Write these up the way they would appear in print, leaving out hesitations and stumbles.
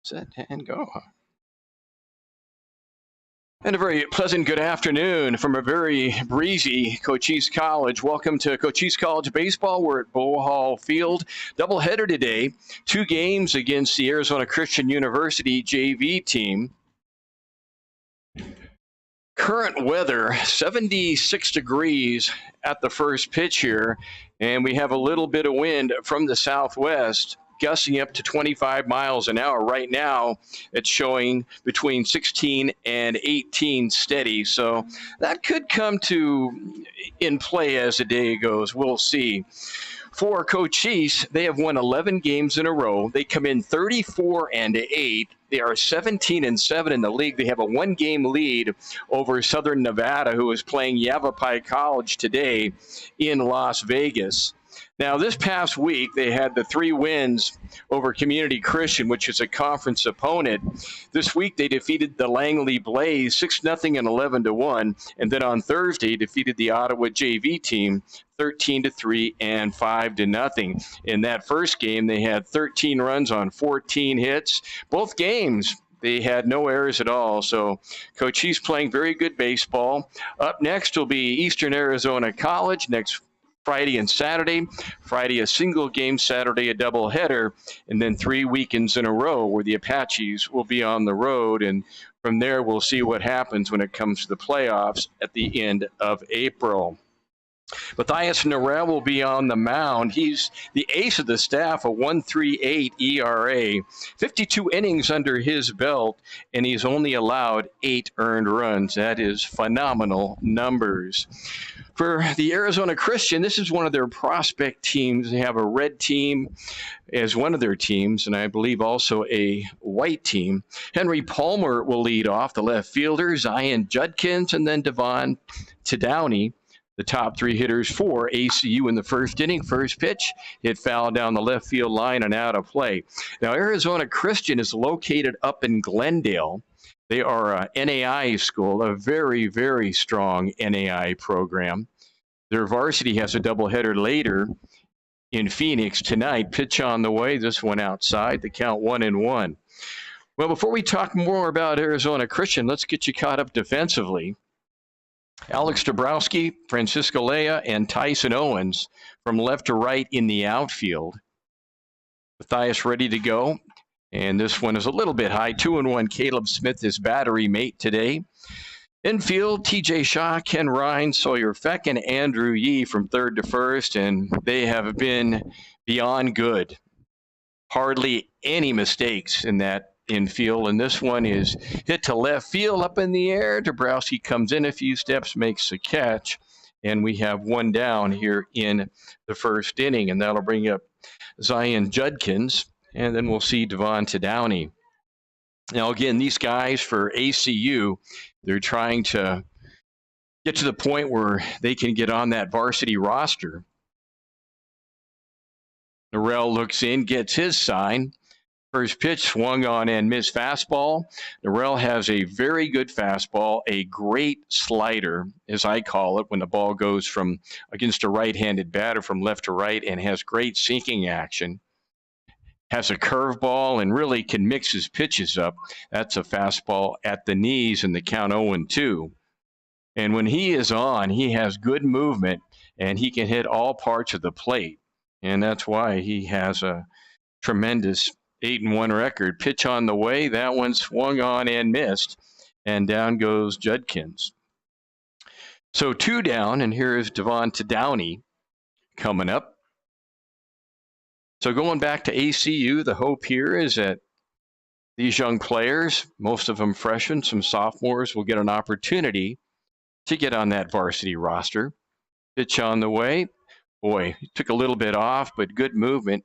Set and go. And a very pleasant good afternoon from a very breezy Cochise College. Welcome to Cochise College Baseball. We're at Bow Hall Field. Doubleheader today. 2 games against the Arizona Christian University JV team. Current weather, 76 degrees at the first pitch here. And we have a little bit of wind from the southwest, gusting up to 25 miles an hour. Right now, it's showing between 16 and 18 steady. So that could come in play as the day goes. We'll see. For Cochise, they have won 11 games in a row. They come in 34-8. They are 17-7 in the league. They have a 1-game lead over Southern Nevada, who is playing Yavapai College today in Las Vegas. Now, this past week, they had the 3 wins over Community Christian, which is a conference opponent. This week, they defeated the Langley Blaze 6-0 and 11-1. And then on Thursday, defeated the Ottawa JV team 13-3 and 5-0. In that first game, they had 13 runs on 14 hits. Both games, they had no errors at all. So Cochise playing very good baseball. Up next will be Eastern Arizona College next Friday and Saturday. Friday, a single game, Saturday, a doubleheader, and then 3 weekends in a row where the Apaches will be on the road. And from there, we'll see what happens when it comes to the playoffs at the end of April. Matthias Norell will be on the mound. He's the ace of the staff, a 1.38 ERA, 52 innings under his belt, and he's only allowed 8 earned runs. That is phenomenal numbers. For the Arizona Christian, this is one of their prospect teams. They have a red team as one of their teams, and I believe also a white team. Henry Palmer will lead off, the left fielder, Zion Judkins, and then Devon Tadowny, the top 3 hitters for ACU in the first inning. First pitch, hit foul down the left field line and out of play. Now, Arizona Christian is located up in Glendale. They are a NAI school, a very, very strong NAI program. Their varsity has a doubleheader later in Phoenix tonight. Pitch on the way. This one outside. The count 1-1. Well, before we talk more about Arizona Christian, let's get you caught up defensively. Alex Dabrowski, Francisco Lea, and Tyson Owens from left to right in the outfield. Matthias ready to go. And this one is a little bit high. 2-1, Caleb Smith, his battery mate today. Infield, TJ Shaw, Ken Ryan, Sawyer Feck, and Andrew Yee from third to first. And they have been beyond good. Hardly any mistakes in that infield. And this one is hit to left field up in the air. Dabrowski comes in a few steps, makes a catch. And we have 1 down here in the first inning. And that'll bring up Zion Judkins. And then we'll see Devon Tadowny. Now, again, these guys for ACU, they're trying to get to the point where they can get on that varsity roster. Norell looks in, gets his sign. First pitch swung on and missed fastball. Norell has a very good fastball, a great slider, as I call it, when the ball goes from against a right-handed batter from left to right, and has great sinking action. Has a curveball and really can mix his pitches up. That's a fastball at the knees in the count 0-2. And when he is on, he has good movement, and he can hit all parts of the plate. And that's why he has a tremendous 8-1 record. Pitch on the way. That one swung on and missed. And down goes Judkins. So 2 down, and here is Devon Tadowny coming up. So going back to ACU, the hope here is that these young players, most of them freshmen, some sophomores, will get an opportunity to get on that varsity roster. Pitch on the way. Boy, he took a little bit off, but good movement,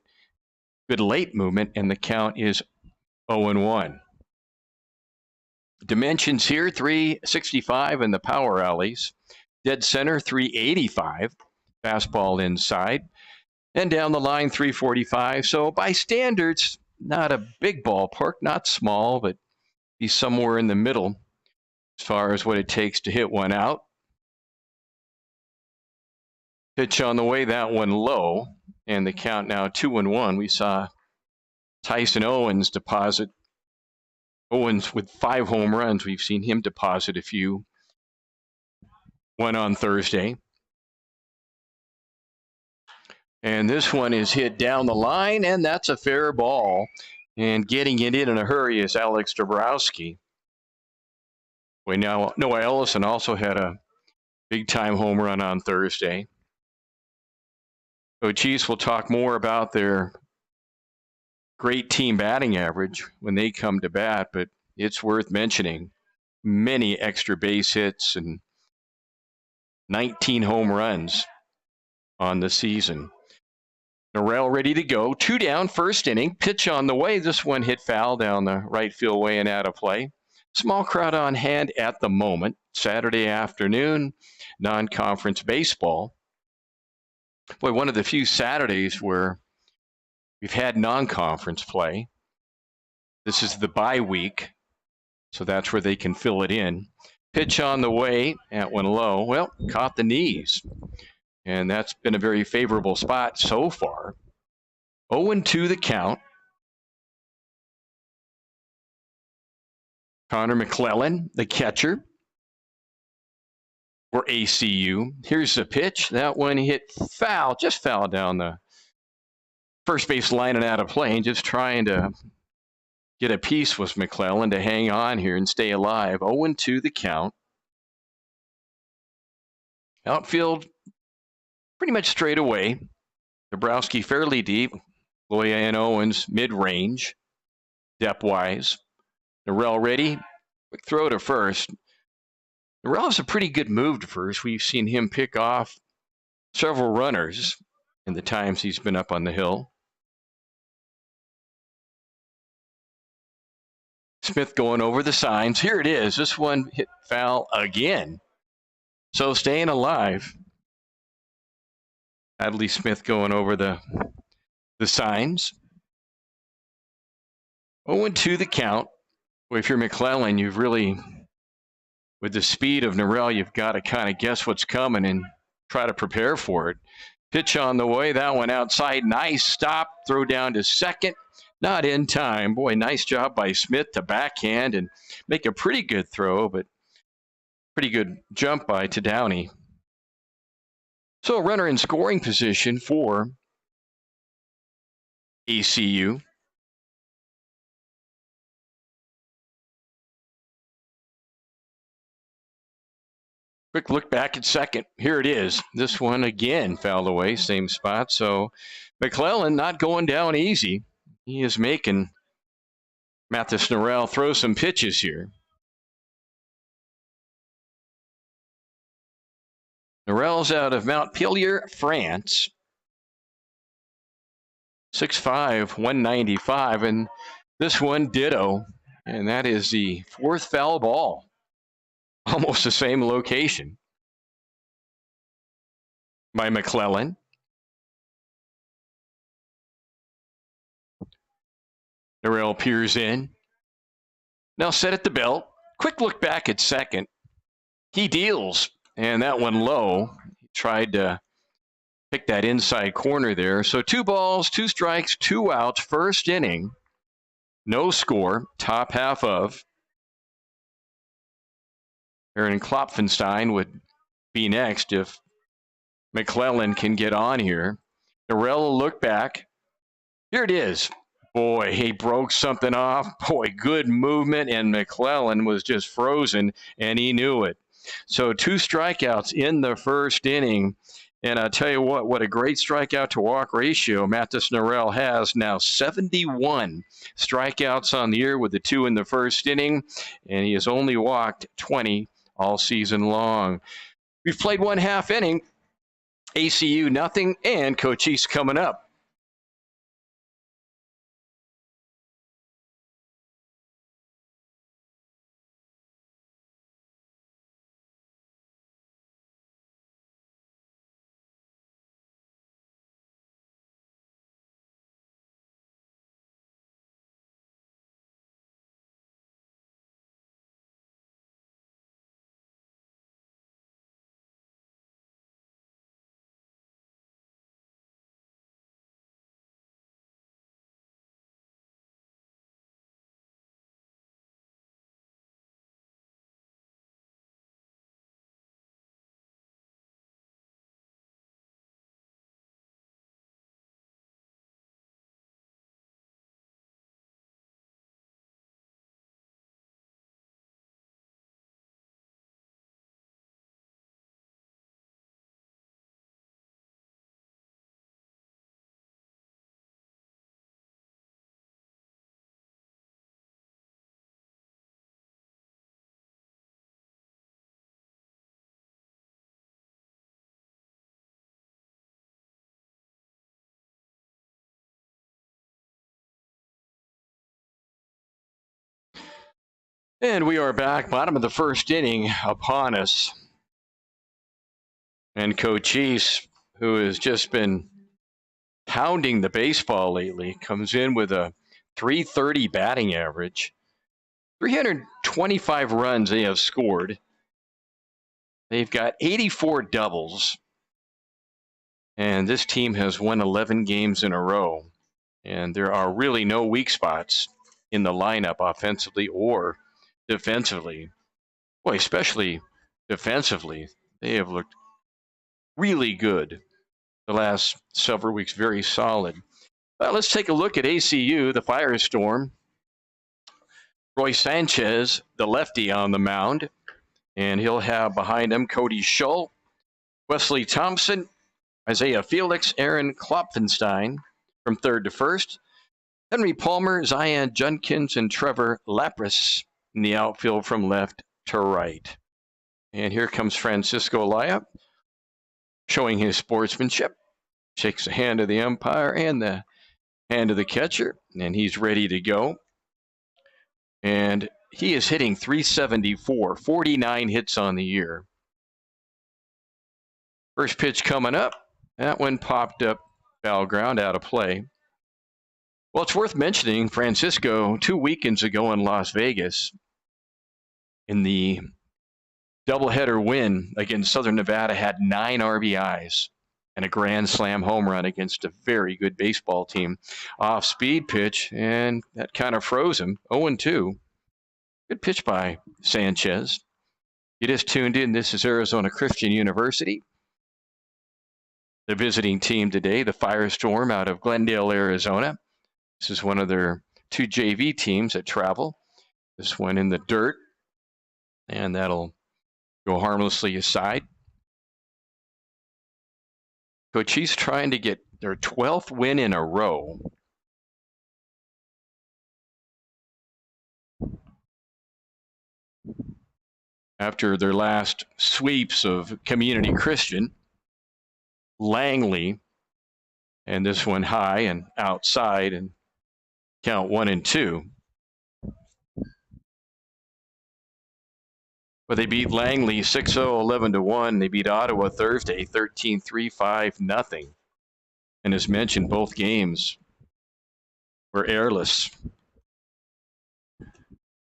good late movement, and the count is 0-1. Dimensions here, 365 in the power alleys. Dead center, 385. Fastball inside. And down the line, 345. So by standards, not a big ballpark, not small, but he's somewhere in the middle as far as what it takes to hit one out. Pitch on the way, that one low, and the count now 2-1. We saw Tyson Owens deposit Owens with 5 home runs. We've seen him deposit a few. One on Thursday. And this one is hit down the line, and that's a fair ball. And getting it in a hurry is Alex Dabrowski. Noah Ellison also had a big-time home run on Thursday. Coochis will talk more about their great team batting average when they come to bat, but it's worth mentioning. Many extra base hits and 19 home runs on the season. Norrell ready to go. 2 down, first inning. Pitch on the way. This one hit foul down the right field way and out of play. Small crowd on hand at the moment. Saturday afternoon, non-conference baseball. Boy, one of the few Saturdays where we've had non-conference play. This is the bye week, so that's where they can fill it in. Pitch on the way, that one low. Well, caught the knees. And that's been a very favorable spot so far. 0-2 the count. Connor McClellan, the catcher for ACU. Here's the pitch. That one hit foul, just foul down the first base line and out of play. And just trying to get a piece with McClellan to hang on here and stay alive. 0-2 the count. Outfield pretty much straight away. Dabrowski fairly deep. Loya and Owens mid-range, depth-wise. Norrell ready. Quick throw to first. Norrell has a pretty good move to first. We've seen him pick off several runners in the times he's been up on the hill. Smith going over the signs. Here it is. This one hit foul again. So staying alive. Adley Smith going over the signs. 0-2 the count. Well, if you're McClellan, you've really, with the speed of Norrell, you've got to kind of guess what's coming and try to prepare for it. Pitch on the way. That one outside. Nice stop. Throw down to second. Not in time. Boy, nice job by Smith to backhand and make a pretty good throw, but pretty good jump by Downey. So a runner in scoring position for ACU. Quick look back at second. Here it is. This one again fouled away, same spot. So McClellan not going down easy. He is making Mathis Norrell throw some pitches here. Norrell's out of Montpellier, France. 6'5", 195, and this one ditto. And that is the 4th foul ball. Almost the same location. By McClellan. Norrell peers in. Now set at the belt. Quick look back at second. He deals. And that one low. He tried to pick that inside corner there. So 2 balls, 2 strikes, 2 outs. First inning. No score. Top half of. Aaron Klopfenstein would be next if McClellan can get on here. Norrell will look back. Here it is. Boy, he broke something off. Boy, good movement, and McClellan was just frozen, and he knew it. So 2 strikeouts in the first inning. And I'll tell you what a great strikeout to walk ratio Mathis Norrell has now. 71 strikeouts on the year with the 2 in the first inning, and he has only walked 20 all season long. We've played 1 half inning. ACU nothing, and Coochis coming up. And we are back, bottom of the first inning upon us. And Coochis, who has just been pounding the baseball lately, comes in with a 330 batting average. 325 runs they have scored. They've got 84 doubles. And this team has won 11 games in a row. And there are really no weak spots in the lineup offensively or defensively. Boy, especially defensively, they have looked really good the last several weeks, very solid. Let's take a look at ACU, the Firestorm. Roy Sanchez, the lefty, on the mound, and he'll have behind him Cody Schull, Wesley Thompson, Isaiah Felix, Aaron Klopfenstein from third to first, Henry Palmer, Zion Junkins, and Trevor Lapras in the outfield from left to right. And here comes Francisco Laya, showing his sportsmanship, shakes the hand of the umpire and the hand of the catcher, and he's ready to go. And he is hitting 374, 49 hits on the year. First pitch coming up. That one popped up, foul ground, out of play. Well, it's worth mentioning Francisco 2 weekends ago in Las Vegas in the doubleheader win against Southern Nevada had 9 RBIs and a grand slam home run against a very good baseball team. Off speed pitch, and that kind of froze him. 0-2. Good pitch by Sanchez. You just tuned in. This is Arizona Christian University. The visiting team today, the Firestorm out of Glendale, Arizona. This is one of their 2 JV teams that travel. This one in the dirt, and that'll go harmlessly aside. Coochis trying to get their 12th win in a row. After their last sweeps of Community Christian, Langley, and this one high and outside, and count 1-2. But they beat Langley 6-0, 11-1. They beat Ottawa Thursday 13-3, 5-0. And as mentioned, both games were airless.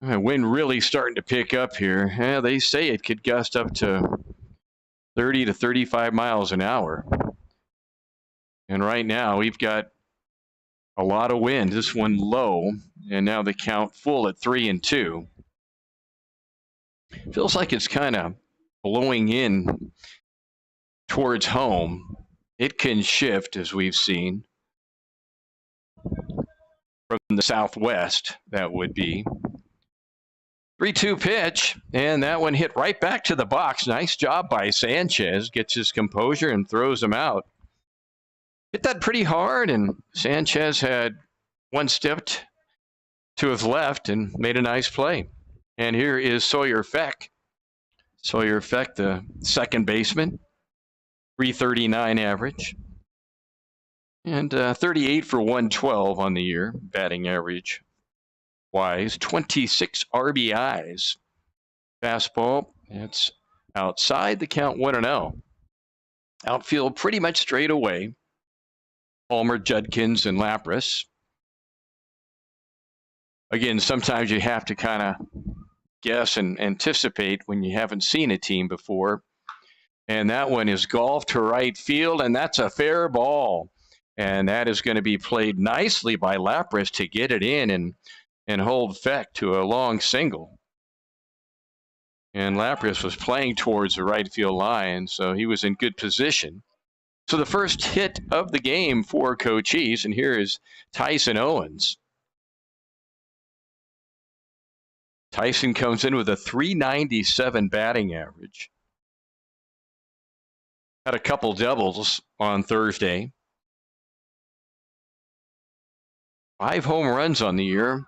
Wind really starting to pick up here. Yeah, they say it could gust up to 30 to 35 miles an hour. And right now we've got a lot of wind. This one low, and now the count full at 3-2. Feels like it's kind of blowing in towards home. It can shift, as we've seen, from the southwest, that would be. 3-2 pitch, and that one hit right back to the box. Nice job by Sanchez. Gets his composure and throws him out. Hit that pretty hard, and Sanchez had one stepped to his left and made a nice play. And here is Sawyer Feck. Sawyer Feck, the second baseman, 339 average. And 38 for 112 on the year, batting average wise. 26 RBIs. Fastball, it's outside, the count 1-0. Outfield pretty much straight away. Palmer, Judkins, and Lapras. Again, sometimes you have to kind of guess and anticipate when you haven't seen a team before. And that one is golf to right field, and that's a fair ball. And that is going to be played nicely by Lapras to get it in and hold Feck to a long single. And Lapras was playing towards the right field line, so he was in good position. So the first hit of the game for Coochis, and here is Tyson Owens. Tyson comes in with a 397 batting average. Had a couple doubles on Thursday. 5 home runs on the year.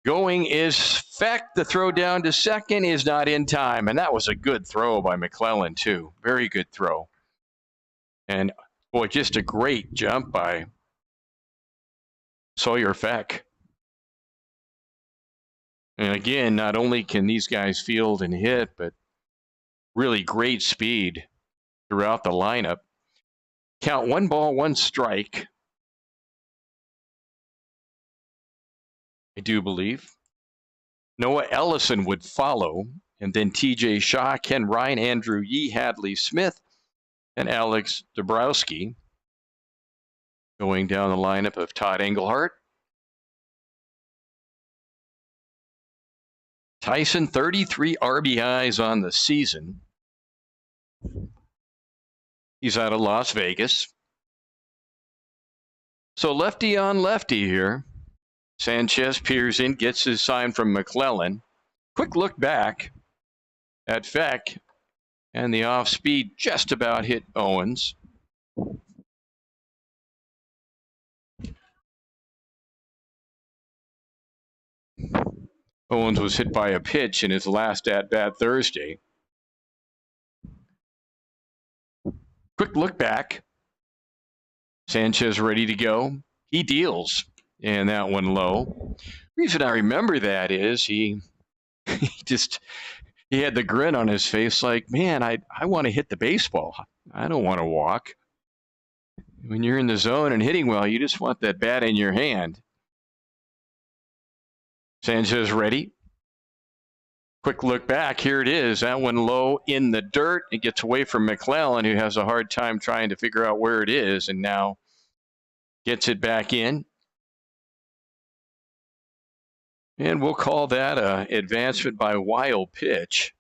Going is Feck. The throw down to second is not in time. And that was a good throw by McClellan, too. Very good throw. And, boy, just a great jump by Sawyer Feck. And again, not only can these guys field and hit, but really great speed throughout the lineup. Count 1 ball, 1 strike. I do believe. Noah Ellison would follow, and then TJ Shaw, Ken Ryan, Andrew Yee, Hadley Smith, and Alex Dabrowski. Going down the lineup of Todd Engelhart. Tyson, 33 RBIs on the season. He's out of Las Vegas. So lefty on lefty here. Sanchez peers in, gets his sign from McClellan. Quick look back at Feck, and the off speed just about hit Owens. Owens was hit by a pitch in his last at-bat Thursday. Quick look back. Sanchez ready to go. He deals, and that one low. Reason I remember that is he had the grin on his face like, man, I want to hit the baseball. I don't want to walk. When you're in the zone and hitting well, you just want that bat in your hand. Sanchez ready. Quick look back. Here it is. That one low in the dirt. It gets away from McClellan, who has a hard time trying to figure out where it is, and now gets it back in. And we'll call that an advancement by wild pitch.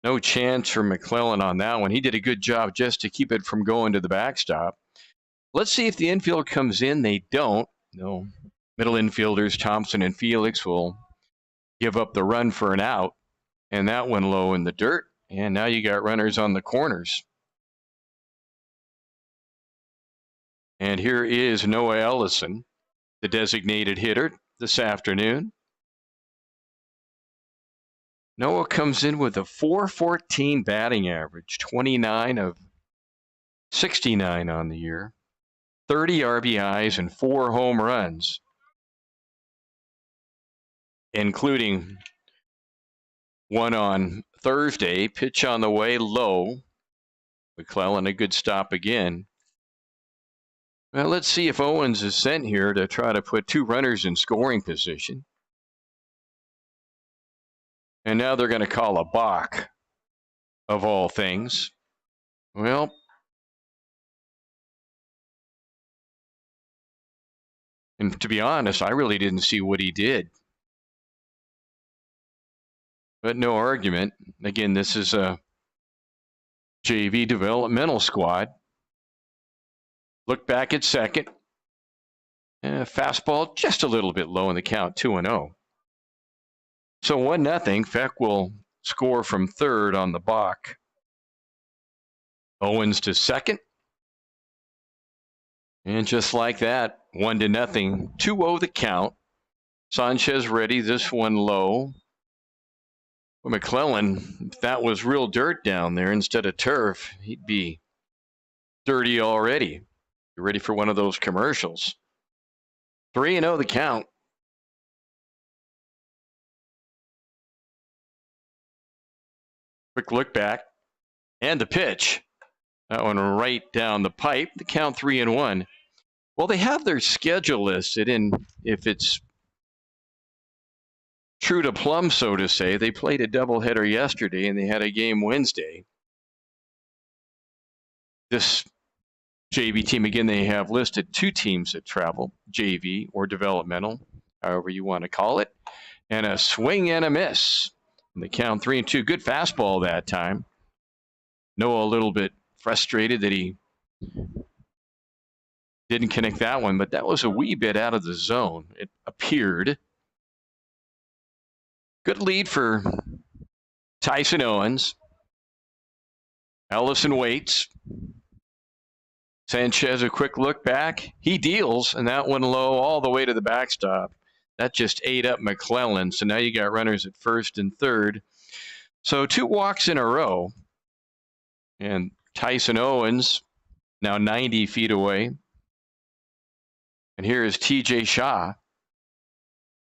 No chance for McClellan on that one. He did a good job just to keep it from going to the backstop. Let's see if the infield comes in. They don't. No. Middle infielders, Thompson and Felix, will give up the run for an out. And that one low in the dirt. And now you got runners on the corners. And here is Noah Ellison, the designated hitter this afternoon. Noah comes in with a .414 batting average, 29 of 69 on the year, 30 RBIs and 4 home runs, including one on Thursday. Pitch on the way, low. McClellan, a good stop again. Well, let's see if Owens is sent here to try to put 2 runners in scoring position. And now they're going to call a balk, of all things. Well, and to be honest, I really didn't see what he did. But no argument. Again, this is a JV developmental squad. Look back at second. Fastball just a little bit low in the count, 2-0. So 1-0. Feck will score from third on the balk. Owens to second. And just like that, 1-0. 2-0 the count. Sanchez ready. This one low. Well, McClellan, if that was real dirt down there instead of turf, he'd be dirty already. You're ready for one of those commercials. 3-0 the count. Quick look back. And the pitch. That one right down the pipe. The count 3-1. Well, they have their schedule listed, and if it's true to plumb, so to say, they played a doubleheader yesterday, and they had a game Wednesday. This JV team, again, they have listed 2 teams that travel, JV or developmental, however you want to call it, and a swing and a miss. And the count 3-2. Good fastball that time. Noah a little bit frustrated that he didn't connect that one, but that was a wee bit out of the zone, it appeared. Good lead for Tyson Owens. Ellison waits. Sanchez, a quick look back. He deals, and that one low all the way to the backstop. That just ate up McClellan. So now you got runners at first and third. So 2 walks in a row. And Tyson Owens now 90 feet away. And here is TJ Shaw.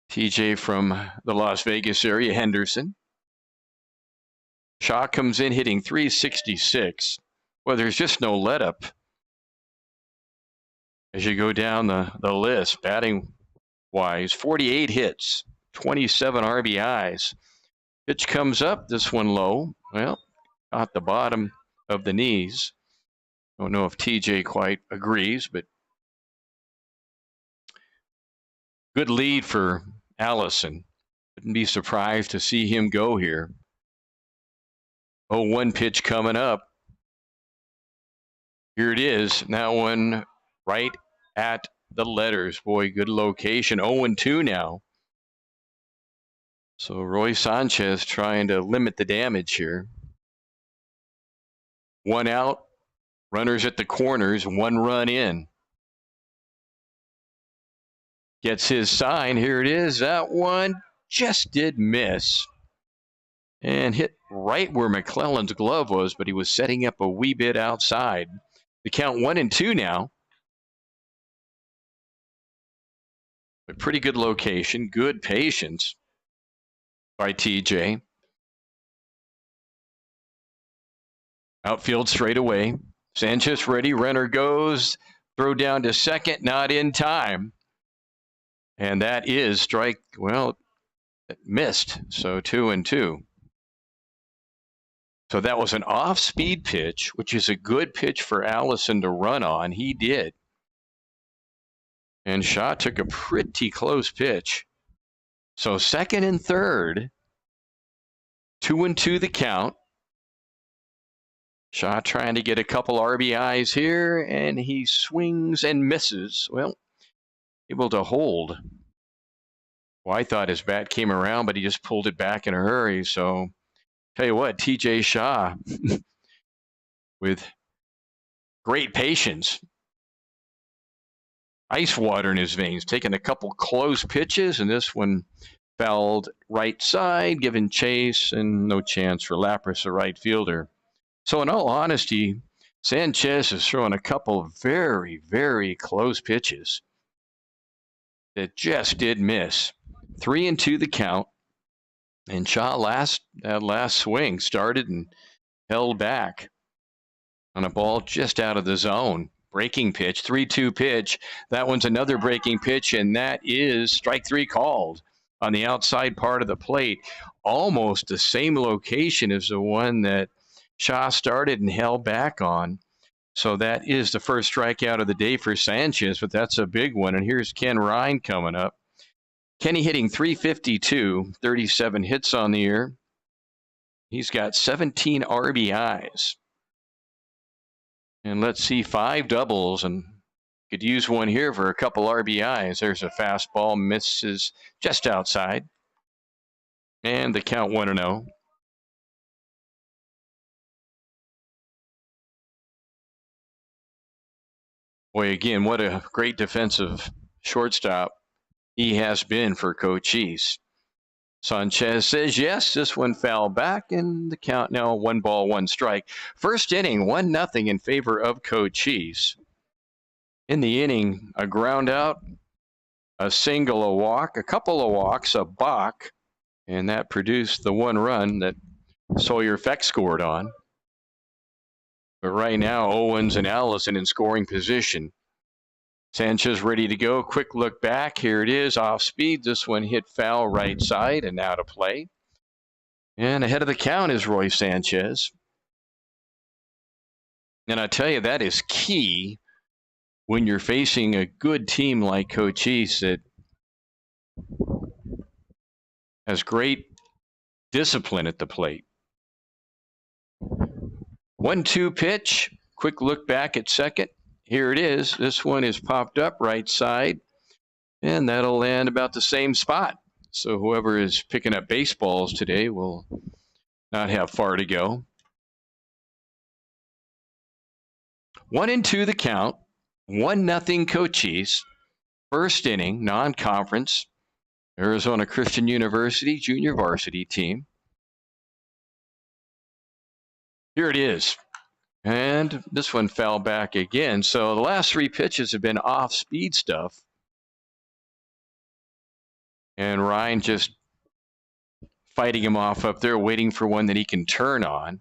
TJ from the Las Vegas area, Henderson. Shaw comes in hitting 366. Well, there's just no let up as you go down the list. Batting wise, 48 hits, 27 RBIs. Pitch comes up, this one low. Well, at the bottom of the knees. Don't know if TJ quite agrees, but good lead for Allison. Wouldn't be surprised to see him go here. 0-1 pitch coming up. Here it is. That one right at the letters. Boy, good location. 0-2 now. So Roy Sanchez trying to limit the damage here. One out. Runners at the corners. One run in. Gets his sign. Here it is. That one just did miss. And hit right where McClellan's glove was, but he was setting up a wee bit outside. The count 1-2 now. A pretty good location, good patience by TJ. Outfield straight away. Sanchez ready, runner goes. Throw down to second, not in time. And that is strike, well, it missed, so 2-2. So that was an off-speed pitch, which is a good pitch for Allison to run on. He did. And Shaw took a pretty close pitch. So second and third, 2-2 the count. Shaw trying to get a couple RBIs here, and he swings and misses. Well, able to hold. Well, I thought his bat came around, but he just pulled it back in a hurry. So tell you what, TJ Shaw with great patience. Ice water in his veins, taking a couple close pitches, and this one fouled right side, giving chase, and no chance for Lapras, the right fielder. So in all honesty, Sanchez is throwing a couple of very, very close pitches that just did miss. 3-2 the count. And Shaw that last swing started and held back on a ball just out of the zone. Breaking pitch, 3-2 pitch. That one's another breaking pitch, and that is strike three called on the outside part of the plate. Almost the same location as the one that Shaw started and held back on. So that is the first strikeout of the day for Sanchez, but that's a big one. And here's Ken Ryan coming up. Kenny hitting 352, 37 hits on the year. He's got 17 RBIs. And let's see, 5 doubles, and could use one here for a couple RBIs. There's a fastball, misses just outside. And the count 1-0. Boy, again, what a great defensive shortstop he has been for Coochis. Sanchez says yes, this one fouled back, and the count now 1-1 First inning, 1-0 in favor of Coochis. In the inning, a ground out, a single, a walk, a couple of walks, a balk, and that produced the one run that Sawyer Feck scored on. But right now, Owens and Allison in scoring position. Sanchez ready to go. Quick look back. Here it is, off speed. This one hit foul right side and out of play. And ahead of the count is Roy Sanchez. And I tell you, that is key when you're facing a good team like Coochis that has great discipline at the plate. 1-2 pitch. Quick look back at second. Here it is. This one is popped up right side, and that'll land about the same spot. So whoever is picking up baseballs today will not have far to go. 1-2 the count. 1-0 Coochis. First inning, non-conference. Arizona Christian University junior varsity team. Here it is. And this one fell back again. So the last 3 pitches have been off-speed stuff. And Ryan just fighting him off up there, waiting for one that he can turn on.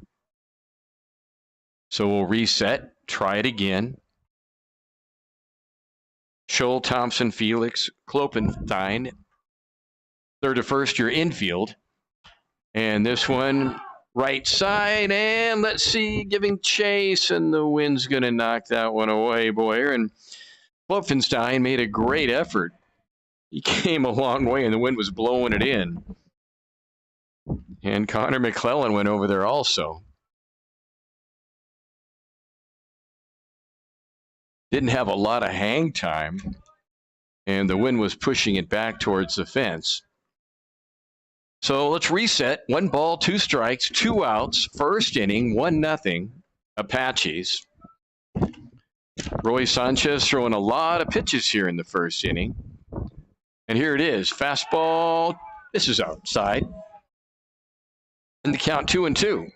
So we'll reset, try it again. Scholl, Thompson, Felix, Klopfenstein. Third to first, you're infield. And this one, right side, and let's see, giving chase, and the wind's going to knock that one away, Boyer. And Klopfenstein made a great effort. He came a long way, and the wind was blowing it in. And Connor McClellan went over there also. Didn't have a lot of hang time, and the wind was pushing it back towards the fence. So let's reset. 1 ball, 2 strikes, 2 outs. First inning, 1-0. Apaches. Roy Sanchez throwing a lot of pitches here in the first inning. And here it is. Fastball. This is outside. And the count 2-2.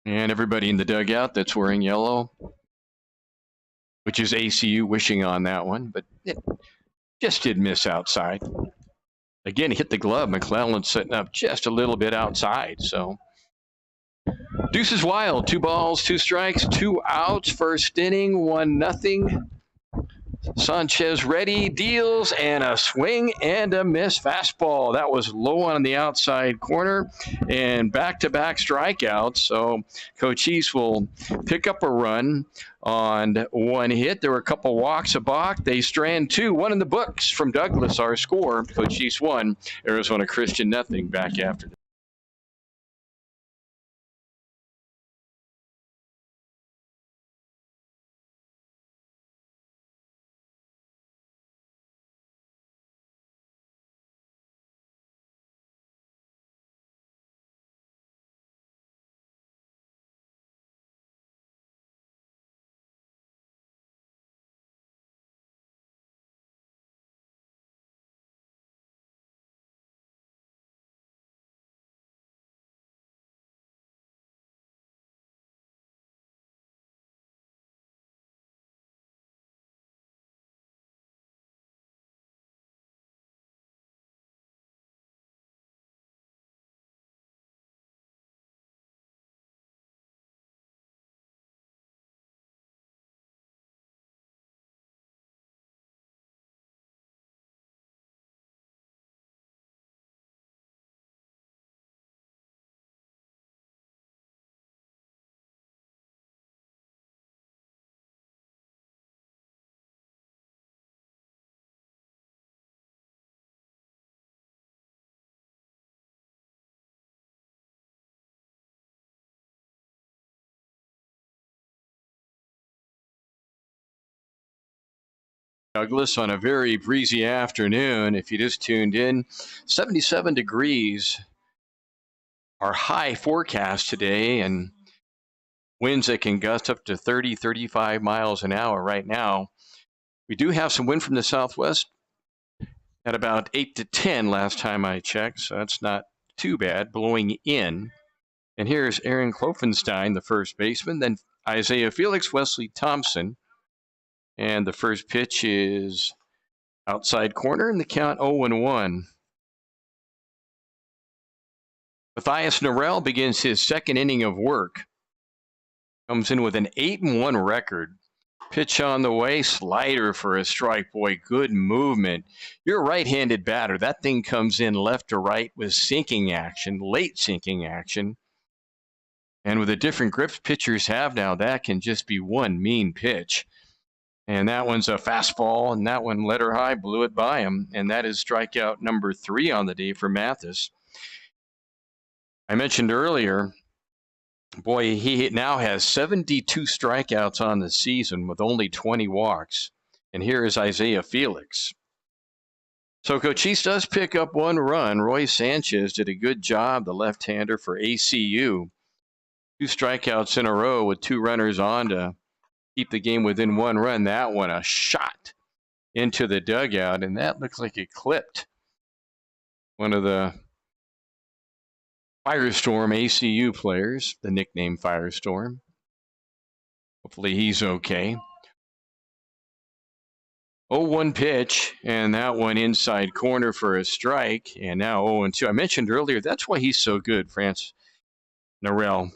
And everybody in the dugout that's wearing yellow, which is ACU wishing on that one, but it just did miss outside. Again, he hit the glove. McClellan sitting up just a little bit outside. So deuce is wild. 2 balls, 2 strikes, 2 outs. First inning, 1-0. Sanchez ready, deals, and a swing and a miss fastball. That was low on the outside corner, and back-to-back strikeouts. So Coochis will pick up a run on 1 hit. There were a couple walks, a balk. They strand 2. 1 in the books from Douglas, our score. Coochis 1, Arizona Christian 0. Back after that. Douglas on a very breezy afternoon. If you just tuned in, 77 degrees. Our high forecast today, and winds that can gust up to 30, 35 miles an hour right now. We do have some wind from the southwest at about 8 to 10 last time I checked, so that's not too bad, blowing in. And here's Aaron Klopfenstein, the first baseman, then Isaiah Felix, Wesley Thompson. And the first pitch is outside corner, and the count 0-1. Matthias Norell begins his second inning of work. Comes in with an 8-1 record. Pitch on the way, slider for a strike. Boy, good movement. You're a right-handed batter. That thing comes in left to right with sinking action, late sinking action. And with the different grips pitchers have now, that can just be one mean pitch. And that one's a fastball, and that one letter high, blew it by him. And that is strikeout number 3 on the day for Mathis. I mentioned earlier, boy, he now has 72 strikeouts on the season with only 20 walks. And here is Isaiah Felix. So Coochis does pick up 1 run. Roy Sanchez did a good job, the left-hander for ACU. 2 strikeouts in a row with 2 runners on to keep the game within 1 run. That one, a shot into the dugout, and that looks like it clipped one of the Firestorm ACU players, the nickname Firestorm. Hopefully he's okay. 0-1 pitch, and that one inside corner for a strike, and now 0-2. I mentioned earlier, that's why he's so good, France Norell.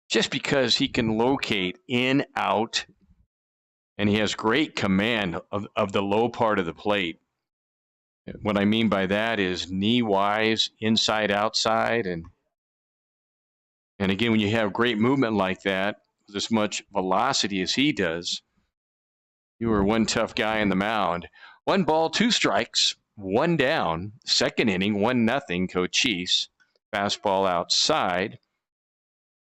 Just because he can locate in, out, and he has great command of the low part of the plate. What I mean by that is knee-wise, inside, outside, and again, when you have great movement like that, with as much velocity as he does, you were one tough guy in the mound. 1 ball, 2 strikes, 1 down. Second inning, 1-0. Coochis. Fastball outside.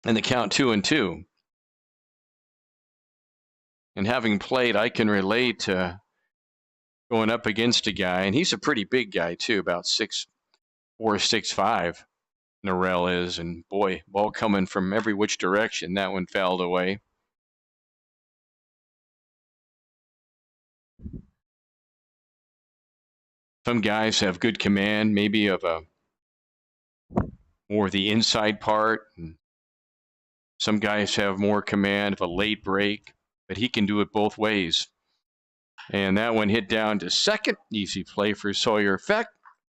And the count 2-2. And having played, I can relate to going up against a guy, and he's a pretty big guy too, about 6'4", 6'5". Norell is, and boy, ball coming from every which direction. That one fouled away. Some guys have good command, maybe of a more the inside part, and some guys have more command of a late break, but he can do it both ways. And that one hit down to second. Easy play for Sawyer Feck.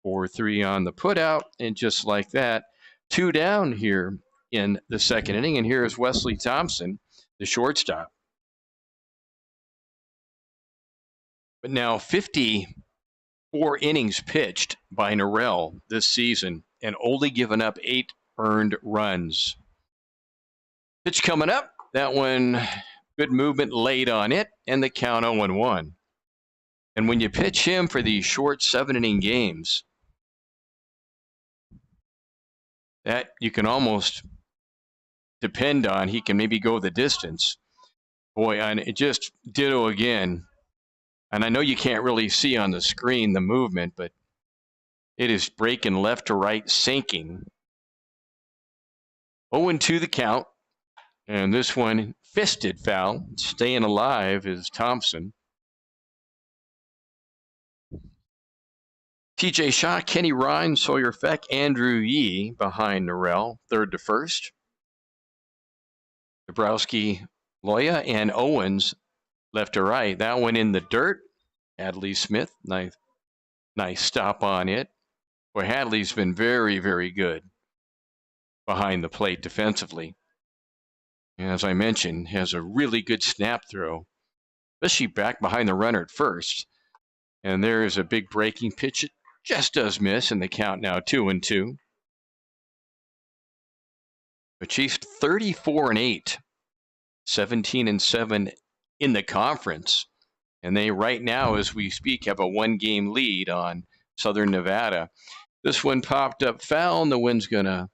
4-3 on the putout, and just like that, 2 down here in the second inning. And here is Wesley Thompson, the shortstop. But now 54 innings pitched by Norell this season and only given up 8 earned runs. Pitch coming up. That one, good movement late on it, and the count 0-1. And when you pitch him for these short 7-inning games, that you can almost depend on. He can maybe go the distance. Boy, and it just ditto again. And I know you can't really see on the screen the movement, but it is breaking left to right, sinking. 0-2 the count. And this one, fisted foul. Staying alive is Thompson. TJ Shaw, Kenny Ryan, Sawyer Feck, Andrew Yee behind Norell, third to first. Dabrowski, Loya, and Owens left to right. That one in the dirt. Hadley Smith, nice stop on it. Boy, Hadley's been very, very good behind the plate defensively. And as I mentioned, has a really good snap throw, especially back behind the runner at first. And there is a big breaking pitch. It just does miss, and the count now 2-2. But Chiefs 34-8, 17-7 in the conference. And they right now, as we speak, have a 1-game lead on Southern Nevada. This one popped up foul, and the wind's going to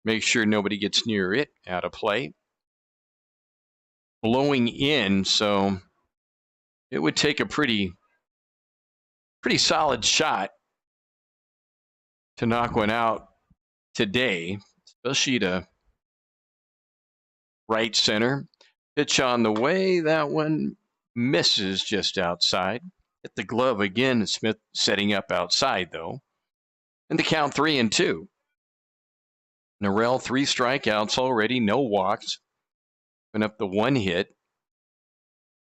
make sure nobody gets near it out of play. Blowing in, so it would take a pretty solid shot to knock one out today, especially to right center. Pitch on the way. That one misses just outside. Hit the glove again. Smith setting up outside, though. And the count 3-2. Norell, 3 strikeouts already, no walks. Putting up the 1 hit.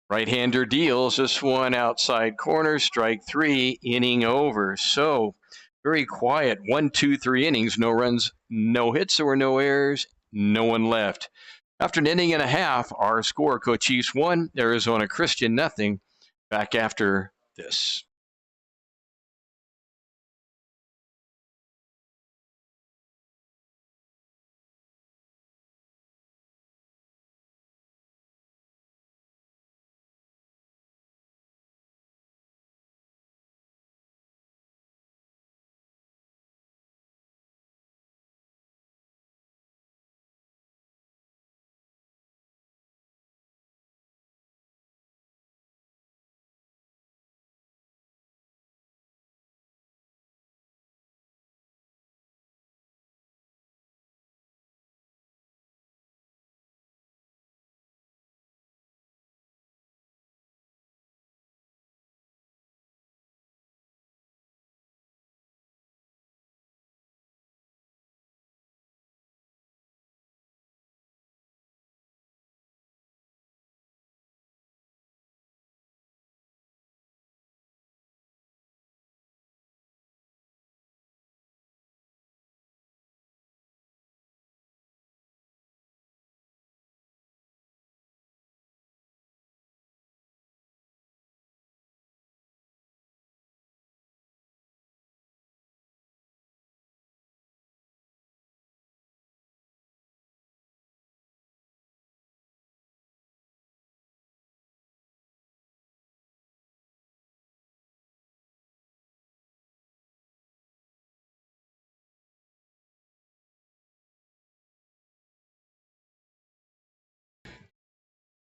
Right-hander deals this one outside corner, strike 3, inning over. So very quiet, 1, 2, 3 innings, no runs, no hits, there were no errors, no one left. After an inning and a half, our score, Coochis 1, Arizona Christian 0. Back after this.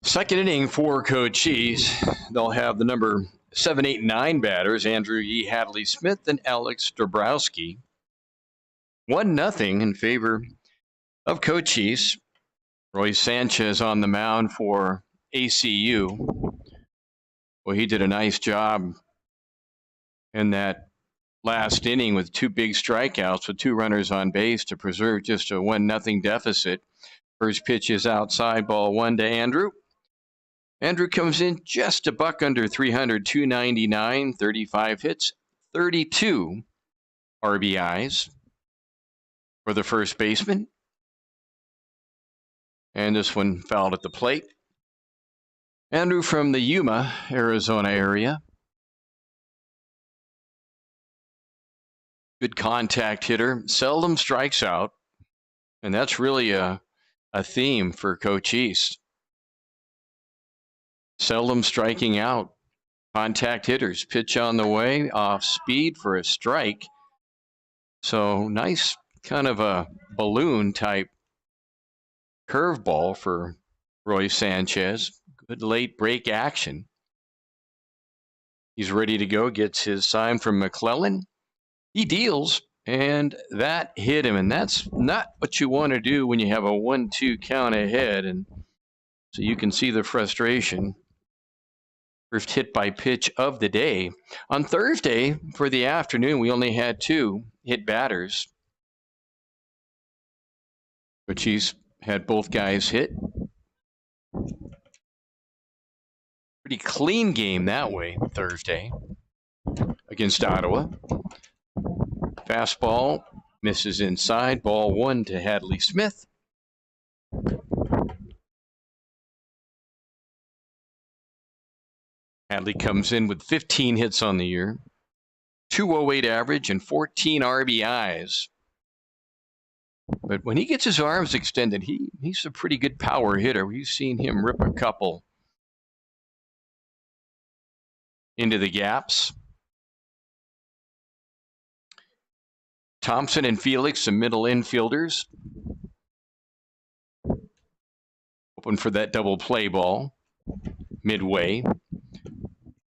Second inning for Coochis. They'll have the number 7, 8, 9 batters, Andrew Yee, Hadley Smith, and Alex Dabrowski. 1-0 in favor of Coochis. Roy Sanchez on the mound for ACU. Well, he did a nice job in that last inning with 2 big strikeouts with 2 runners on base to preserve just a 1-0 deficit. First pitch is outside, ball 1 to Andrew. Andrew comes in just a buck under 300, 299, 35 hits, 32 RBIs for the first baseman. And this one fouled at the plate. Andrew from the Yuma, Arizona area. Good contact hitter, seldom strikes out. And that's really a theme for Coochis. Seldom striking out. Contact hitters, pitch on the way, off speed for a strike. So nice kind of a balloon type curveball for Roy Sanchez. Good late break action. He's ready to go, gets his sign from McClellan. He deals, and that hit him, and that's not what you want to do when you have a 1-2 count ahead. And so you can see the frustration. First hit by pitch of the day. On Thursday, for the afternoon, we only had 2 hit batters. Coochis had both guys hit. Pretty clean game that way, Thursday, against Ottawa. Fastball misses inside, ball 1 to Hadley Smith. Hadley comes in with 15 hits on the year, 208 average, and 14 RBIs. But when he gets his arms extended, he's a pretty good power hitter. We've seen him rip a couple into the gaps. Thompson and Felix, some middle infielders. Open for that double play ball midway.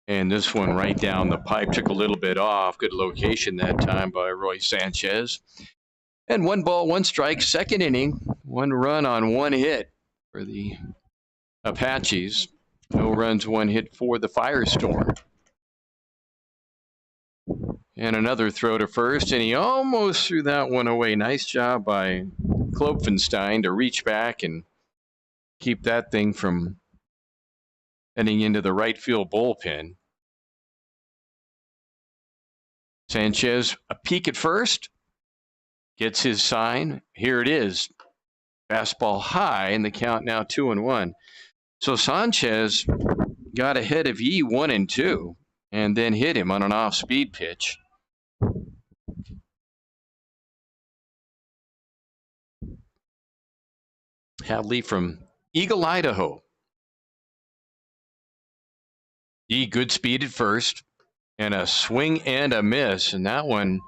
And this one right down the pipe, took a little bit off. Good location that time by Roy Sanchez. And 1 ball, 1 strike, second inning. 1 run on 1 hit for the Apaches. No runs, 1 hit for the Firestorm. And another throw to first, and he almost threw that one away. Nice job by Klopfenstein to reach back and keep that thing from heading into the right field bullpen. Sanchez, a peek at first, gets his sign. Here it is. Fastball high, and the count now 2-1. So Sanchez got ahead of Yee 1-2, and then hit him on an off-speed pitch. Hadley from Eagle, Idaho. Yee, good speed at first, and a swing and a miss, and that one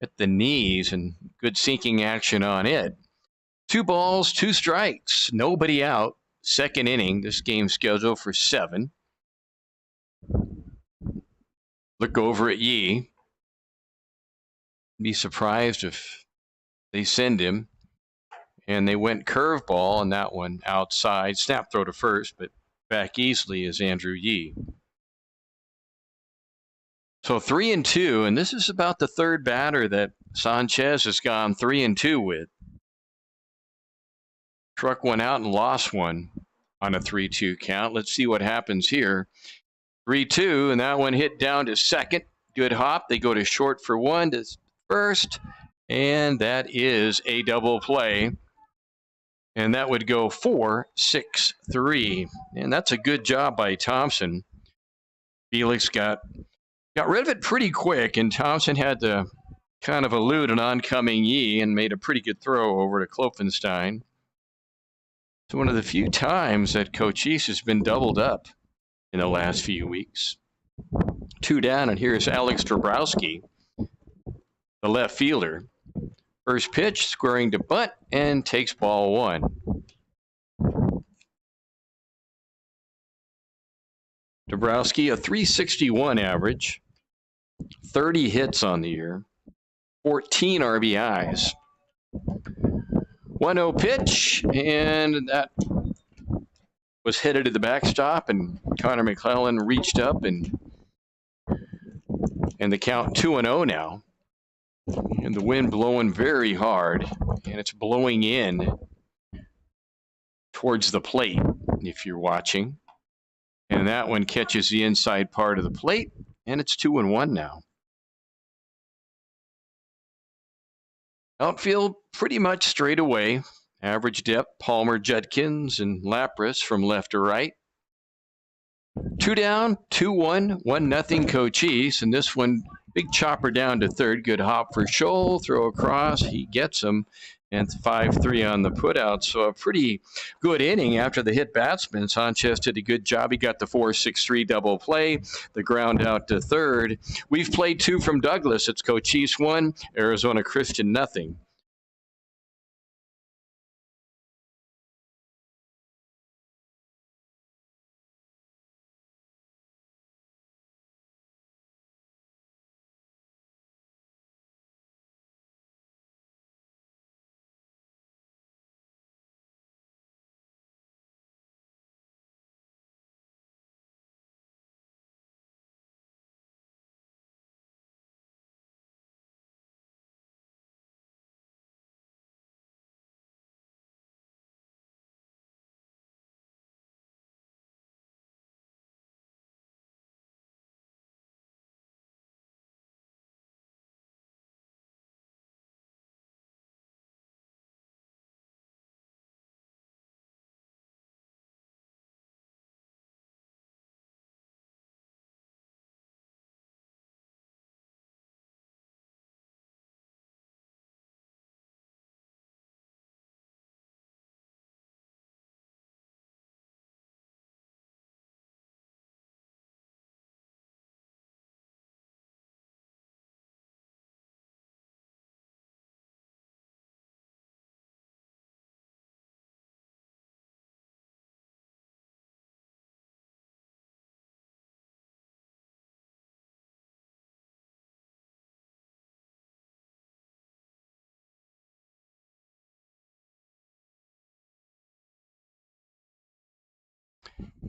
at the knees, and good sinking action on it. 2 balls, 2 strikes, nobody out. Second inning, this game's scheduled for 7. Look over at Yee. Be surprised if they send him. And they went curveball on that one outside. Snap throw to first, but back easily is Andrew Yee. So 3-2, and this is about the 3rd batter that Sanchez has gone 3-2 with. Struck one out and lost one on a 3-2 count. Let's see what happens here. 3-2, and that one hit down to second. Good hop. They go to short for 1 to first, and that is a double play. And that would go 4-6-3. And that's a good job by Thompson. Felix got rid of it pretty quick, and Thompson had to kind of elude an oncoming Yee and made a pretty good throw over to Klopfenstein. It's one of the few times that Coochis has been doubled up in the last few weeks. 2 down, and here's Alex Dabrowski, the left fielder. First pitch, squaring to bunt, and takes ball 1. Dabrowski, a 361 average, 30 hits on the year, 14 RBIs. 1-0 pitch, and that was headed to the backstop, and Connor McClellan reached up, and the count 2-0 now. And the wind blowing very hard, and it's blowing in towards the plate, if you're watching. And that one catches the inside part of the plate, and it's 2-1 now. Outfield pretty much straight away. Average depth, Palmer, Judkins, and Lapras from left to right. 2 down, 2-1, 1-0 Coochis, and this one, big chopper down to third. Good hop for Scholl, throw across, he gets him, and 5-3 on the putout. So a pretty good inning after the hit batsman. Sanchez did a good job. He got the 4-6-3 double play, the ground out to third. We've played 2 from Douglas. It's Coochis 1, Arizona Christian 0.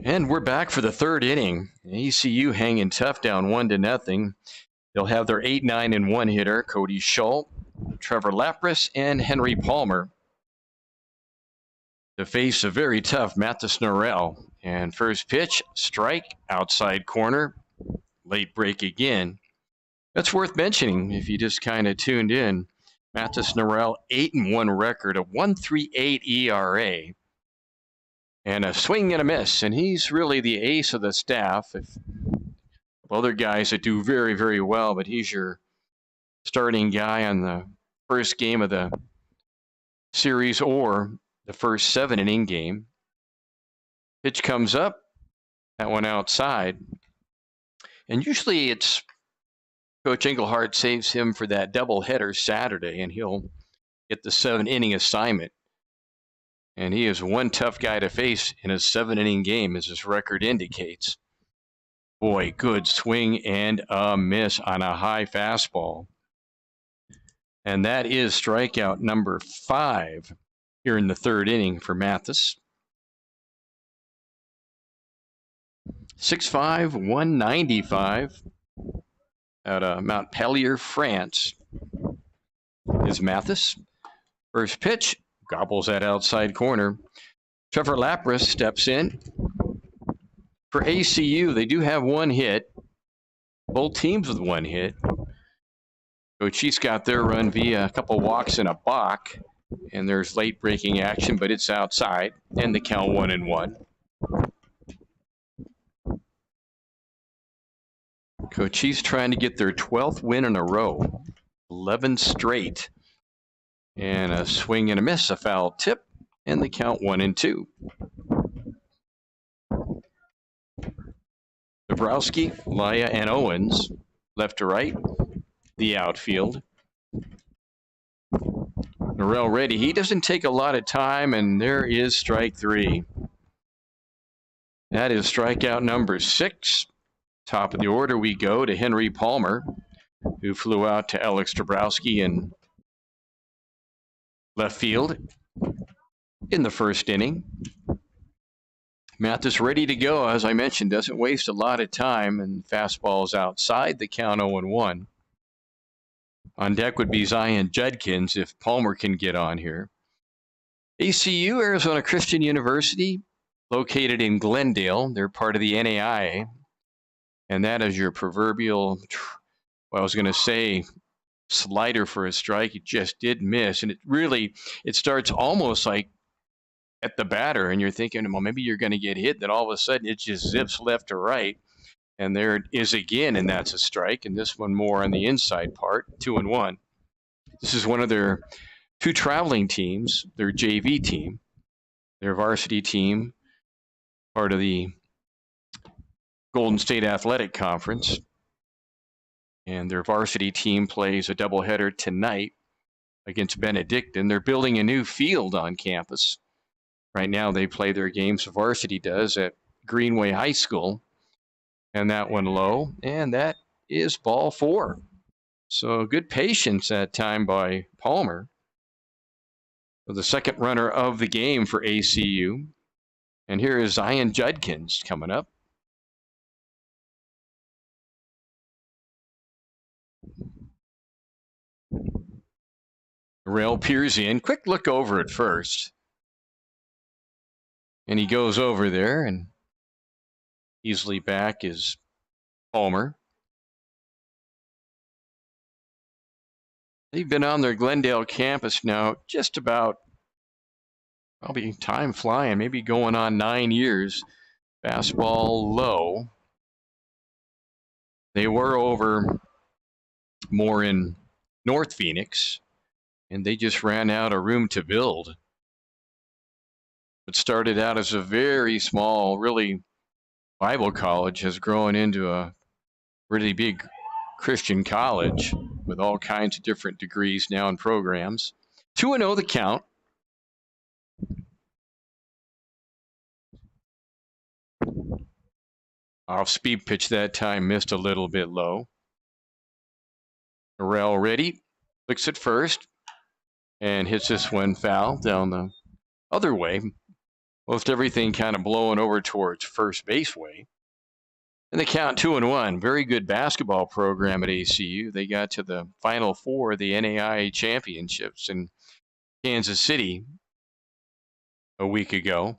And we're back for the third inning. ECU hanging tough down 1-0. They'll have their 8, 9, and 1 hitter, Cody Scholl, Trevor Lapras, and Henry Palmer, to face a very tough Mathis Norrell. And first pitch, strike, outside corner, late break again. That's worth mentioning if you just kind of tuned in. Mathis Norrell, 8-1 record, a 1.38 ERA. And a swing and a miss, and he's really the ace of the staff. If other guys that do very, very well, but he's your starting guy on the first game of the series or the first 7-inning game. Pitch comes up, that one outside. And usually it's Coach Engelhardt saves him for that doubleheader Saturday, and he'll get the 7-inning assignment. And he is one tough guy to face in a 7-inning game, as his record indicates. Boy, good swing and a miss on a high fastball. And that is strikeout number 5 here in the third inning for Mathis. 6'5", 195 out of Montpellier, France is Mathis. First pitch, gobbles that outside corner. Trevor Lapras steps in. For ACU, they do have 1 hit. Both teams with 1 hit. Coochis got their run via a couple walks and a balk. And there's late breaking action, but it's outside. And the count 1-1. Coochis trying to get their 12th win in a row. 11 straight. And a swing and a miss, a foul tip, and the count 1-2. Dabrowski, Laya, and Owens, left to right, the outfield. Norrell ready. He doesn't take a lot of time, and there is strike 3. That is strikeout number 6. Top of the order we go to Henry Palmer, who flew out to Alex Dabrowski in left field in the first inning. Mathis ready to go, as I mentioned, doesn't waste a lot of time, and fastballs outside, the count 0-1. On deck would be Zion Judkins if Palmer can get on here. ACU, Arizona Christian University, located in Glendale. They're part of the NAIA. And that is your proverbial, well, I was going to say slider for a strike. It just did miss. And it starts almost like at the batter, and you're thinking, well, maybe you're going to get hit. Then all of a sudden it just zips left to right. And there it is again, and that's a strike. And this one more on the inside part, 2-1. This is one of their 2 traveling teams, their JV team, their varsity team, part of the Golden State Athletic Conference. And their varsity team plays a doubleheader tonight against Benedictine. They're building a new field on campus. Right now they play their games, varsity does, at Greenway High School. And that one low, and that is ball 4. So good patience that time by Palmer. The second runner of the game for ACU. And here is Zion Judkins coming up. Rail peers in. Quick look over at first. And he goes over there, and easily back is Palmer. They've been on their Glendale campus now just about, probably time flying, maybe going on 9 years. Fastball low. They were over more in North Phoenix, and they just ran out of room to build. It started out as a very small, really, Bible college, has grown into a really big Christian college with all kinds of different degrees now and programs. 2-0 the count. Off speed pitch that time, missed a little bit low. Morrell ready, looks at first, and hits this one foul down the other way. Most everything kind of blowing over towards first base way. And the count 2-1. Very good basketball program at ACU. They got to the Final Four of the NAIA championships in Kansas City a week ago.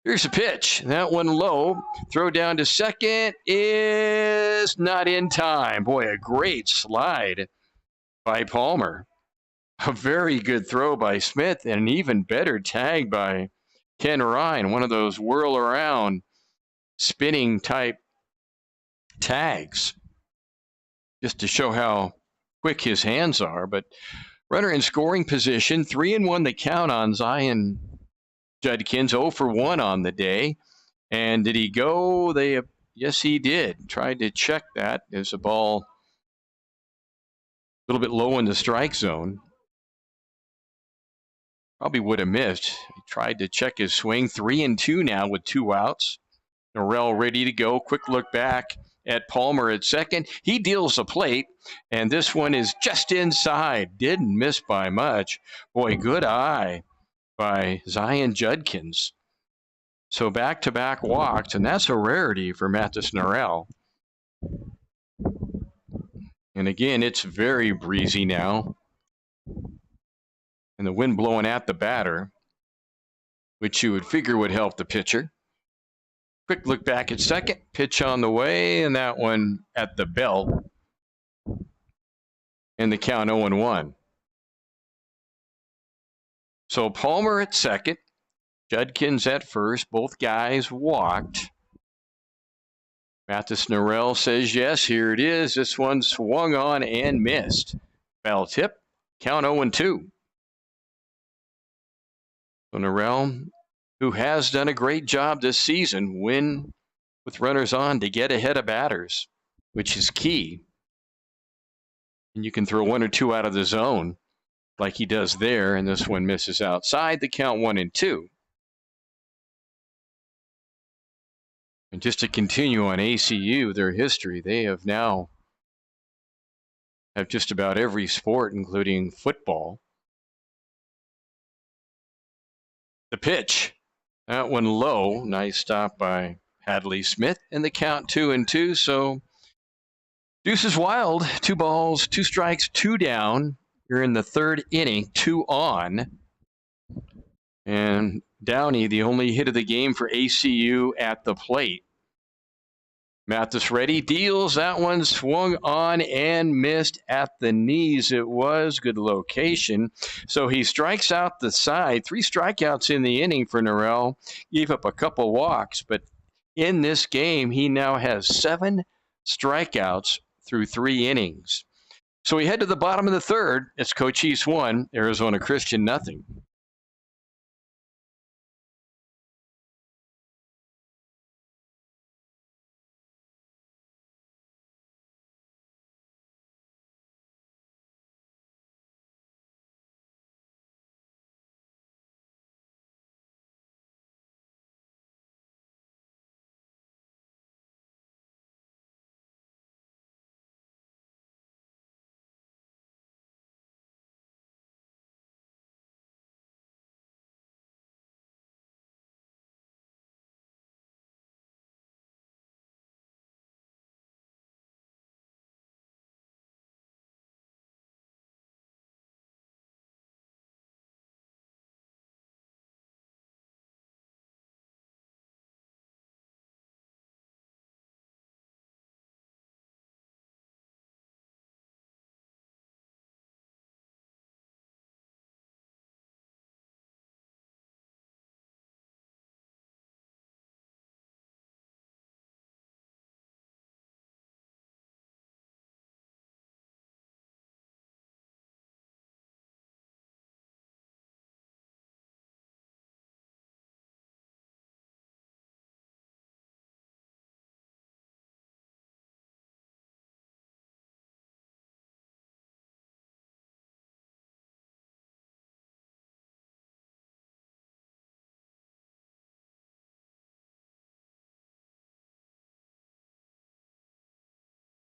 Here's a pitch. That one low. Throw down to second is not in time. Boy, a great slide by Palmer. A very good throw by Smith, and an even better tag by Ken Ryan. One of those whirl around spinning type tags, just to show how quick his hands are. But runner in scoring position, 3-1 the count on Zion Judkins, 0 for 1 on the day. And did he go? Yes, he did. Tried to check that as a ball a little bit low in the strike zone. Probably would have missed. He tried to check his swing. 3-2 now with 2 outs. Norrell ready to go. Quick look back at Palmer at second. He deals the plate, and this one is just inside. Didn't miss by much. Boy, good eye by Zion Judkins. So back-to-back walks, and that's a rarity for Mathis Norrell. And again, it's very breezy now. And the wind blowing at the batter, which you would figure would help the pitcher. Quick look back at second, pitch on the way, and that one at the belt. And the count 0-1. So Palmer at second, Judkins at first. Both guys walked. Mathis Norrell says yes, here it is. This one swung on and missed. Foul tip, count 0-2. So Norrell, who has done a great job this season, win with runners on to get ahead of batters, which is key. And you can throw 1 or 2 out of the zone like he does there, and this one misses outside. The count 1-2. And just to continue on ACU, their history, they have just about every sport, including football. The pitch, that one low, nice stop by Hadley Smith, and the count 2-2. So deuce is wild. 2 balls, 2 strikes, 2 down. You're in the 3rd inning, 2 on. And Downey, the only hit of the game for ACU at the plate. Mathis ready, deals. That one swung on and missed at the knees. It was good location. So he strikes out the side. 3 strikeouts in the inning for Norrell. Gave up a couple walks, but in this game, he now has 7 strikeouts through 3 innings. So we head to the bottom of the 3rd. It's Coochis 1, Arizona Christian 0.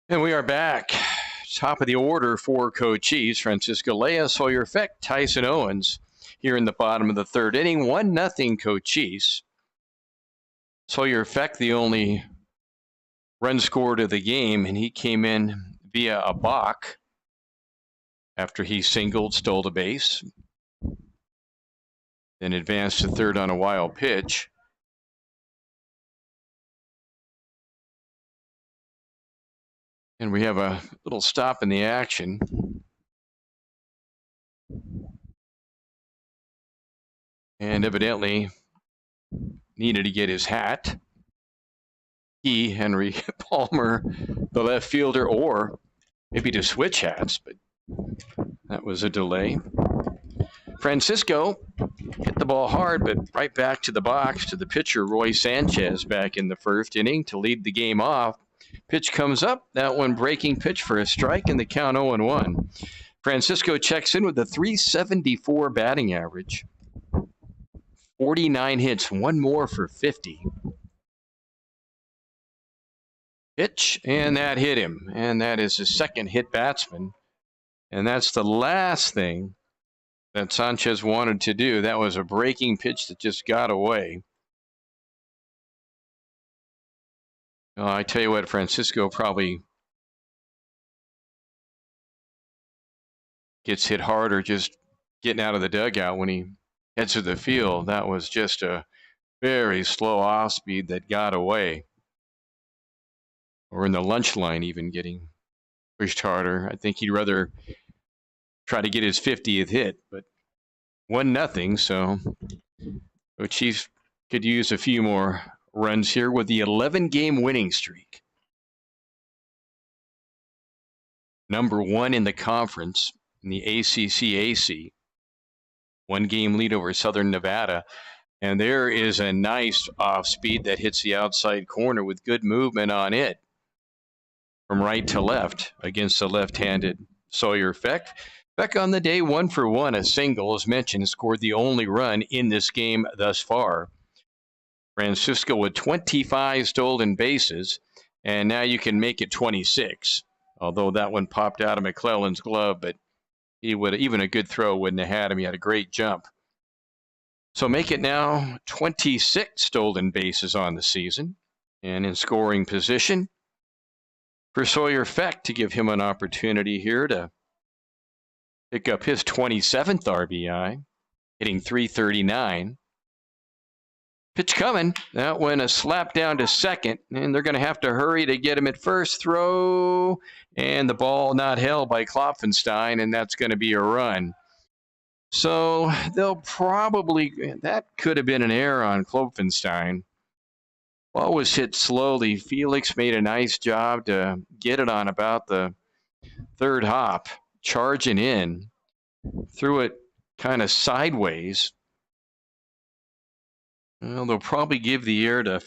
And we are back. Top of the order for Coochis, Francisco Lea, Sawyer Feck, Tyson Owens here in the bottom of the 3rd inning. 1-0 Coochis. Sawyer Feck, the only run scored of the game, and he came in via a balk after he singled, stole the base, then advanced to 3rd on a wild pitch. And we have a little stop in the action. And evidently needed to get his hat. He, Henry Palmer, the left fielder, or maybe to switch hats, but that was a delay. Francisco hit the ball hard, but right back to the box to the pitcher, Roy Sanchez, back in the 1st inning to lead the game off. Pitch comes up, that one breaking pitch for a strike, and the count 0-1. Francisco checks in with a .374 batting average. 49 hits, 1 more for 50. Pitch, and that hit him. And that is his 2nd hit batsman. And that's the last thing that Sanchez wanted to do. That was a breaking pitch that just got away. I tell you what, Francisco probably gets hit harder just getting out of the dugout when he heads to the field. That was just a very slow off speed that got away. Or in the lunch line even getting pushed harder. I think he'd rather try to get his 50th hit, but 1-0, so Chiefs could use a few more runs here with the 11-game winning streak. Number 1 in the conference in the ACC. 1-game lead over Southern Nevada. And there is a nice off speed that hits the outside corner with good movement on it from right to left against the left-handed Sawyer Feck. Feck on the day, 1 for 1, a single, as mentioned, scored the only run in this game thus far. Francisco with 25 stolen bases, and now you can make it 26. Although that one popped out of McClellan's glove, but he would, even a good throw wouldn't have had him. He had a great jump. So make it now 26 stolen bases on the season. And in scoring position for Sawyer Feck to give him an opportunity here to pick up his 27th RBI, hitting .339. Pitch coming. That one a slap down to second, and they're going to have to hurry to get him at first. Throw, and the ball not held by Klopfenstein, and that's going to be a run. So they'll probably, that could have been an error on Klopfenstein. Ball was hit slowly. Felix made a nice job to get it on about the third hop, charging in, threw it kind of sideways. Well, they'll probably give the air to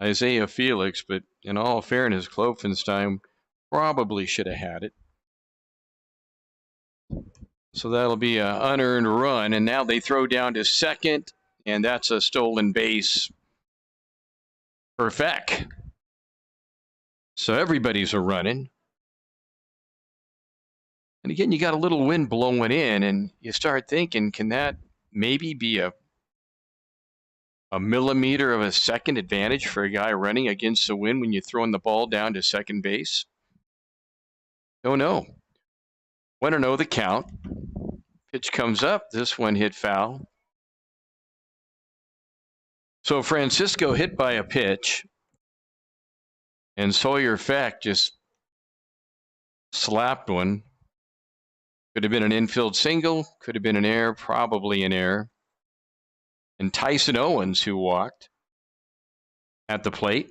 Isaiah Felix, but in all fairness, Klopfenstein probably should have had it. So that'll be an unearned run, and now they throw down to second, and that's a stolen base for Feck. So everybody's a running. And again, you got a little wind blowing in, and you start thinking, can that maybe be a millimeter of a second advantage for a guy running against the wind when you're throwing the ball down to second base? Don't know. 1-0 the count. Pitch comes up. This one hit foul. So Francisco hit by a pitch, and Sawyer Feck just slapped one. Could have been an infield single, could have been an error, probably an error. And Tyson Owens, who walked at the plate.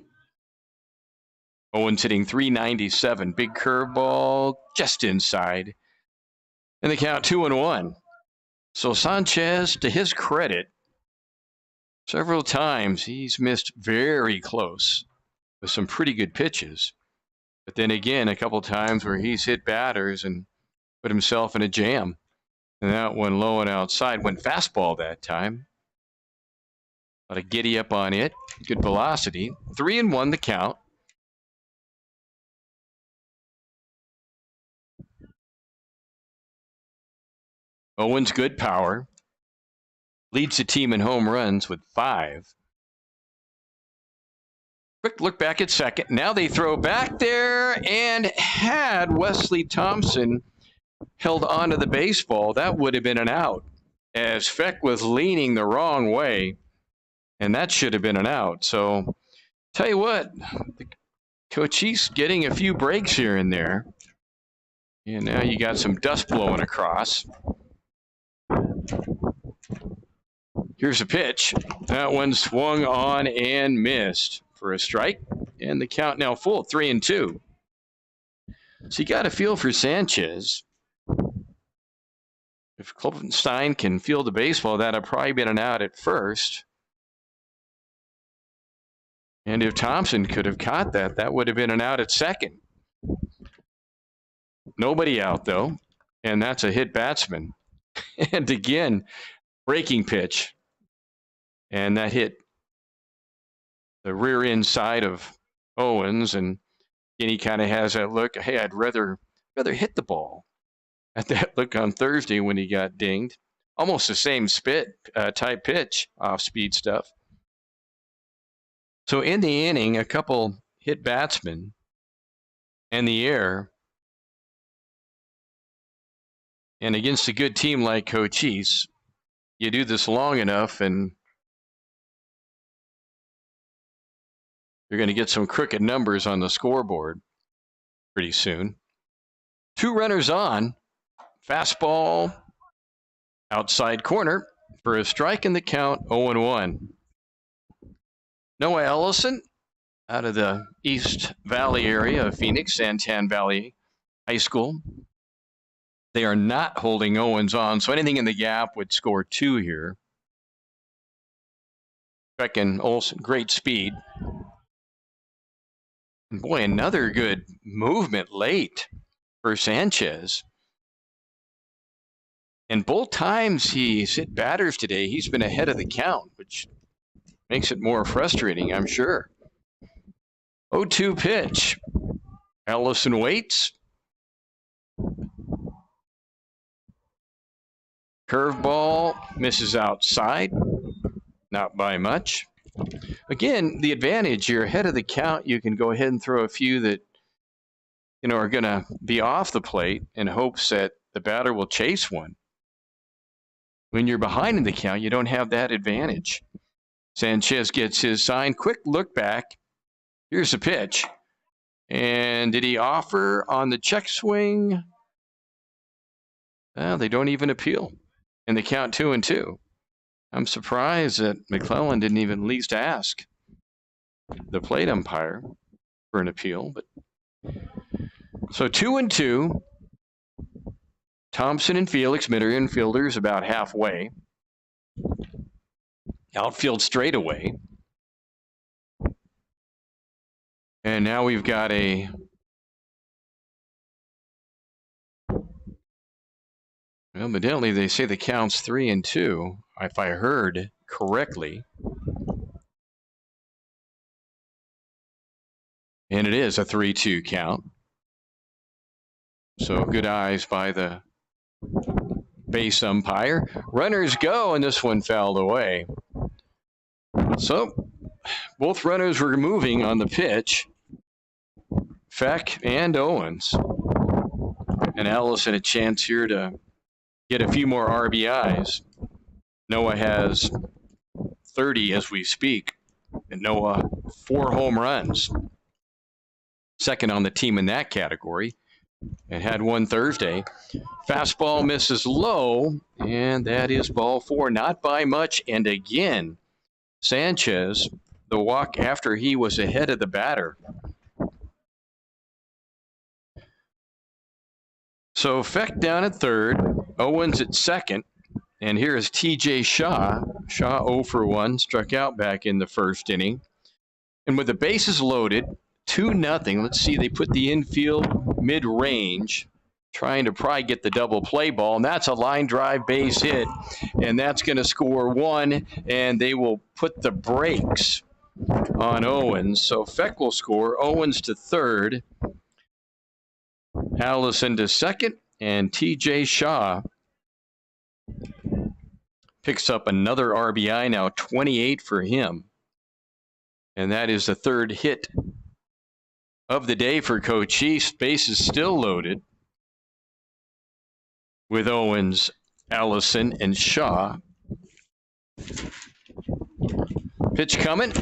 Owens hitting .397, big curveball just inside. And the count 2-1. So Sanchez, to his credit, several times he's missed very close with some pretty good pitches. But then again, a couple times where he's hit batters and put himself in a jam. And that one low and outside, went fastball that time. A giddy up on it. Good velocity. 3-1 the count. Owens, good power. Leads the team in home runs with 5. Quick look back at second. Now they throw back there, and had Wesley Thompson held onto the baseball, that would have been an out, as Feck was leaning the wrong way, and that should have been an out. So tell you what, the Coochis getting a few breaks here and there. And now you got some dust blowing across. Here's a pitch. That one swung on and missed for a strike. And the count now full, 3-2. So you got a feel for Sanchez. If Klopfenstein can field the baseball, that'd have probably been an out at first. And if Thompson could have caught that, that would have been an out at second. Nobody out, though. And that's a hit batsman. And again, breaking pitch. And that hit the rear end side of Owens. And he kind of has that look, hey, I'd rather hit the ball. At that look on Thursday when he got dinged. Almost the same type pitch, off-speed stuff. So in the inning, a couple hit batsmen and the air. And against a good team like Coochis, you do this long enough and you're going to get some crooked numbers on the scoreboard pretty soon. 2 runners on. Fastball outside corner for a strike in the count, 0-1. Noah Ellison out of the East Valley area of Phoenix, Santan Valley High School. They are not holding Owens on, so anything in the gap would score 2 here. Beck and Olsen, great speed. And boy, another good movement late for Sanchez. And both times he's hit batters today, he's been ahead of the count, which Makes it more frustrating, I'm sure. 0-2 pitch. Allison waits. Curveball misses outside. Not by much. Again, the advantage, you're ahead of the count. You can go ahead and throw a few that are going to be off the plate in hopes that the batter will chase one. When you're behind in the count, you don't have that advantage. Sanchez gets his sign. Quick look back. Here's the pitch. And did he offer on the check swing? Well, they don't even appeal. And they count 2-2. I'm surprised that McClellan didn't even at least ask the plate umpire for an appeal. But so 2-2. Thompson and Felix, mid infielders, about halfway. Outfield straightaway. And now we've got a well, evidently they say the count's 3-2, if I heard correctly. And it is a 3-2 count. So good eyes by the base umpire. Runners go, and this one fouled away. So both runners were moving on the pitch. Feck and Owens. And Allison a chance here to get a few more RBIs. Noah has 30 as we speak. And Noah, 4 home runs. Second on the team in that category. And had one Thursday. Fastball misses low, and that is ball 4. Not by much. And again, Sanchez, the walk after he was ahead of the batter. So Feck down at third, Owens at second, and here is T.J. Shaw. Shaw 0 for 1, struck out back in the first inning. And with the bases loaded, 2-0. Let's see, they put the infield mid-range, trying to probably get the double play ball, and that's a line drive base hit, and that's going to score 1, and they will put the brakes on Owens. So Feck will score, Owens to third, Allison to second, and T.J. Shaw picks up another RBI, now 28 for him. And that is the third hit of the day for Coochis. Base is still loaded with Owens, Allison, and Shaw. Pitch coming.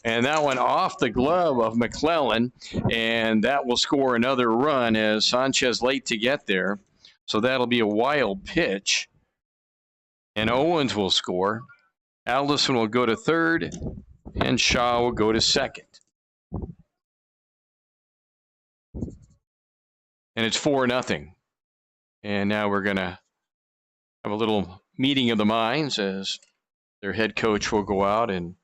And that one off the glove of McClellan, and that will score another run as Sanchez late to get there. So that'll be a wild pitch. And Owens will score. Allison will go to third, and Shaw will go to second. And it's 4-0. And now we're going to have a little meeting of the minds as their head coach will go out and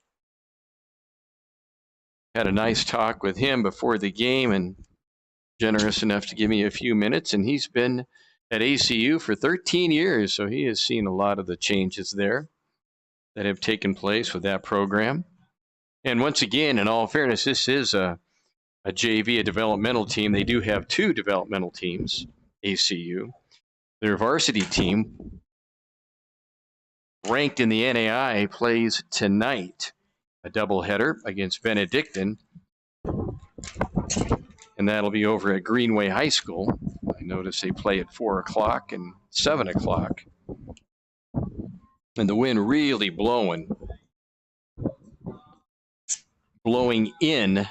had a nice talk with him before the game and generous enough to give me a few minutes. And he's been at ACU for 13 years, so he has seen a lot of the changes there that have taken place with that program. And once again, in all fairness, this is a JV, a developmental team. They do have 2 developmental teams, ACU. Their varsity team, ranked in the NAI, plays tonight. A doubleheader against Benedictine, and that'll be over at Greenway High School. I notice they play at 4 o'clock and 7 o'clock. And the wind really blowing in.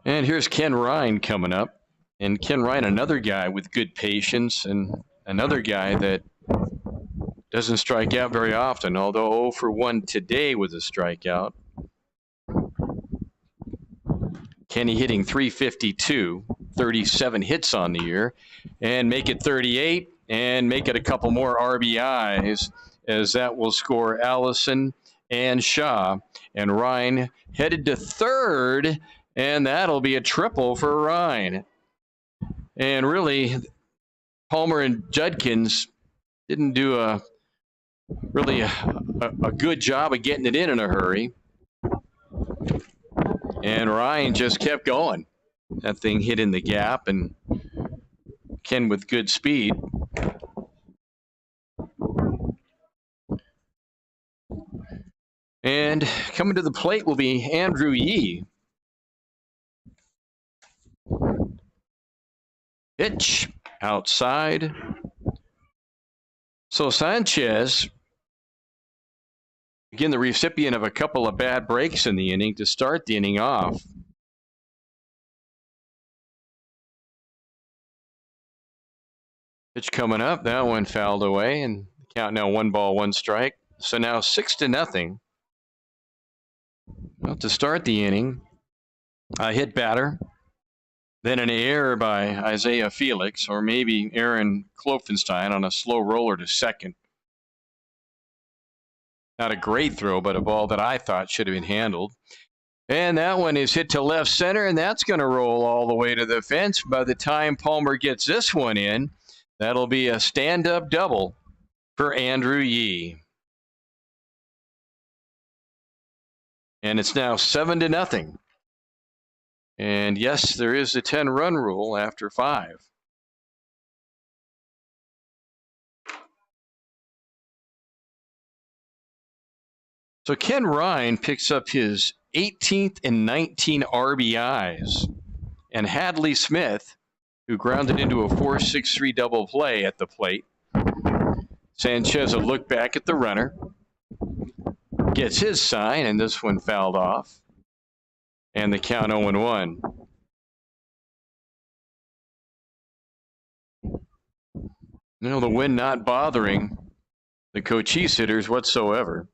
And here's Ken Ryan coming up. And Ken Ryan, another guy with good patience and another guy that doesn't strike out very often, although 0 for 1 today with a strikeout. Kenny hitting .352, 37 hits on the year, and make it 38 and make it a couple more RBIs as that will score Allison and Shaw. And Ryan headed to third, and that'll be a triple for Ryan. And really, Palmer and Judkins didn't do a good job of getting it in a hurry. And Ryan just kept going. That thing hit in the gap, and Ken with good speed. And coming to the plate will be Andrew Yee. Pitch outside. So Sanchez, again, the recipient of a couple of bad breaks in the inning to start the inning off. Pitch coming up. That one fouled away, and count now 1-1 So now 6-0. Well, to start the inning, a hit batter, then an error by Isaiah Felix, or maybe Aaron Klopfenstein on a slow roller to second. Not a great throw, but a ball that I thought should have been handled. And that one is hit to left center, and that's going to roll all the way to the fence. By the time Palmer gets this one in, that'll be a stand-up double for Andrew Yee. And it's now 7-0. And yes, there is a 10-run rule after 5. So Ken Ryan picks up his 18th and 19 RBIs. And Hadley Smith, who grounded into a 4-6-3 double play at the plate. Sanchez will look back at the runner. Gets his sign, and this one fouled off. And the count 0-1. The wind not bothering the Coochis hitters whatsoever.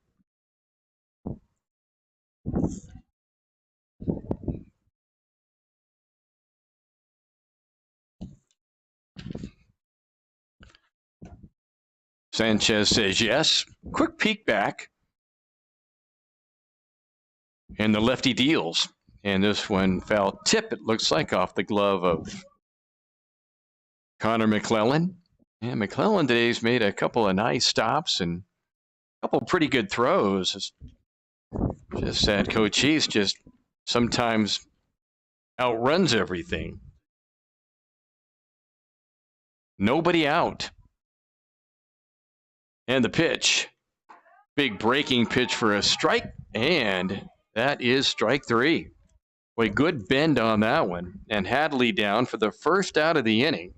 Sanchez says yes. Quick peek back. And the lefty deals. And this one foul tip, it looks like, off the glove of Connor McClellan. And McClellan today's made a couple of nice stops and a couple of pretty good throws. Just that Coochis just sometimes outruns everything. Nobody out. And the pitch. Big breaking pitch for a strike. And that is strike 3. Boy, good bend on that one. And Hadley down for the first out of the inning.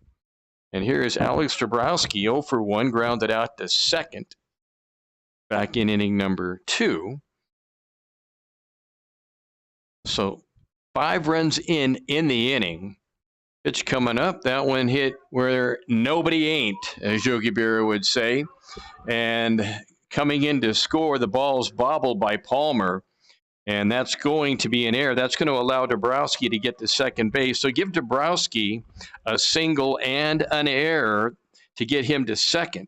And here is Alex Dabrowski, 0 for 1, grounded out to second. Back in inning number 2. So 5 runs in the inning. Pitch coming up. That one hit where nobody ain't, as Yogi Berra would say. And coming in to score, the ball's bobbled by Palmer. And that's going to be an error. That's going to allow Dabrowski to get to second base. So give Dabrowski a single and an error to get him to second.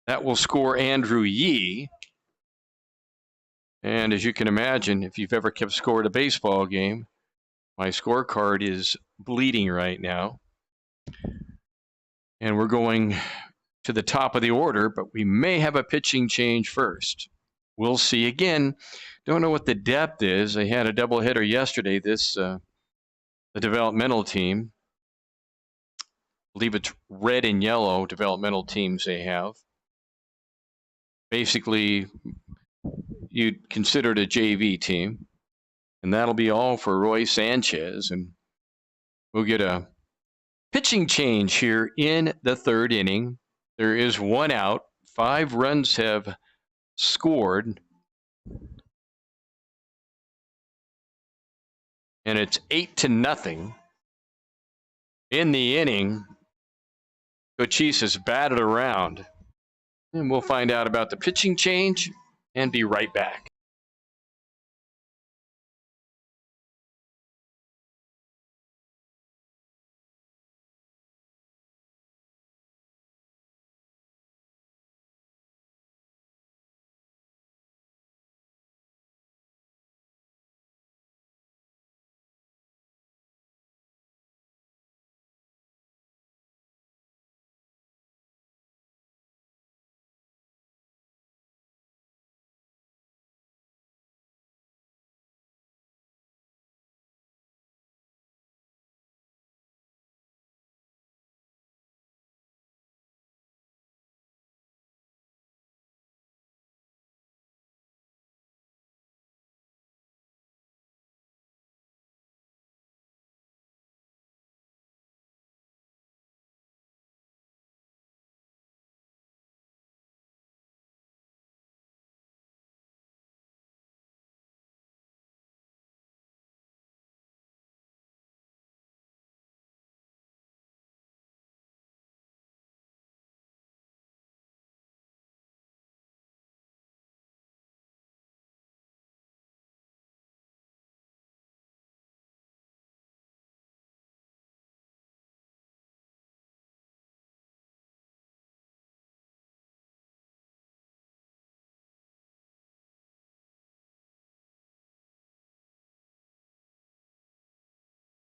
That will score Andrew Yee. And as you can imagine, if you've ever kept score at a baseball game, my scorecard is bleeding right now. And we're going to the top of the order, but we may have a pitching change first. We'll see. Again, don't know what the depth is. They had a doubleheader yesterday, the developmental team. I believe it's red and yellow developmental teams they have. Basically, you'd consider it a JV team. And that'll be all for Roy Sanchez. And we'll get a pitching change here in the 3rd inning. There is 1 out. 5 runs have scored. And it's 8-0. In the inning, Coochis has batted around. And we'll find out about the pitching change and be right back.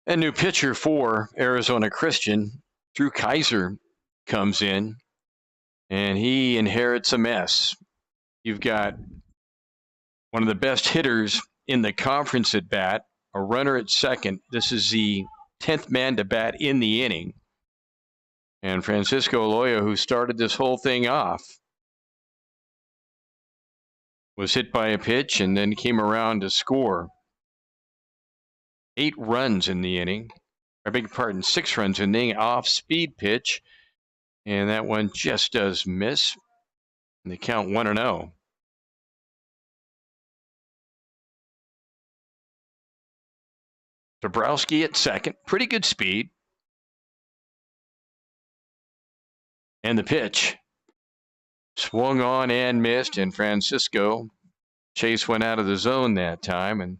A new pitcher for Arizona Christian, Drew Kaiser, comes in, and he inherits a mess. You've got one of the best hitters in the conference at bat, a runner at second. This is the 10th man to bat in the inning. And Francisco Loya, who started this whole thing off, was hit by a pitch and then came around to score. 8 runs in the inning. I beg your pardon, 6 runs in the inning, off-speed pitch. And that one just does miss. And they count 1-0. Dabrowski at second. Pretty good speed. And the pitch. Swung on and missed. And Francisco Chase went out of the zone that time. And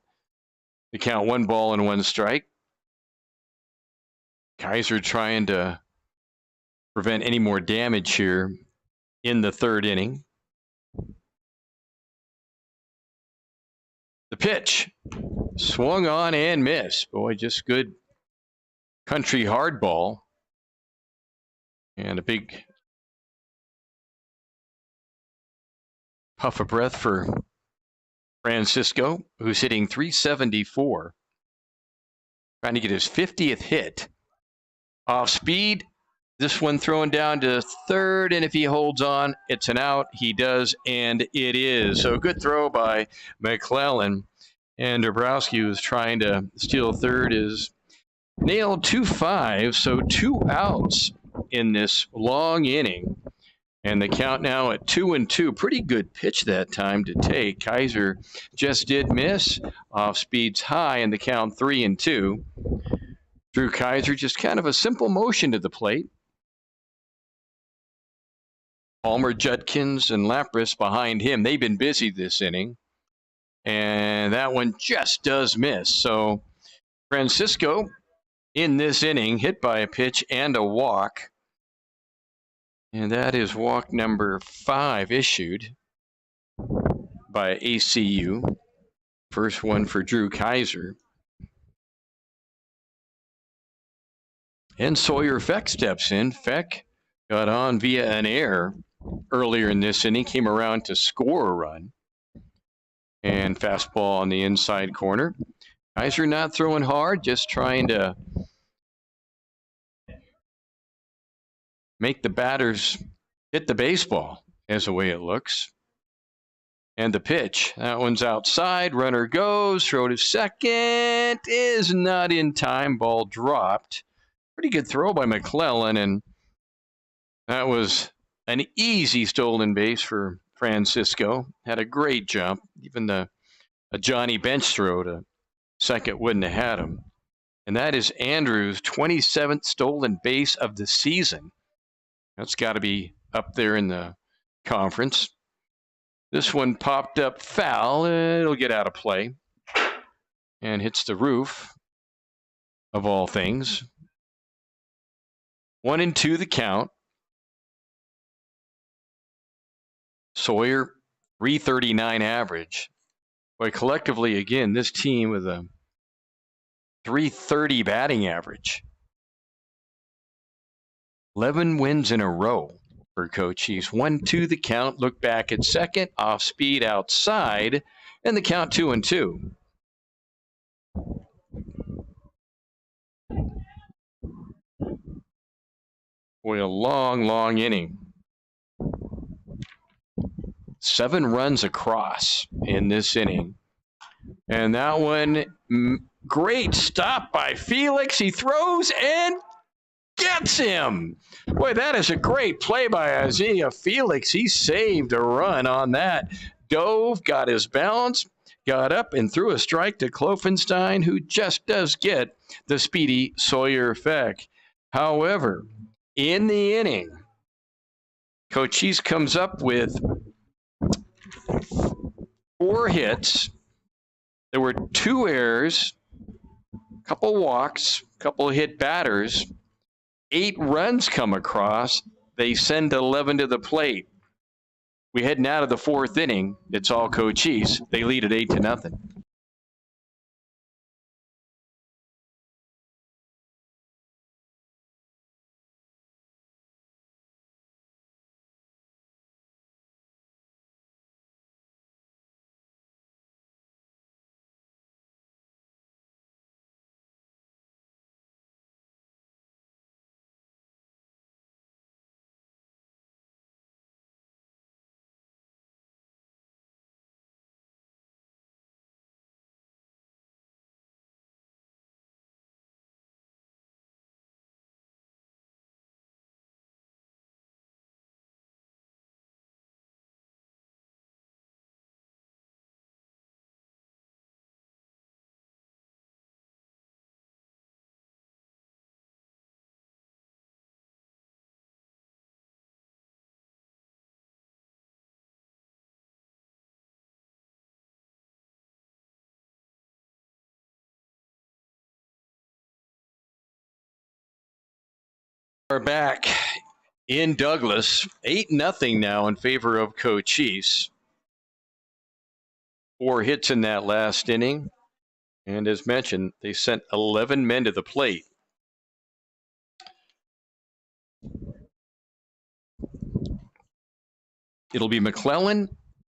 they count 1 ball and 1 strike. Kaiser trying to prevent any more damage here in the 3rd inning. The pitch. Swung on and missed. Boy, just good country hardball. And a big puff of breath for Francisco, who's hitting .374. Trying to get his 50th hit. Off speed. This one thrown down to 3rd, and if he holds on, it's an out. He does, and it is. So good throw by McClellan. And Dabrowski, who's trying to steal 3rd, is nailed 2-5, so 2 outs in this long inning. And the count now at 2-2. Pretty good pitch that time to take. Kaiser just did miss. Off speed's high, and the count 3-2. Drew Kaiser, just kind of a simple motion to the plate. Palmer, Judkins, and Lapras behind him. They've been busy this inning. And that one just does miss. So Francisco in this inning hit by a pitch and a walk. And that is walk number 5 issued by ACU. First one for Drew Kaiser. And Sawyer Feck steps in. Feck got on via an error earlier in this inning, came around to score a run. And fastball on the inside corner. Kaiser not throwing hard, just trying to make the batters hit the baseball, as the way it looks. And the pitch, that one's outside, runner goes, throw to second, is not in time, ball dropped. Pretty good throw by McClellan, and that was an easy stolen base for Francisco. Had a great jump, even a Johnny Bench throw to second wouldn't have had him. And that is Andrews' 27th stolen base of the season. That's got to be up there in the conference. This one popped up foul. It'll get out of play and hits the roof, of all things. 1-2 the count. Sawyer, .339 average. But collectively, again, this team with a .330 batting average. 11 wins in a row for Coochis. 1-2 the count. Look back at second. Off speed outside. And the count 2-2. Boy, a long inning. 7 runs across in this inning. And that one, great stop by Felix. He throws and gets him. Boy, that is a great play by Isaiah Felix. He saved a run on that. Dove, got his balance, got up and threw a strike to Klopfenstein, who just does get the speedy Sawyer Feck. However, in the inning, Coochis comes up with 4 hits. There were 2 errors, a couple walks, a couple hit batters. 8 runs come across. They send 11 to the plate. We heading out of the 4th inning. It's all Coochis. They lead at 8-0. Are back in Douglas, 8-0 now in favor of Coochis. 4 hits in that last inning. And as mentioned, they sent 11 men to the plate. It'll be McClellan,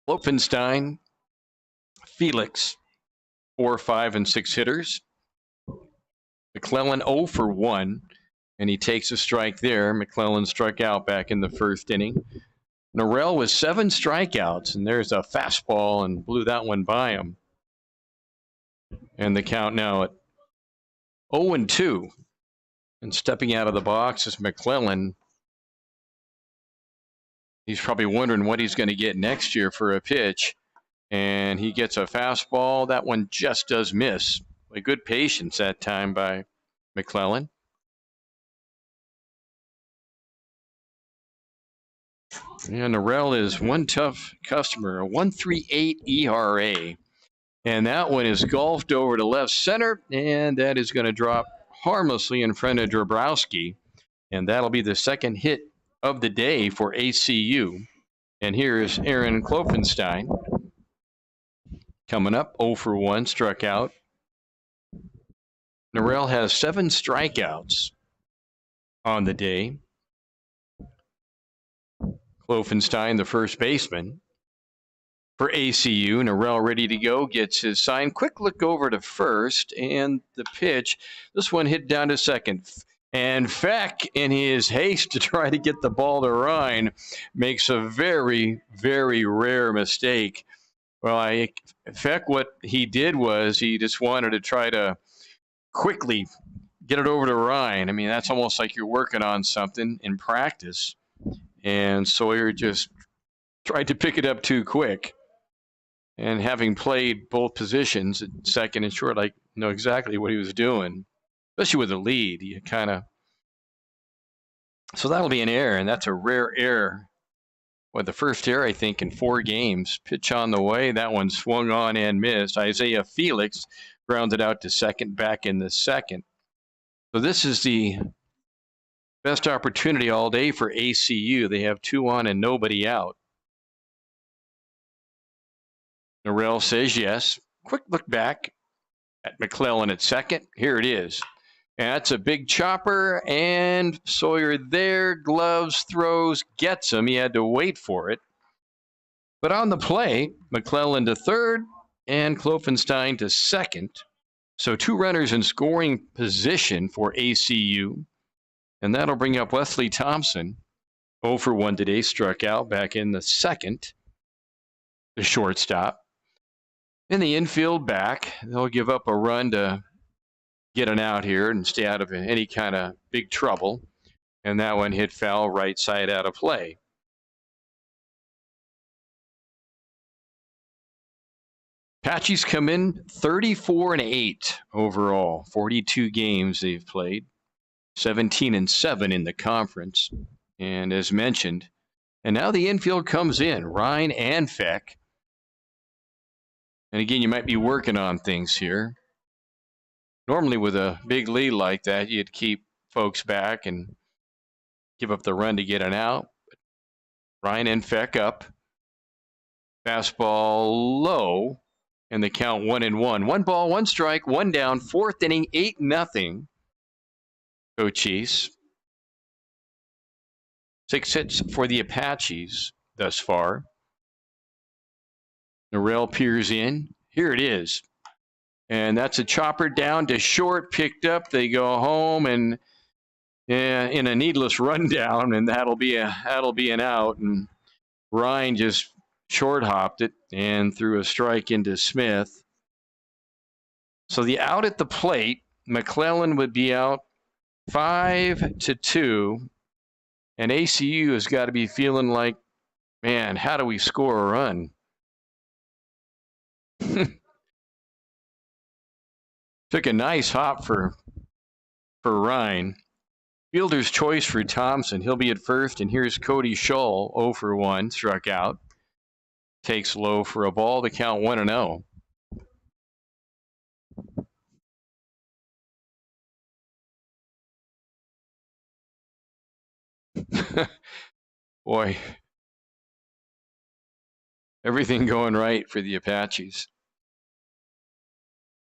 Klopfenstein, Felix, 4, 5, and 6 hitters. McClellan 0 for 1, and he takes a strike there. McClellan struck out back in the first inning. Norrell with 7 strikeouts, and there's a fastball and blew that one by him. And the count now at 0-2. And stepping out of the box is McClellan. He's probably wondering what he's going to get next year for a pitch. And he gets a fastball. That one just does miss. A good patience that time by McClellan. And Norrell is one tough customer, a 1.38 ERA. And that one is golfed over to left center, and that is going to drop harmlessly in front of Dabrowski. And that'll be the second hit of the day for ACU. And here's Aaron Klopfenstein. Coming up, 0 for 1, struck out. Norrell has 7 strikeouts on the day. Klopfenstein, the first baseman for ACU. Norrell ready to go, gets his sign. Quick look over to first, and the pitch. This one hit down to second. And Feck, in his haste to try to get the ball to Ryan, makes a very, very rare mistake. Well, Feck, what he did was he just wanted to try to quickly get it over to Ryan. I mean, that's almost like you're working on something in practice. And Sawyer just tried to pick it up too quick. And having played both positions at second and short, I know exactly what he was doing, especially with the lead. You kind of. So that'll be an error, and that's a rare error. Well, the first error, I think, in 4 games. Pitch on the way. That one swung on and missed. Isaiah Felix grounded out to second, back in the second. So this is the best opportunity all day for ACU. They have 2 on and nobody out. Norrell says yes. Quick look back at McClellan at second. Here it is. And that's a big chopper, and Sawyer there, gloves, throws, gets him. He had to wait for it. But on the play, McClellan to third and Klopfenstein to second. So 2 runners in scoring position for ACU. And that'll bring up Wesley Thompson. 0 for 1 today, struck out back in the second. The shortstop. In the infield back, they'll give up a run to get an out here and stay out of any kind of big trouble. And that one hit foul right side out of play. Apaches come in 34-8 overall. 42 games they've played. 17-7 in the conference. And as mentioned, and now the infield comes in, Ryan and Feck. And again, you might be working on things here. Normally with a big lead like that, you'd keep folks back and give up the run to get an out. Ryan and Feck up. Fastball low, and the count 1-1. 1 ball, 1 strike, 1 down, 4th inning, 8-0. Coochis. 6 hits for the Apaches thus far. Norrell peers in. Here it is. And that's a chopper down to short, picked up. They go home and in a needless rundown, and that'll be an out. And Ryan just short hopped it and threw a strike into Smith. So the out at the plate, McClellan would be out 5-2, and ACU has got to be feeling like, man, how do we score a run? Took a nice hop for Ryan. Fielder's choice for Thompson. He'll be at first, and here's Cody Shull, 0 for 1, struck out. Takes low for a ball. The count 1-0. Boy, everything going right for the Apaches.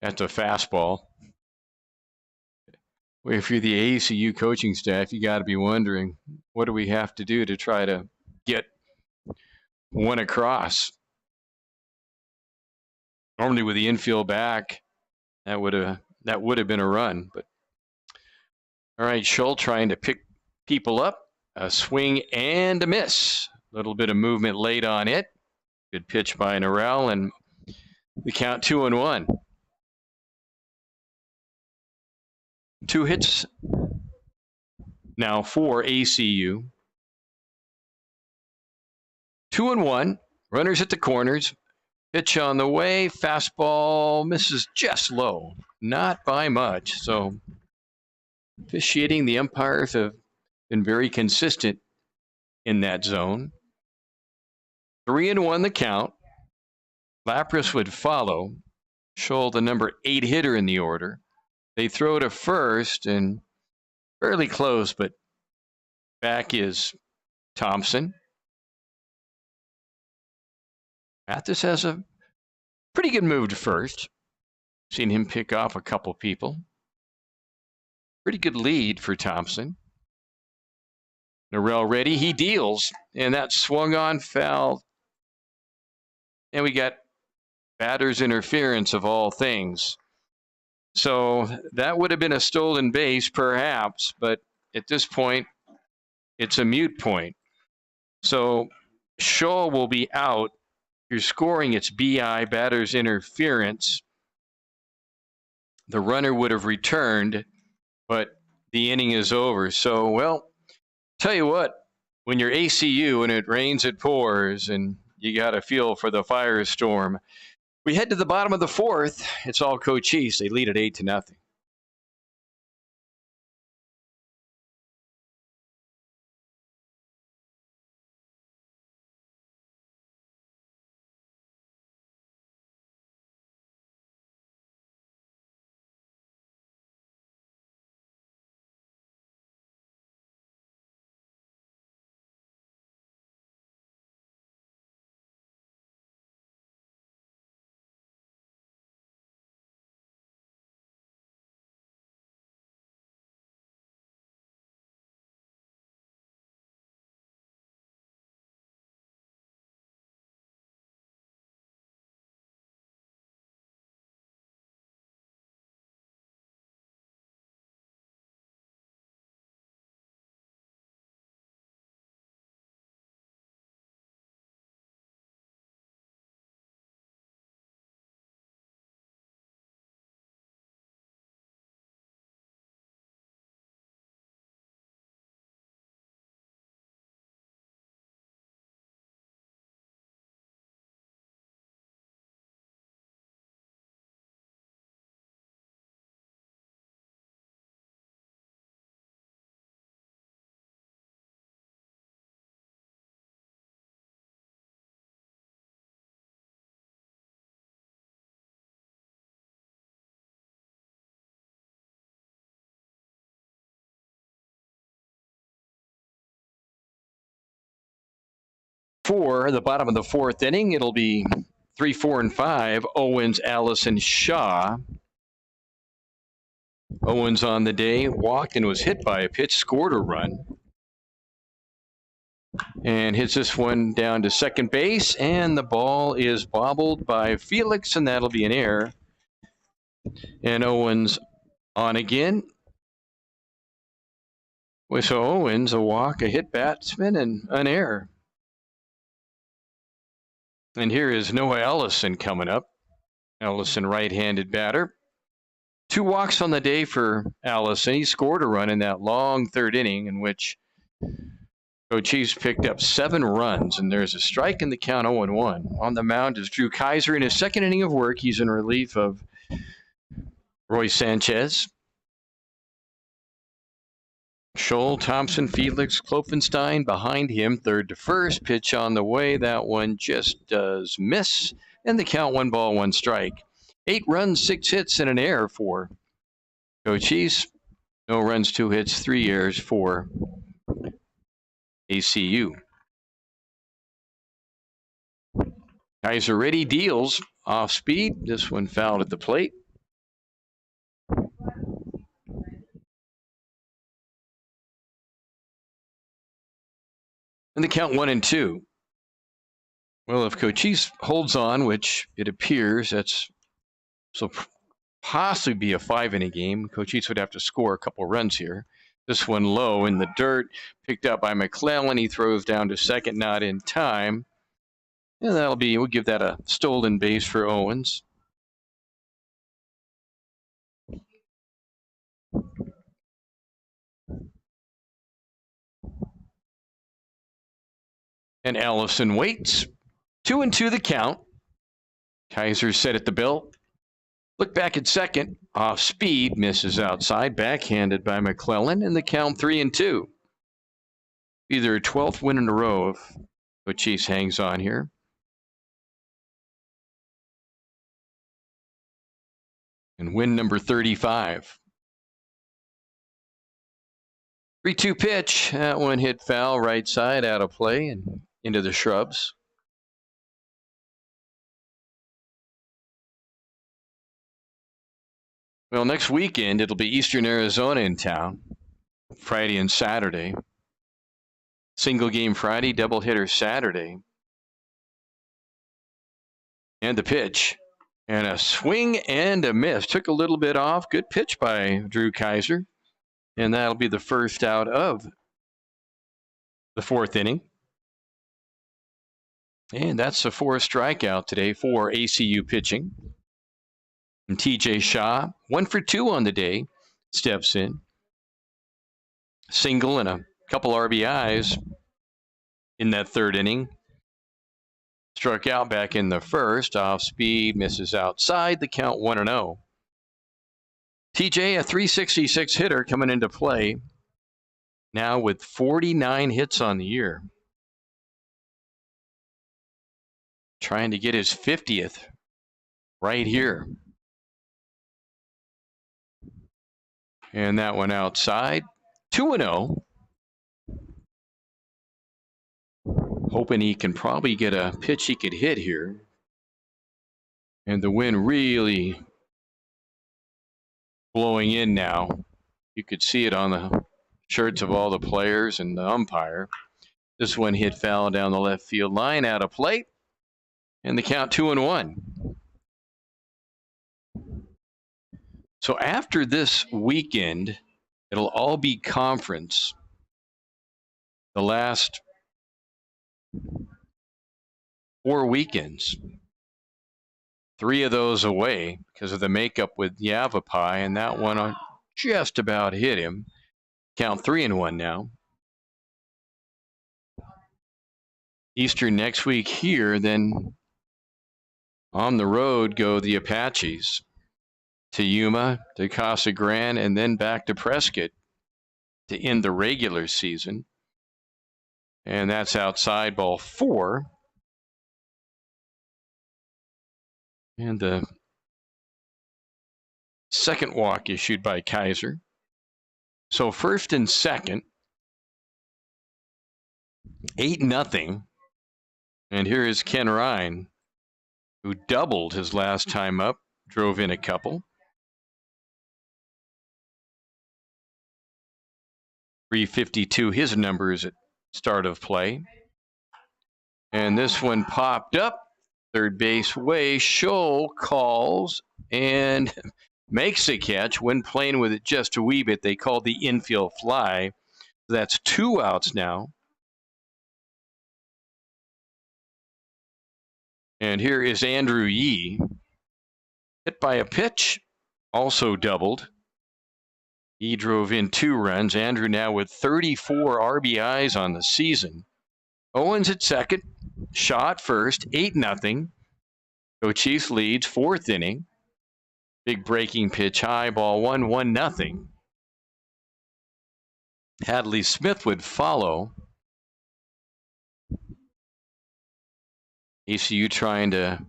That's a fastball. Well, if you're the ACU coaching staff, you got to be wondering, what do we have to do to try to get one across? Normally with the infield back, that would have been a run. But all right, Scholl trying to pick people up. A swing and a miss. A little bit of movement late on it. Good pitch by Norrell, and the count 2-1. 2 hits now for ACU. 2-1. Runners at the corners. Pitch on the way. Fastball misses just low. Not by much. So officiating, the umpires have been very consistent in that zone. 3-1 the count. Lapras would follow. Scholl, the number 8 hitter in the order. They throw to first and fairly close, but back is Thompson. Mathis has a pretty good move to first. Seen him pick off a couple people. Pretty good lead for Thompson. Norrell ready. He deals, and that swung on foul. And we got batter's interference of all things. So that would have been a stolen base, perhaps, but at this point, it's a moot point. So Scholl will be out. You're scoring, it's BI, batter's interference. The runner would have returned, but the inning is over. So, well, tell you what, when you're ACU and it rains, it pours, and you got to feel for the firestorm. We head to the bottom of the 4th. It's all Coochis. They lead at 8-0. For the bottom of the 4th inning, it'll be 3, 4, and 5. Owens, Allison, Shaw. Owens on the day walked and was hit by a pitch, scored a run. And hits this one down to second base, and the ball is bobbled by Felix, and that'll be an error. And Owens on again. So Owens, a walk, a hit batsman, and an error. And here is Noah Ellison coming up. Ellison, right-handed batter. 2 walks on the day for Allison. He scored a run in that long 3rd inning in which Coochis picked up 7 runs, and there's a strike in the count, 0-1. On the mound is Drew Kaiser in his 2nd inning of work. He's in relief of Roy Sanchez. Scholl, Thompson, Felix, Klopfenstein behind him. 3rd to 1st. Pitch on the way. That one just does miss. And the count, 1 ball, 1 strike. 8 runs, 6 hits, and an error for Coochis. No runs, 2 hits, 3 errors for ACU. Kaiser ready, deals off speed. This one fouled at the plate. And the count 1-2. Well, if Coochis holds on, which it appears that's so possibly be a 5-inning game, Coochis would have to score a couple runs here. This one low in the dirt, picked up by McClellan. He throws down to second, not in time. And we'll give that a stolen base for Owens. And Ellison waits. 2-2 the count. Kaiser set at the belt. Look back at second. Off speed, misses outside. Backhanded by McClellan, and the count 3-2. Either a 12th win in a row if Coochis hangs on here. And win number 35. 3-2 pitch. That one hit foul, right side, out of play, and into the shrubs. Well, next weekend, it'll be Eastern Arizona in town, Friday and Saturday. Single game Friday, double hitter Saturday. And the pitch. And a swing and a miss. Took a little bit off. Good pitch by Drew Kaiser. And that'll be the first out of the 4th inning. And that's the 4th strikeout today for ACU pitching. And TJ Shaw, 1 for 2 on the day, steps in. Single and a couple RBIs in that 3rd inning. Struck out back in the 1st. Off speed, misses outside. The count 1-0. TJ, a .366 hitter coming into play. Now with 49 hits on the year. Trying to get his 50th right here. And that one outside. 2-0. Hoping he can probably get a pitch he could hit here. And the wind really blowing in now. You could see it on the shirts of all the players and the umpire. This one hit foul down the left field line, out of play. And the count 2-1. So after this weekend, it'll all be conference. The last 4 weekends. 3 of those away because of the makeup with Yavapai, and that one just about hit him. Count 3-1 now. Eastern next week here, then on the road go the Apaches. To Yuma, to Casa Grande, and then back to Prescott to end the regular season. And that's outside ball 4. And the second walk issued by Kaiser. So 1st and 2nd, 8-0. And here is Ken Ryan, who doubled his last time up, drove in a couple. 352, his numbers at start of play. And this one popped up. Third base way. Scholl calls and makes a catch. When playing with it just a wee bit, they called the infield fly. That's 2 outs now. And here is Andrew Yee. Hit by a pitch. Also doubled. He drove in 2 runs. Andrew now with 34 RBIs on the season. Owens at second. Shaw at first. 8-0. Coochis leads 4th inning. Big breaking pitch high. Ball 1, 1-0. Hadley Smith would follow. ACU trying to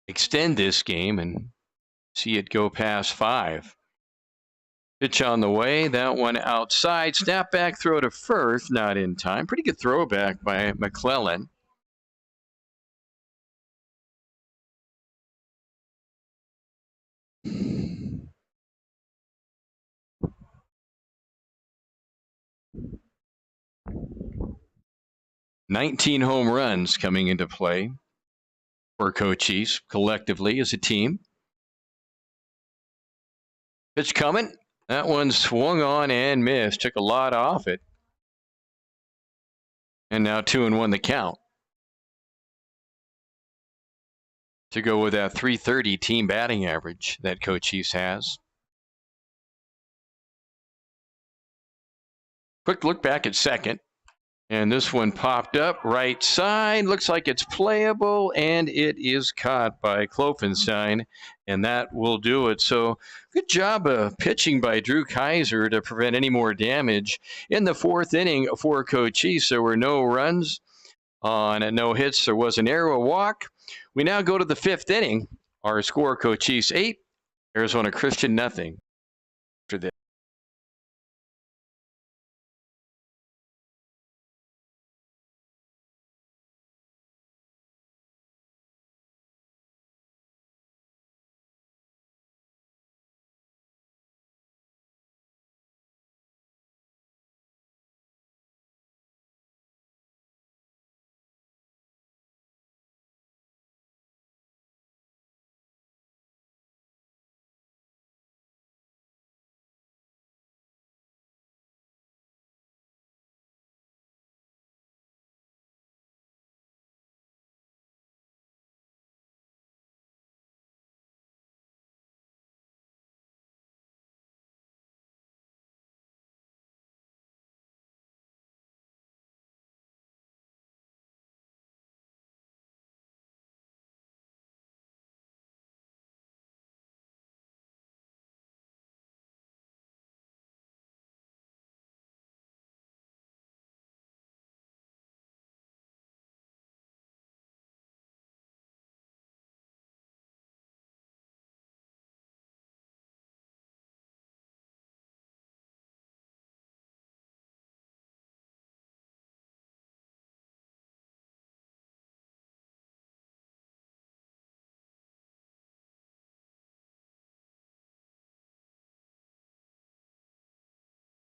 extend this game and see it go past 5. Pitch on the way. That one outside. Snap back throw to first. Not in time. Pretty good throwback by McClellan. "19 home runs coming into play for Coochis collectively as a team. Pitch coming. That one swung on and missed. Took a lot off it. And now 2-1 the count. To go with that .330 team batting average that Coochis has. Quick look back at second. And this one popped up right side. Looks like it's playable, and it is caught by Klopfenstein, and that will do it. So good job of pitching by Drew Kaiser to prevent any more damage. In the fourth inning for Coochis, there were no runs on no hits. There was an error, a walk. We now go to the fifth inning. Our score, Coochis 8, Arizona Christian nothing. After this.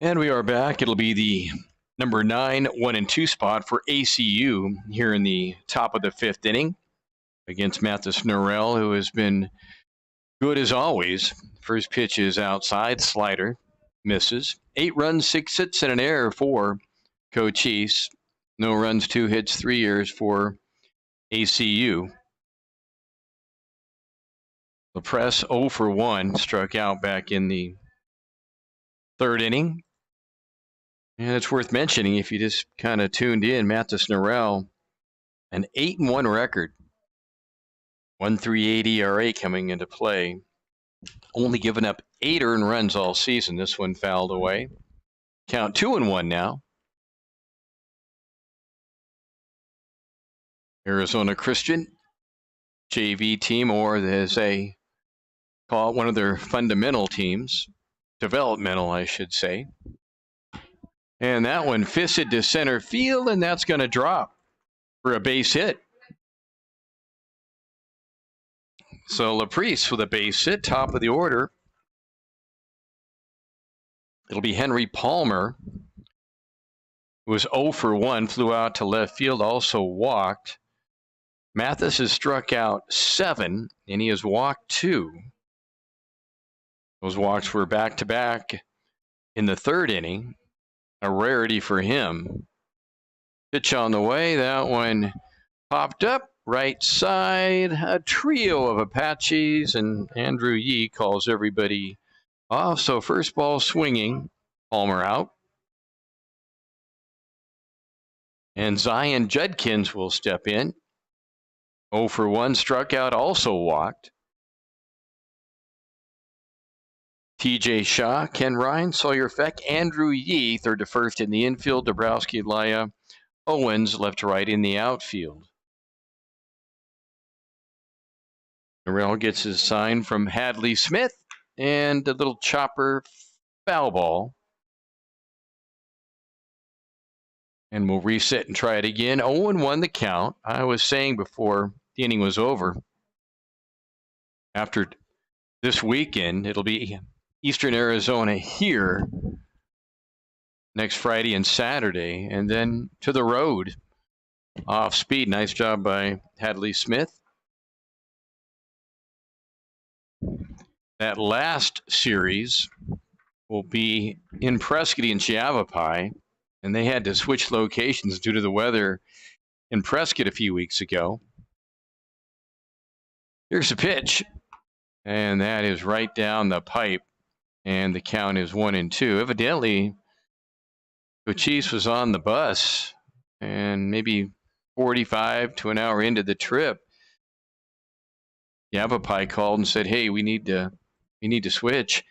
And we are back. It'll be the number 9, 1 and 2 spot for ACU here in the top of the fifth inning against Mathis Norell, who has been good as always. First pitch is outside, slider, misses. 8 runs, 6 hits, and an error for Coochis. No runs, 2 hits, 3 errors for ACU. LaPresse 0 for 1, struck out back in the third inning. And it's worth mentioning, if you just kind of tuned in, Mathis Norell, an 8-1 record. 1.38 ERA coming into play. Only given up 8 earned runs all season. This one fouled away. Count 2-1 now. Arizona Christian JV team, or as they call it, one of their fundamental teams. Developmental, I should say. And that one fisted to center field, and that's going to drop for a base hit. So LaPresse with a base hit, top of the order. It'll be Henry Palmer, who was 0 for 1, flew out to left field, also walked. Mathis has struck out 7, and he has walked 2. Those walks were back-to-back in the third inning. A rarity for him. Pitch on the way. That one popped up right side. A trio of Apaches, and Andrew Yee calls everybody off. So first ball swinging. Palmer out. And Zion Judkins will step in. 0 for 1, struck out, also walked. TJ Shaw, Ken Ryan, Sawyer Feck, Andrew Yee, third to first in the infield, Dabrowski, Laya, Owens, left to right in the outfield. Norell gets his sign from Hadley Smith, and a little chopper Foul ball. And we'll reset and try it again. 0-1 the count. I was saying before the inning was over, after this weekend, it'll be Eastern Arizona here next Friday and Saturday, and then to the road off speed. Nice job by Hadley Smith. That last series will be in Prescott and Yavapai, and they had to switch locations due to the weather in Prescott a few weeks ago. Here's a pitch, and that is right down the pipe, and the count is 1-2. Evidently, Coochis was on the bus, and maybe 45 to an hour into the trip, Yavapai called and said, "Hey, we need to switch."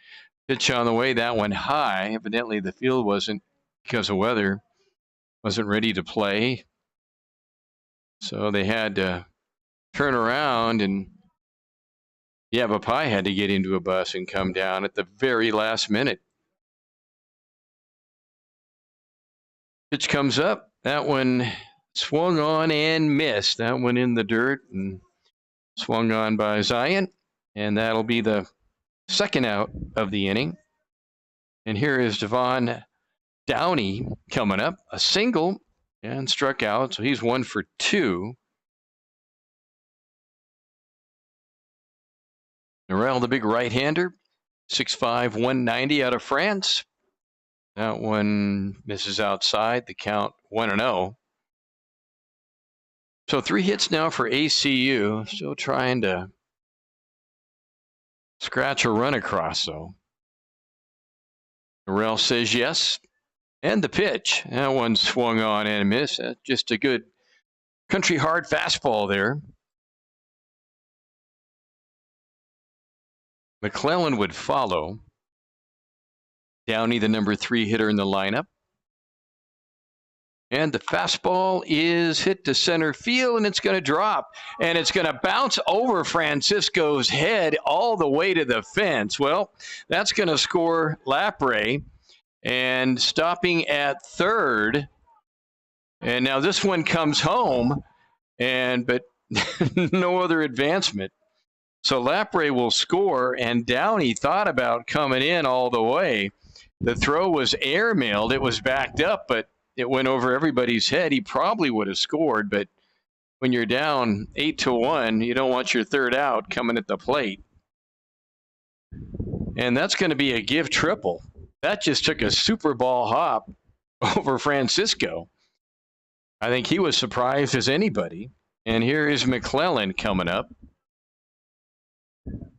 Pitch on the way, that went high. Evidently, the field wasn't, because of weather, wasn't ready to play. So they had to turn around, and Yavapai had to get into a bus and come down at the very last minute. Pitch comes up. That one swung on and missed. That one in the dirt and swung on by Zion. And that'll be the second out of the inning. And here is Devon Downey coming up. A single and struck out. So he's 1 for 2. Norel, the big right-hander, 6'5", 190 out of France. That one misses outside. The count 1-0. So 3 hits now for ACU. Still trying to scratch a run across, though. Norel says yes. And the pitch. That one swung on and missed. Just a good country hard fastball there. McClellan would follow. Downey, the number 3 hitter in the lineup. And the fastball is hit to center field, and it's going to drop. And it's going to bounce over Francisco's head all the way to the fence. Well, that's going to score Lapre. And stopping at third. And now this one comes home, but no other advancement. So Lapre will score, and Downey thought about coming in all the way. The throw was airmailed. It was backed up, but it went over everybody's head. He probably would have scored, but when you're down 8-1, you don't want your third out coming at the plate. And that's going to be a give triple. That just took a Super Ball hop over Francisco. I think he was surprised as anybody. And here is McClellan coming up.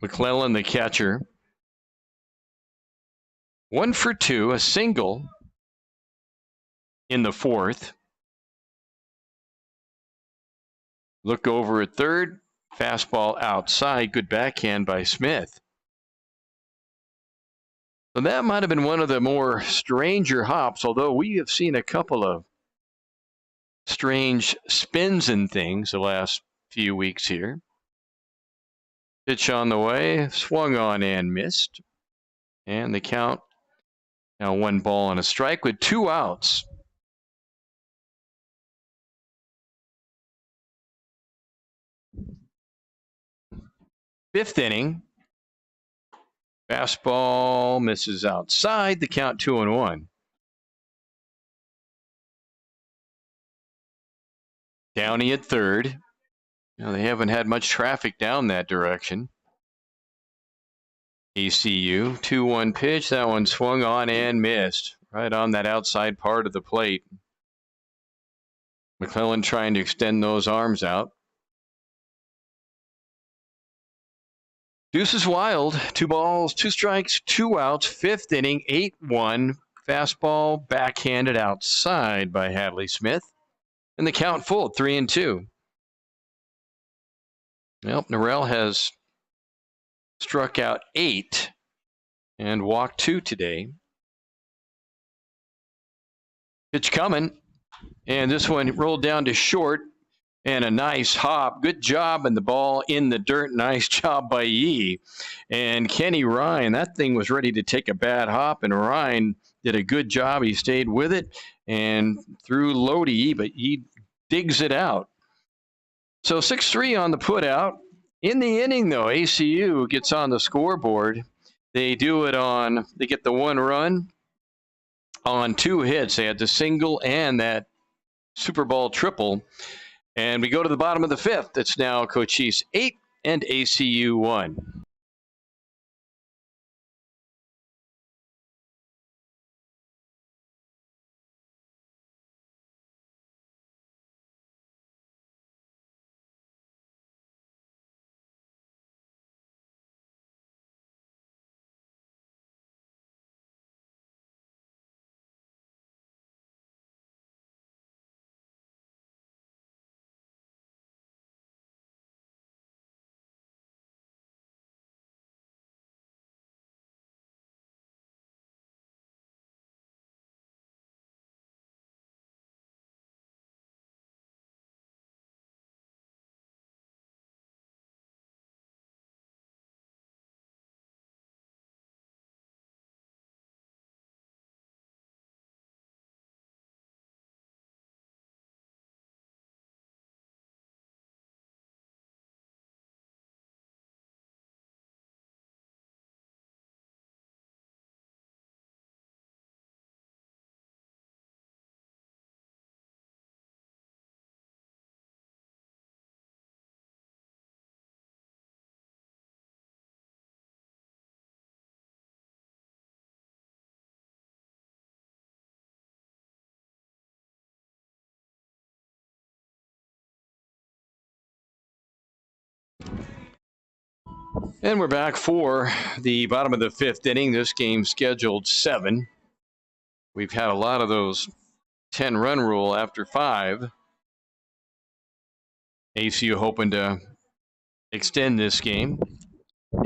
McClellan, the catcher. 1 for 2, a single in the 4th. Look over at third. Fastball outside. Good backhand by Smith. So that might have been one of the more stranger hops, although we have seen a couple of strange spins and things the last few weeks here. Pitch on the way, swung on and missed. And the count, now 1 ball and a strike with 2 outs. Fifth inning. Fastball misses outside. The count 2-1. Downey at third. Now they haven't had much traffic down that direction. ACU, 2-1 pitch. That one swung on and missed. Right on that outside part of the plate. McClellan trying to extend those arms out. Deuce is wild. 2 balls, 2 strikes, 2 outs. 5th inning, 8-1. Fastball backhanded outside by Hadley Smith. And the count full, 3-2. Well, Norel has struck out 8 and walked 2 today. Pitch coming. And this one rolled down to short. And a nice hop. Good job, and the ball in the dirt. Nice job by Yee. And Kenny Ryan, that thing was ready to take a bad hop, and Ryan did a good job. He stayed with it and threw low to Yee, but Yee digs it out. So 6-3 on the put out. In the inning, though, ACU gets on the scoreboard. They do it on, they get the 1 run on 2 hits. They had the single and that Super Bowl triple. And we go to the bottom of the 5th. It's now Coochis 8 and ACU 1. And we're back for the bottom of the 5th inning. This game scheduled 7. We've had a lot of those 10-run rule after 5. ACU hoping to extend this game.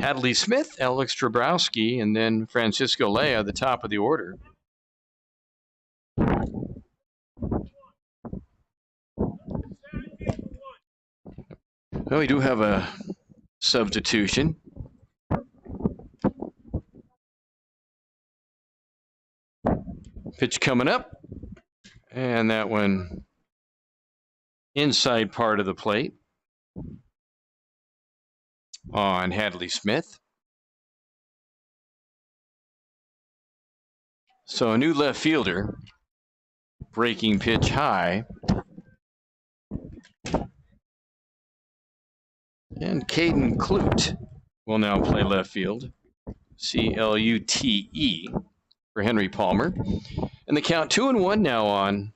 Hadley Smith, Alex Dabrowski, and then Francisco Lea, the top of the order. Well, we do have a substitution. Pitch coming up, and that one inside part of the plate on Hadley Smith. So a new left fielder, breaking pitch high. And Caden Clute will now play left field. C-L-U-T-E for Henry Palmer. And the count 2-1 now on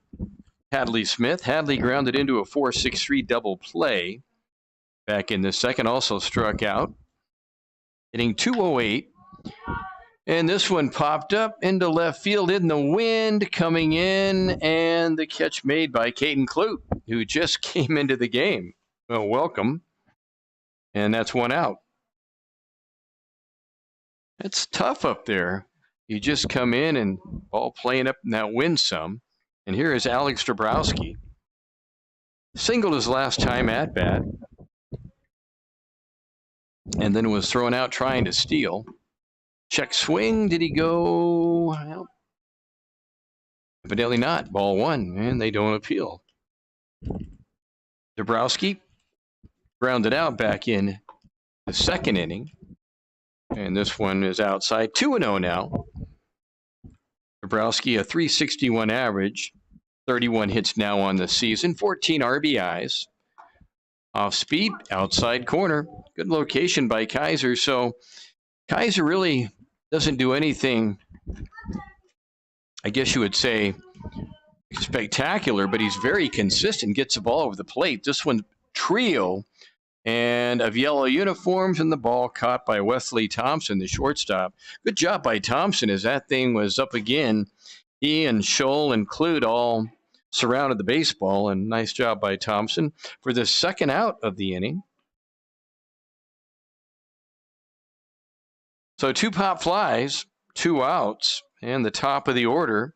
Hadley Smith. Hadley grounded into a 4-6-3 double play back in the second, also struck out, hitting 208. And this one popped up into left field in the wind, coming in, and the catch made by Caden Clute, who just came into the game. Well, welcome. And that's 1 out. It's tough up there. You just come in and ball playing up in that wind some. And here is Alex Dabrowski. Singled his last time at bat. And then was thrown out trying to steal. Check swing. Did he go? Well, evidently not. Ball 1. And they don't appeal. Dabrowski grounded out back in the 2nd inning. And this one is outside. 2-0 now. Dabrowski, a .361 average, 31 hits now on the season, 14 RBIs. Off speed, outside corner. Good location by Kaiser. So Kaiser really doesn't do anything, I guess you would say, spectacular, but he's very consistent, gets the ball over the plate. This one, trio and of yellow uniforms, and the ball caught by Wesley Thompson, the shortstop. Good job by Thompson as that thing was up again. He and Scholl and Clute all surrounded the baseball, and nice job by Thompson for the 2nd out of the inning. So 2 pop flies, 2 outs, and the top of the order.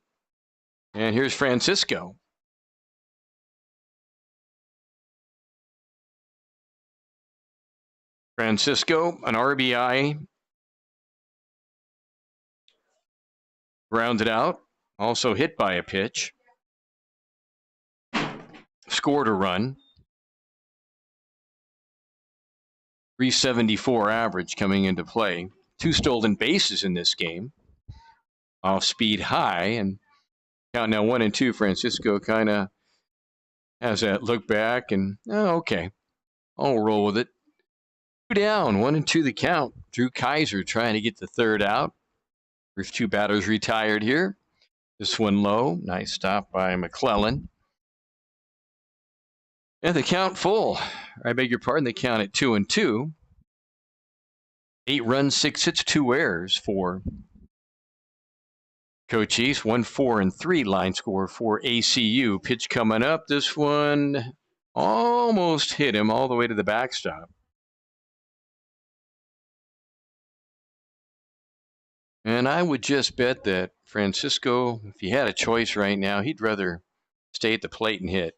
And here's Francisco. Francisco, an RBI, grounded out, also hit by a pitch, scored a run. 374 average coming into play. 2 stolen bases in this game. Off speed high, and count now 1-2. Francisco kind of has that look back and, okay, I'll roll with it. 2 down, 1-2 the count. Drew Kaiser trying to get the third out. First 2 batters retired here. This one low. Nice stop by McClellan. And the count full. I beg your pardon, the count at 2-2. 8 runs, 6 hits, 2 errors for Coochis. 1-4-3 line score for ACU. Pitch coming up. This one almost hit him all the way to the backstop. And I would just bet that Francisco, if he had a choice right now, he'd rather stay at the plate and hit.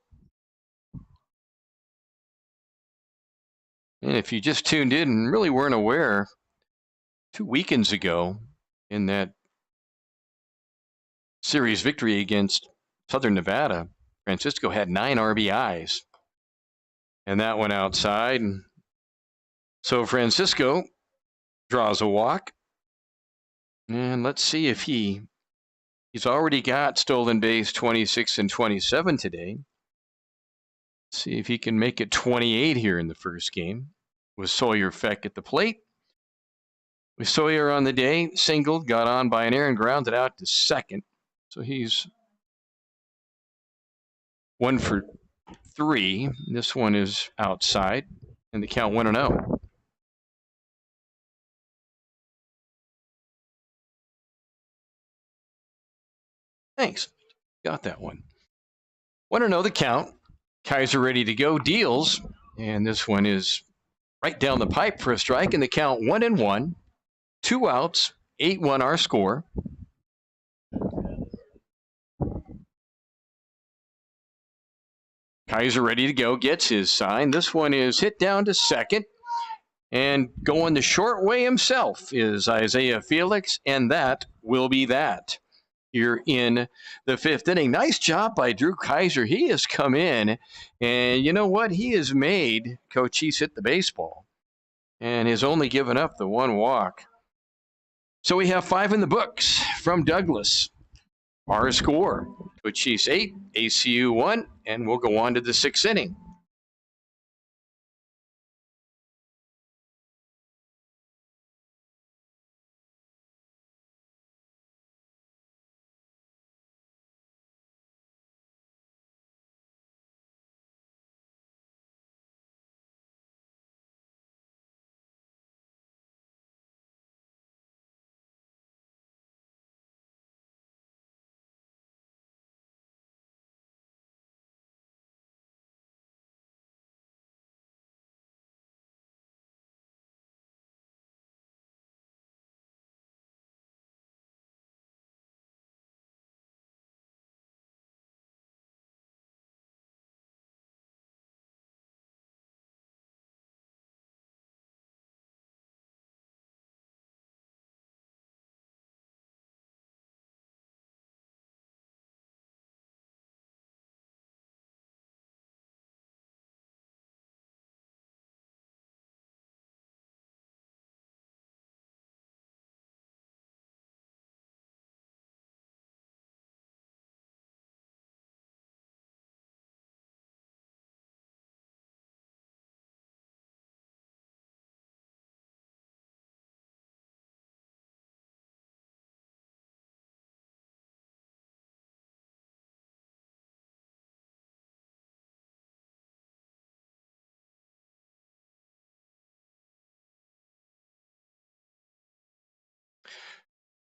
And if you just tuned in and really weren't aware, 2 weekends ago in that series victory against Southern Nevada, Francisco had 9 RBIs. And that went outside. And so Francisco draws a walk. And let's see if he's already got stolen base 26 and 27 today. See if he can make it 28 here in the first game with Sawyer Feck at the plate. With Sawyer on the day, singled, got on by an error and grounded out to second. So he's 1 for 3. This one is outside, and the count 1-0. Thanks. Got that one. 1-0 the count. Kaiser ready to go, deals, and this one is right down the pipe for a strike, and the count 1-1. 2 outs, 8-1 our score. Kaiser ready to go, gets his sign. This one is hit down to second, and going the short way himself is Isaiah Felix, and that will be that. Here in the 5th inning. Nice job by Drew Kaiser. He has come in, and you know what? He has made Coochis hit the baseball and has only given up the 1 walk. So we have 5 in the books from Douglas. Our score, Coochis 8, ACU 1, and we'll go on to the 6th inning.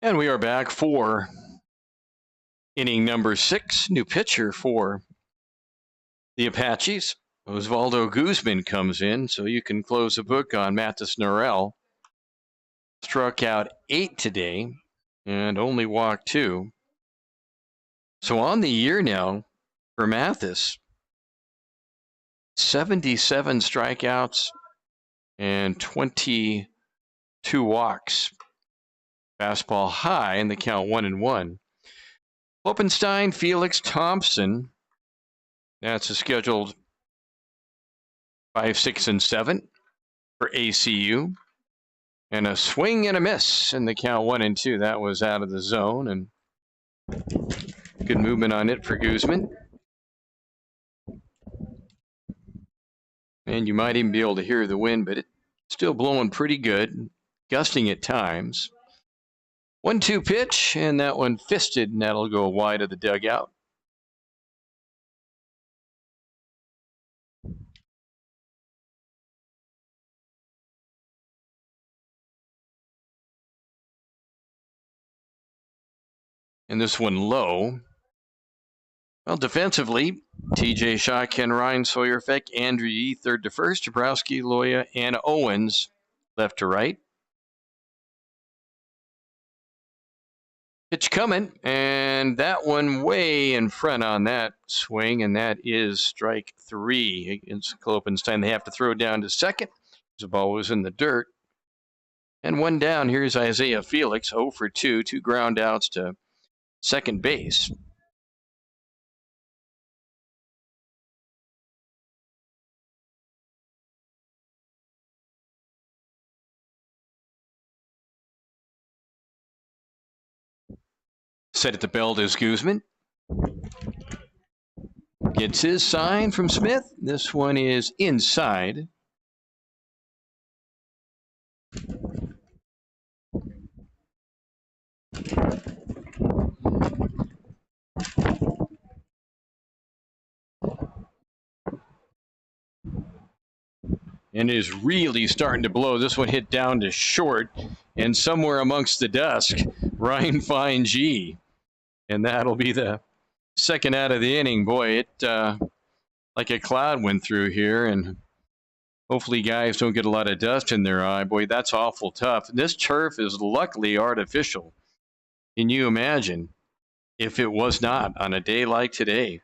And we are back for inning number 6. New pitcher for the Apaches. Osvaldo Guzman comes in, so you can close the book on Mathis Norell. Struck out 8 today and only walked 2. So on the year now for Mathis, 77 strikeouts and 22 walks. Fastball high, and the count 1-1. Kloppenstein, Felix, Thompson. That's a scheduled 5, 6, and 7 for ACU. And a swing and a miss in the count 1-2. That was out of the zone, and good movement on it for Guzman. And you might even be able to hear the wind, but it's still blowing pretty good, gusting at times. 1-2 pitch, and that one fisted, and that'll go wide of the dugout. And this one low. Well, defensively, TJ Shaw, Ken Ryan, Sawyer Feck, Andrew Yee, third to first, Jabrowski, Loya, and Owens, left to right. Pitch coming, and that one way in front on that swing, and that is strike 3 against Kloppenstein. They have to throw down to second. The ball was in the dirt. And one down. Here's Isaiah Felix, 0 for 2, 2 ground outs to second base. Set at the belt is Guzman. Gets his sign from Smith. This one is inside. And is really starting to blow. This one hit down to short, and somewhere amongst the dusk, Ryan finds G. And that'll be the second out of the inning. Boy, it like a cloud went through here, and hopefully guys don't get a lot of dust in their eye. Boy, that's awful tough. This turf is luckily artificial. Can you imagine if it was not on a day like today?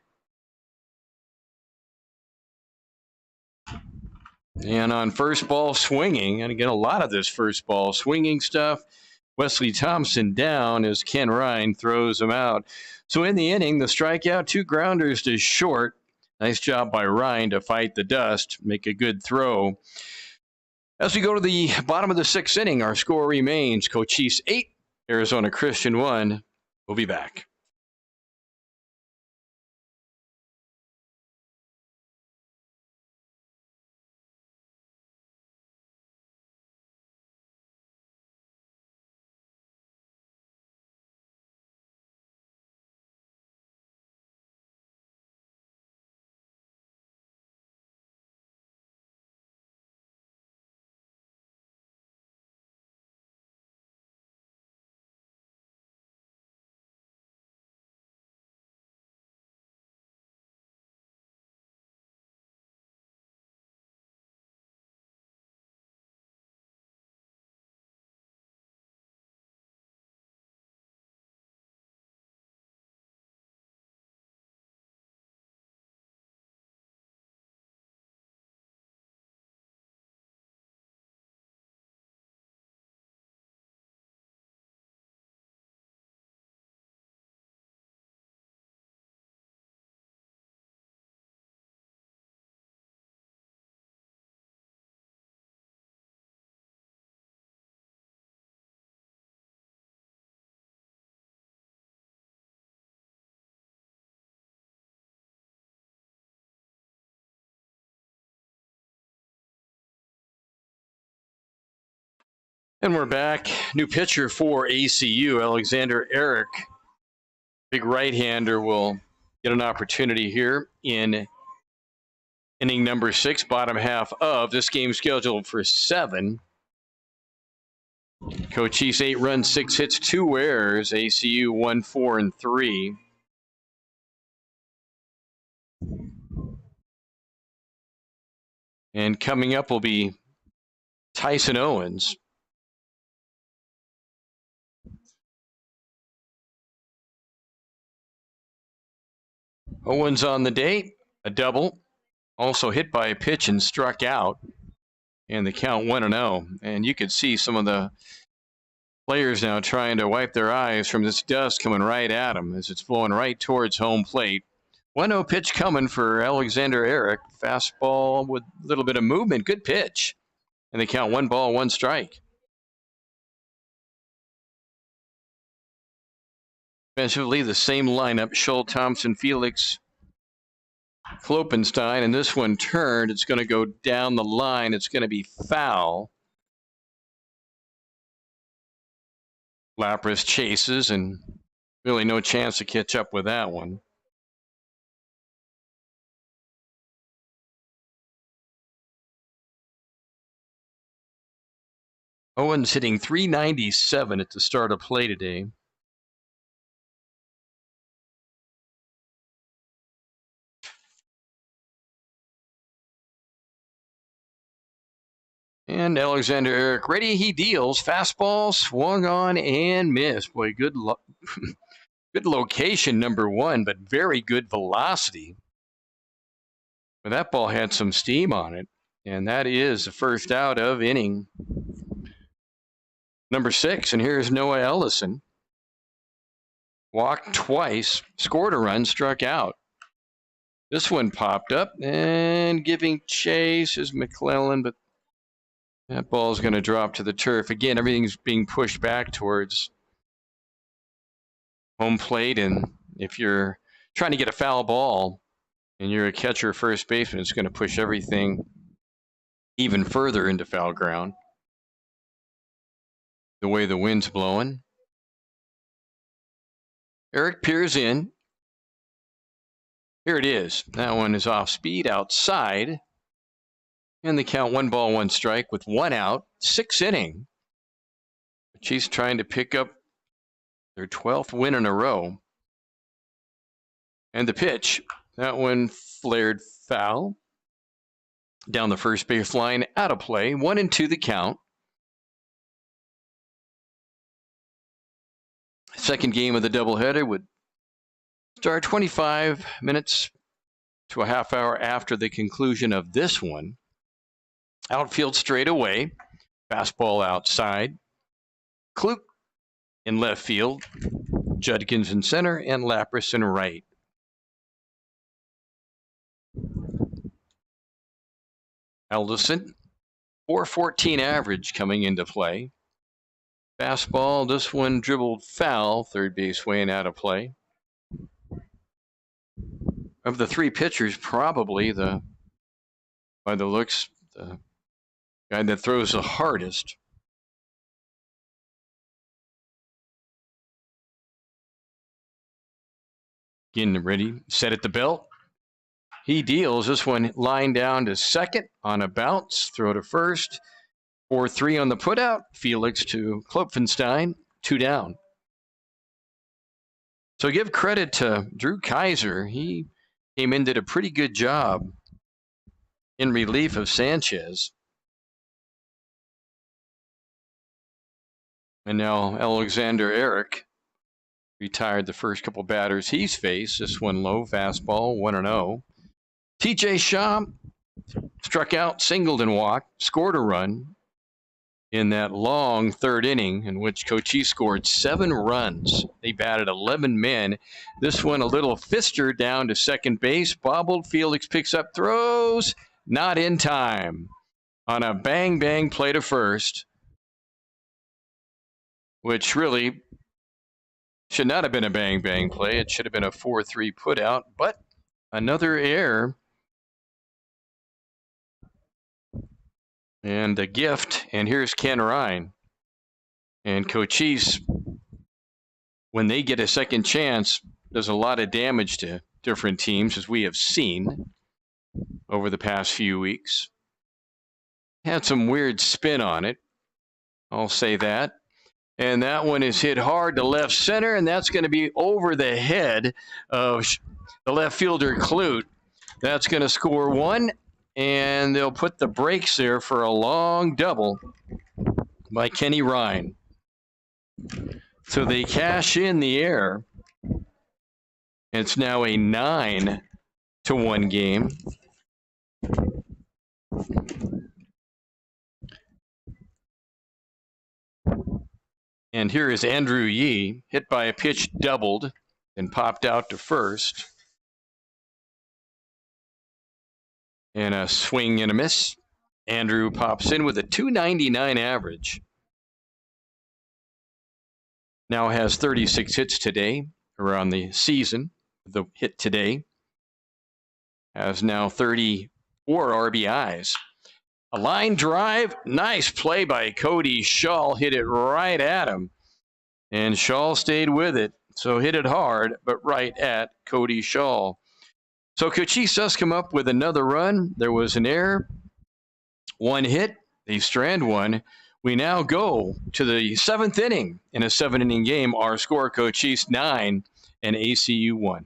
And on first ball swinging, and again, a lot of this first ball swinging stuff, Wesley Thompson down as Ken Ryan throws him out. So in the inning, the strikeout, 2 grounders to short. Nice job by Ryan to fight the dust, make a good throw. As we go to the bottom of the 6th inning, our score remains Coochis 8, Arizona Christian 1. We'll be back. And we're back. New pitcher for ACU, Alexander Eric. Big right-hander will get an opportunity here in inning number 6, bottom half of this game scheduled for 7. Coochis 8 runs, 6 hits, 2 errors. ACU 1, 4, and 3. And coming up will be Tyson Owens. Owens on the day, a double. Also hit by a pitch and struck out. And the count 1-0. And you could see some of the players now trying to wipe their eyes from this dust coming right at them as it's blowing right towards home plate. 1-0 pitch coming for Alexander Eric. Fastball with a little bit of movement. Good pitch. And they count 1 ball, 1 strike. Defensively, the same lineup. Scholl, Thompson, Felix, Kloppenstein. And this one turned. It's going to go down the line. It's going to be foul. Lapras chases, and really no chance to catch up with that one. Owens hitting .397 at the start of play today. And Alexander Eric ready. He deals. Fastball swung on and missed. Boy, good location, number one, but very good velocity. But that ball had some steam on it. And that is the first out of inning number 6. And here's Noah Ellison. Walked twice, scored a run, struck out. This one popped up and giving chase is McClellan, but that ball is going to drop to the turf. Again, everything's being pushed back towards home plate. And if you're trying to get a foul ball and you're a catcher or first baseman, it's going to push everything even further into foul ground. The way the wind's blowing. Eric peers in. Here it is. That one is off speed outside. And the count 1 ball, 1 strike with 1 out, 6th inning. The Chiefs trying to pick up their 12th win in a row. And the pitch, that one flared foul. Down the first base line, out of play. 1-2 the count. Second game of the doubleheader would start 25 minutes to a half hour after the conclusion of this one. Outfield straight away. Fastball outside. Klute in left field. Judkins in center and Lapras in right. Eldison, .414 average coming into play. Fastball, this one dribbled foul, third base way and out of play. Of the 3 pitchers, probably by the looks, the guy that throws the hardest. Getting ready, set at the belt. He deals. This one line down to second on a bounce. Throw to first. 4-3 on the putout. Felix to Klopfenstein. 2 down. So give credit to Drew Kaiser. He came in, did a pretty good job in relief of Sanchez. And now Alexander Eric retired the first couple batters he's faced. This one low, fastball, 1-0. TJ Shaw struck out, singled and walked, scored a run in that long 3rd inning in which Coochis scored 7 runs. They batted 11 men. This one a little fister down to second base. Bobbled. Felix picks up, throws, not in time. On a bang-bang play to first, which really should not have been a bang-bang play. It should have been a 4-3 putout, but another error. And a gift, and here's Ken Ryan. And Coochis, when they get a second chance, does a lot of damage to different teams, as we have seen over the past few weeks. Had some weird spin on it, I'll say that. And that one is hit hard to left center, and that's going to be over the head of the left fielder, Klute. That's going to score 1. And they'll put the brakes there for a long double by Kenny Ryan. So they cash in the error. It's now a 9-1 game. And here is Andrew Yee, hit by a pitch, doubled, and popped out to first. And a swing and a miss. Andrew pops in with a 299 average. Now has 36 hits today, around the season. The hit today has now 34 RBIs. A line drive, nice play by Cody Shaw, hit it right at him. And Shaw stayed with it, so hit it hard, but right at Cody Shaw. So Coochis does come up with another run. There was an error, one hit, they strand one. We now go to the seventh inning. In a 7-inning game, our score, Coochis 9 and ACU 1.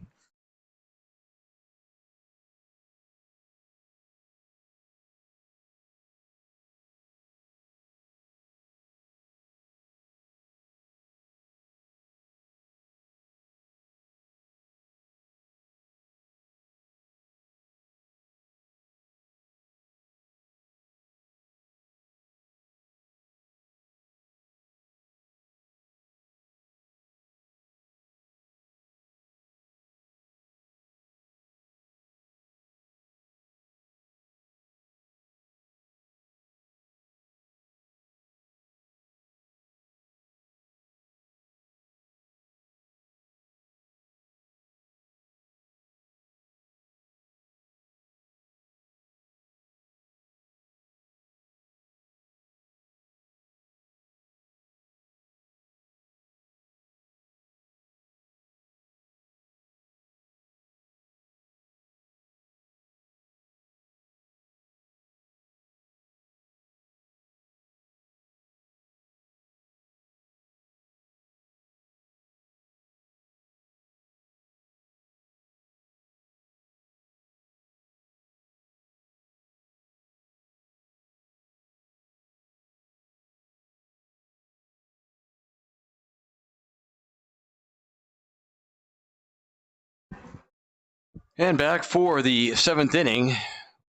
And back for the seventh inning.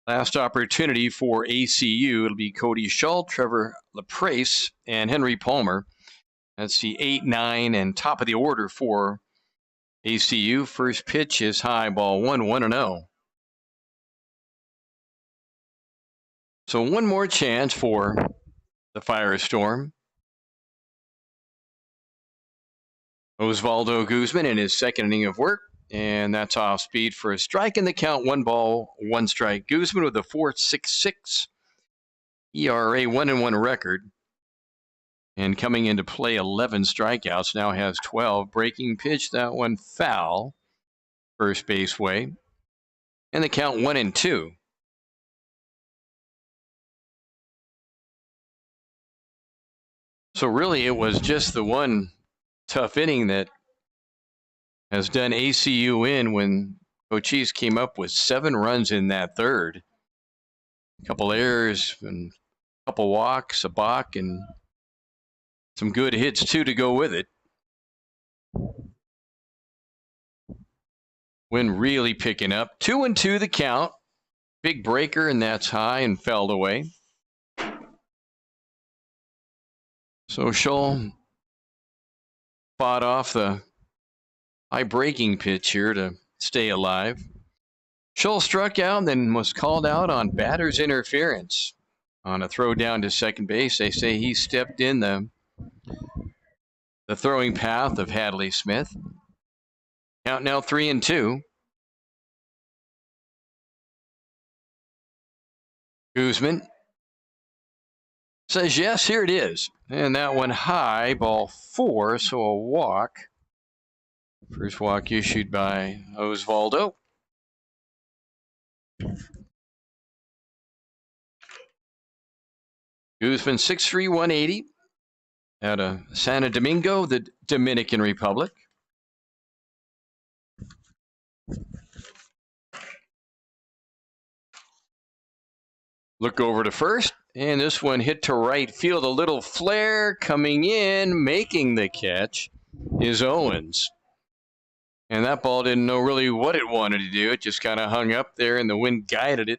Last opportunity for ACU. It'll be Cody Shaw, Trevor LaPrace, and Henry Palmer. That's the 8, 9, and top of the order for ACU. First pitch is high, ball 1, 1-0. So one more chance for the Firestorm. Osvaldo Guzman in his second inning of work. And that's off speed for a strike in the count. 1 ball, 1 strike. Guzman with a 4.66 ERA, 1-1 record. And coming into play, 11 strikeouts. Now has 12. Breaking pitch, that one foul. First base way. And the count 1-2. So really, it was just the one tough inning that has done ACU in when Coochis came up with 7 runs in that third. A couple errors and a couple walks, a balk, and some good hits too to go with it. Win really picking up. 2-2 the count. Big breaker, and that's high and fouled away. So Shaw fought off the high breaking pitch here to stay alive. Scholl struck out and then was called out on batter's interference on a throw down to second base. They say he stepped in the throwing path of Hadley Smith. Count now 3-2. Guzman says yes, here it is. And that one high, ball 4, so a walk. First walk issued by Osvaldo. Guzman 6'3", 180 out of Santo Domingo, the Dominican Republic. Look over to first, and this one hit to right field. A little flare coming in, making the catch is Owens. And that ball didn't know really what it wanted to do. It just kind of hung up there, and the wind guided it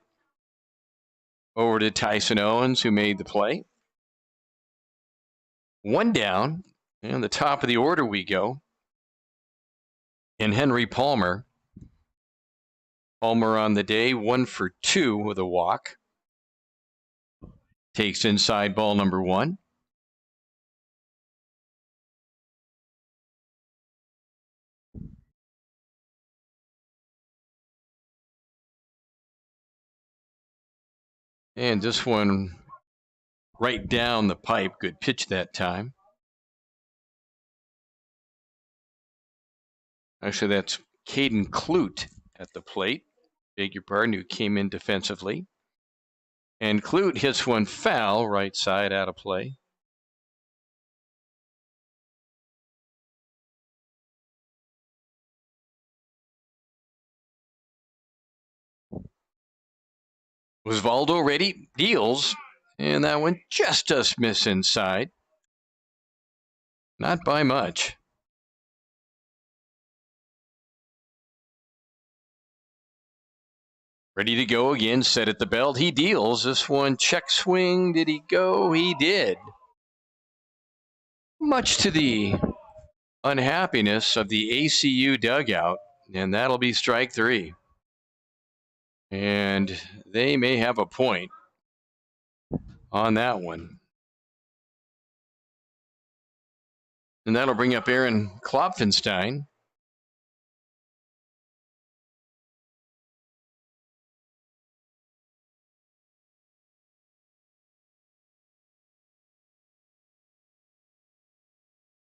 over to Tyson Owens, who made the play. 1 down. And the top of the order we go. And Henry Palmer. Palmer on the day, 1 for 2 with a walk. Takes inside ball number 1. And this one right down the pipe. Good pitch that time. Actually, that's Caden Clute at the plate. Beg your pardon, who came in defensively. And Clute hits one foul, right side out of play. Osvaldo ready, deals, and that one just a miss inside. Not by much. Ready to go again, set at the belt. He deals. This one check swing. Did he go? He did. Much to the unhappiness of the ACU dugout, and that'll be strike 3. And they may have a point on that one. And that'll bring up Aaron Klopfenstein.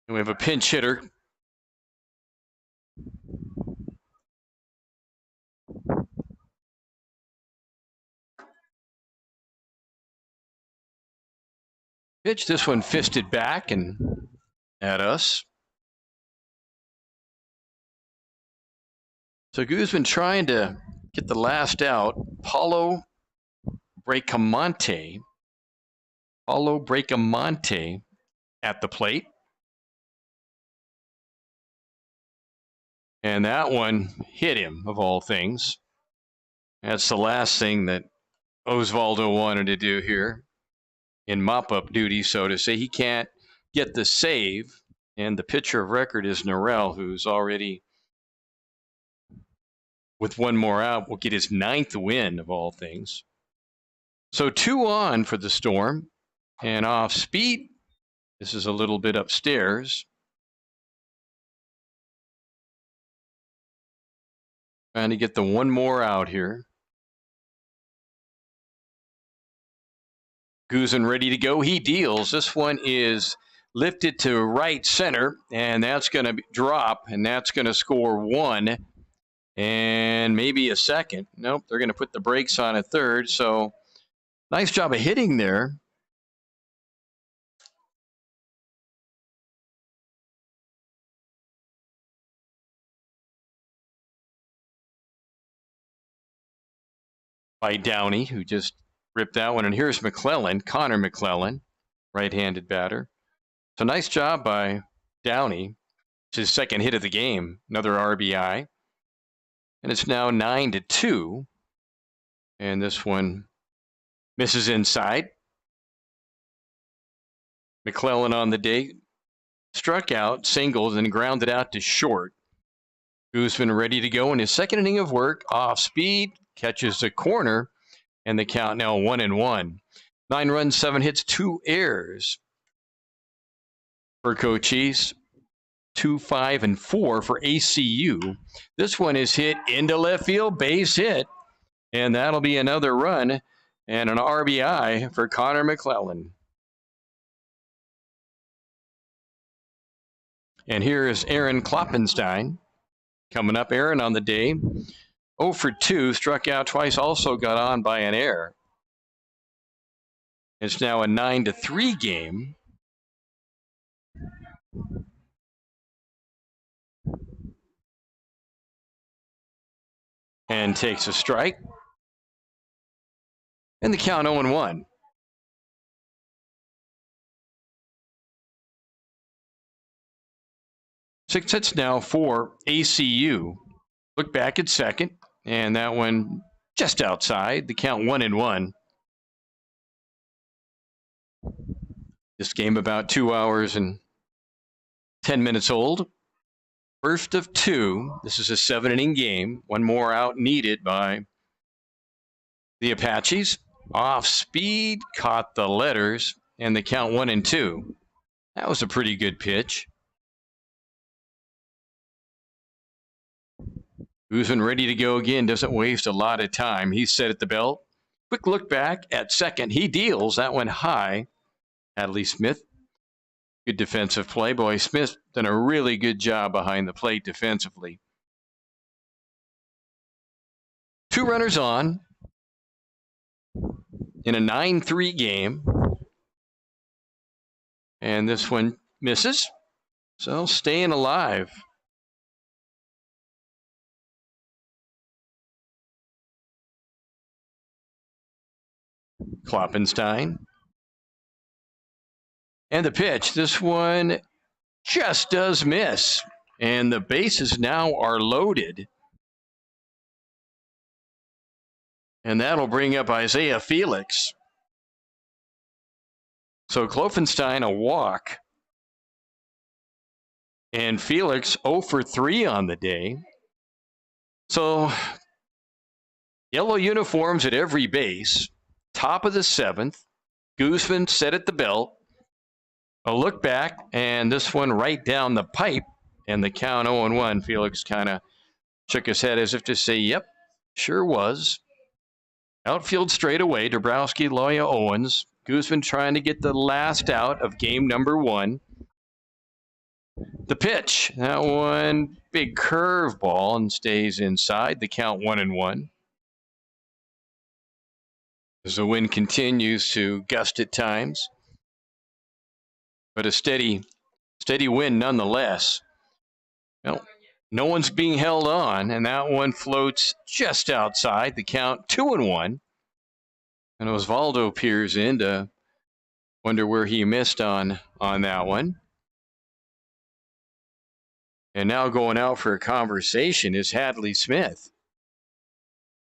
And we have a pinch hitter. Pitch, this one fisted back and at us. So Guzman trying to get the last out. Paulo Bracamonte at the plate. And that one hit him, of all things. That's the last thing that Osvaldo wanted to do here in mop-up duty, so to say. He can't get the save, and the pitcher of record is Norrell, who's already, with one more out, will get his 9th win, of all things. So 2 on for the Storm, and off speed. This is a little bit upstairs. Trying to get the one more out here. Guzman ready to go. He deals. This one is lifted to right center, and that's going to drop, and that's going to score 1 and maybe a second. Nope, they're going to put the brakes on at third. So nice job of hitting there. By Downey, who just ripped that one. And here's McClellan, Connor McClellan, right-handed batter. So nice job by Downey. It's his 2nd hit of the game, another RBI. And it's now 9-2. And this one misses inside. McClellan on the day struck out, singled, and grounded out to short. Guzman ready to go in his 2nd inning of work, off speed, catches the corner, and the count now 1-1. 9 runs, 7 hits, 2 errors for Coochis. 2, 5, and 4 for ACU. This one is hit into left field, base hit, and that'll be another run and an RBI for Connor McClellan. And here is Aaron Klopfenstein coming up. Aaron on the day, 0 for 2, struck out twice, also got on by an error. It's now a 9-3 game. And takes a strike. And the count 0-1. Six hits now for ACU. Look back at second, and that one just outside. The count 1-1. This game about 2 hours and 10 minutes old. First of two. This is a 7-inning game. One more out needed by the Apaches. Off speed, caught the letters, and the count 1-2. That was a pretty good pitch. Guzman ready to go again. Doesn't waste a lot of time. He's set at the belt. Quick look back at second. He deals. That went high. Adley Smith. Good defensive play. Boy, Smith done a really good job behind the plate defensively. 2 runners on in a 9-3 game. And this one misses. So staying alive. Kloppenstein. And the pitch. This one just does miss. And the bases now are loaded. And that'll bring up Isaiah Felix. So Kloppenstein a walk. And Felix 0 for 3 on the day. So yellow uniforms at every base. Top of the 7th. Guzman set at the belt. A look back, and this one right down the pipe. And the count 0-1. Felix kind of shook his head as if to say, yep, sure was. Outfield straight away. Dabrowski, Loya, Owens. Guzman trying to get the last out of game number 1. The pitch. That one, big curveball and stays inside. The count 1-1. As the wind continues to gust at times. But a steady wind nonetheless. Well, no one's being held on, and that one floats just outside. The count 2-1. And Osvaldo peers in to wonder where he missed on that one. And now going out for a conversation is Adley Smith.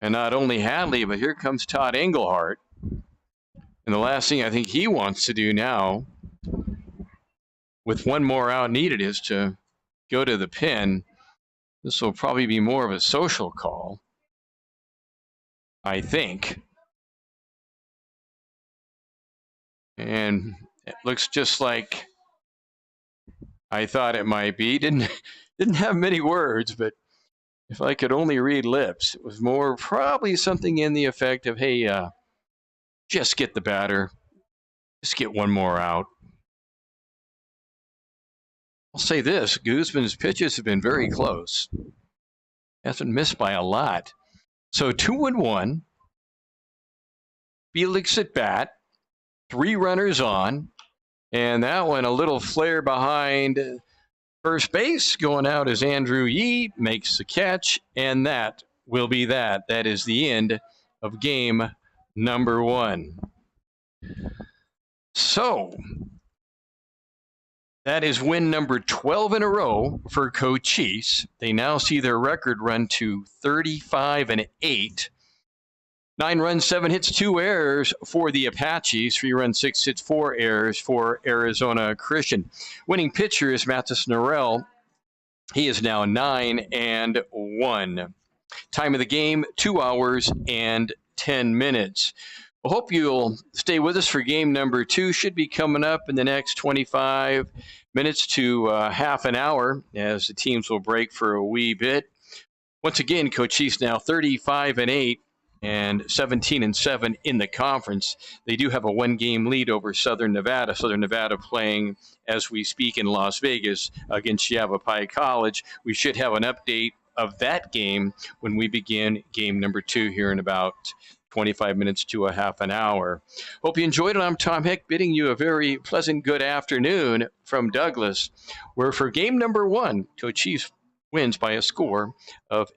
And not only Hadley, but here comes Todd Engelhart. And the last thing I think he wants to do now, with one more out needed, is to go to the pen. This will probably be more of a social call, I think. And it looks just like I thought it might be. Didn't have many words, but if I could only read lips, it was more probably something in the effect of, hey, just get the batter. Just get one more out. I'll say this, Guzman's pitches have been very close. Hasn't missed by a lot. So 2-1. Felix at bat. 3 runners on. And that one, a little flare behind first base. Going out as Andrew Yee makes the catch. And that will be that. That is the end of game number 1. So that is win number 12 in a row for Coochis. They now see their record run to 35-8. 9 runs, 7 hits, 2 errors for the Apaches. 3 runs, 6 hits, 4 errors for Arizona Christian. Winning pitcher is Mathis Norell. He is now 9-1. Time of the game, 2 hours and 10 minutes. I hope you'll stay with us for game number 2. Should be coming up in the next 25 minutes to half an hour as the teams will break for a wee bit. Once again, Coochis now 35-8 and 17-7 in the conference. They do have a 1-game lead over Southern Nevada. Southern Nevada playing as we speak in Las Vegas against Yavapai College. We should have an update of that game when we begin game number 2 here in about 25 minutes to a half an hour. Hope you enjoyed it. I'm Tom Heck, bidding you a very pleasant good afternoon from Douglas, where for game number 1, Coochis wins by a score of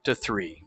8-3.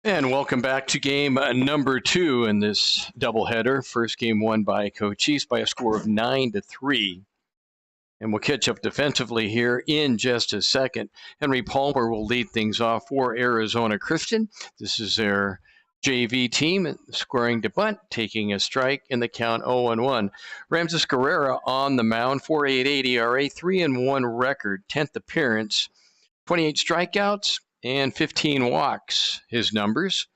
And welcome back to game number 2 in this doubleheader. First game won by Coochis by a score of 9-3. And we'll catch up defensively here in just a second. Henry Palmer will lead things off for Arizona Christian. This is their JV team, squaring to bunt, taking a strike in the count 0-1. Ramses Guerrera on the mound, 4.88 ERA, 3-1 record, 10th appearance, 28 strikeouts, and 15 walks. His numbers.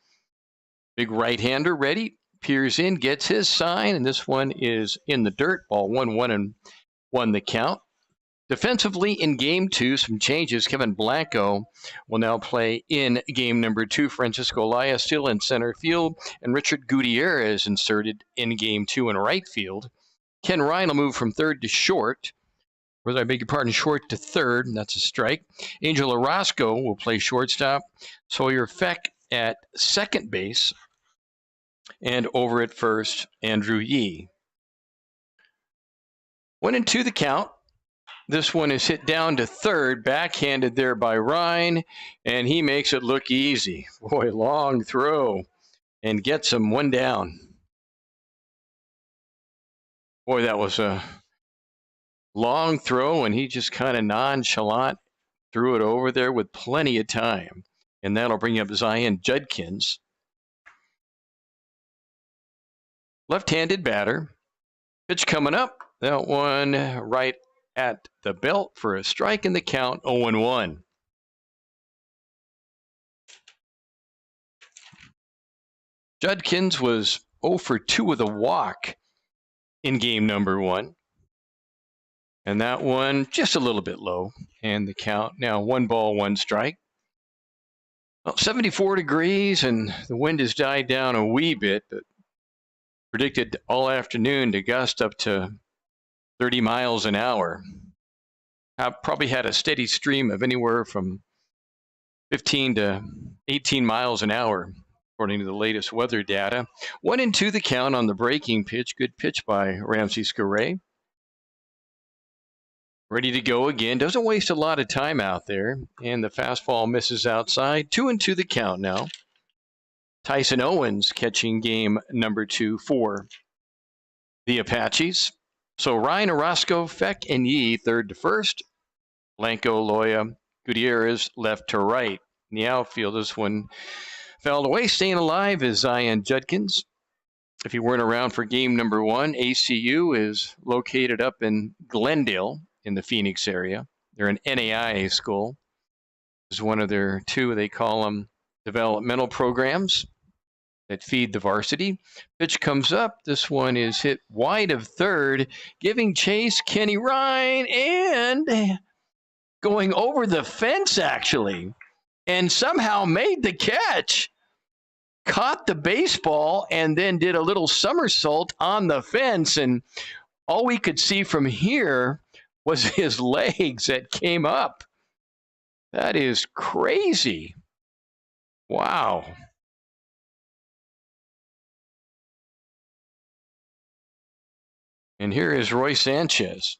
Big right-hander ready, peers in, gets his sign, and this one is in the dirt. Ball 1-1 and won the count. Defensively in game 2, some changes. Kevin Blanco will now play in game number 2. Francisco Laya still in center field, and Richard Gutierrez inserted in game 2 in right field. Ken Ryan will move from third to short. I beg your pardon, short to third, and that's a strike. Angel Orozco will play shortstop. Sawyer Feck at second base. And over at first, Andrew Yee. 1-2 the count. This one is hit down to third, backhanded there by Ryan, and he makes it look easy. Boy, long throw, and gets him one down. Boy, that was a long throw, and he just kind of nonchalant threw it over there with plenty of time. And that'll bring up Zion Judkins. Left-handed batter. Pitch coming up. That one right at the belt for a strike in the count, 0-1. Judkins was 0 for 2 with a walk in game number 1. And that one just a little bit low. And the count now 1 ball, 1 strike. Well, 74 degrees, and the wind has died down a wee bit, but predicted all afternoon to gust up to 30 miles an hour. I've probably had a steady stream of anywhere from 15 to 18 miles an hour, according to the latest weather data. 1-2 the count on the breaking pitch. Good pitch by Ramses Guerrera. Ready to go again. Doesn't waste a lot of time out there. And the fastball misses outside. 2-2 the count now. Tyson Owens catching game number 2 for the Apaches. So Ryan, Orozco, Feck, and Yee third to first. Blanco, Loya, Gutierrez left to right. In the outfield, this one fell away. Staying alive is Zion Judkins. If you weren't around for game number 1, ACU is located up in Glendale in the Phoenix area. They're an NAIA school. This is one of their 2, they call them, developmental programs that feed the varsity. Pitch comes up. This one is hit wide of third, giving chase Kenny Ryan, and going over the fence, actually, and somehow made the catch. Caught the baseball and then did a little somersault on the fence, and all we could see from here was his legs that came up. That is crazy. Wow. And here is Roy Sanchez.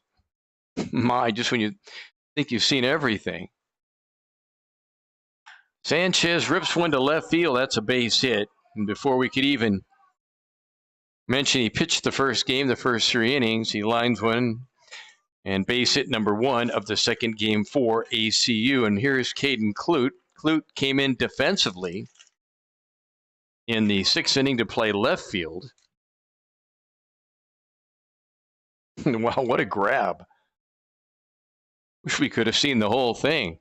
My, just when you think you've seen everything. Sanchez rips one to left field. That's a base hit. And before we could even mention he pitched the first game, the first 3 innings, he lines one and base hit number 1 of the second game for ACU. And here's Caden Clute. Clute came in defensively in the 6th inning to play left field. Wow, what a grab. Wish we could have seen the whole thing.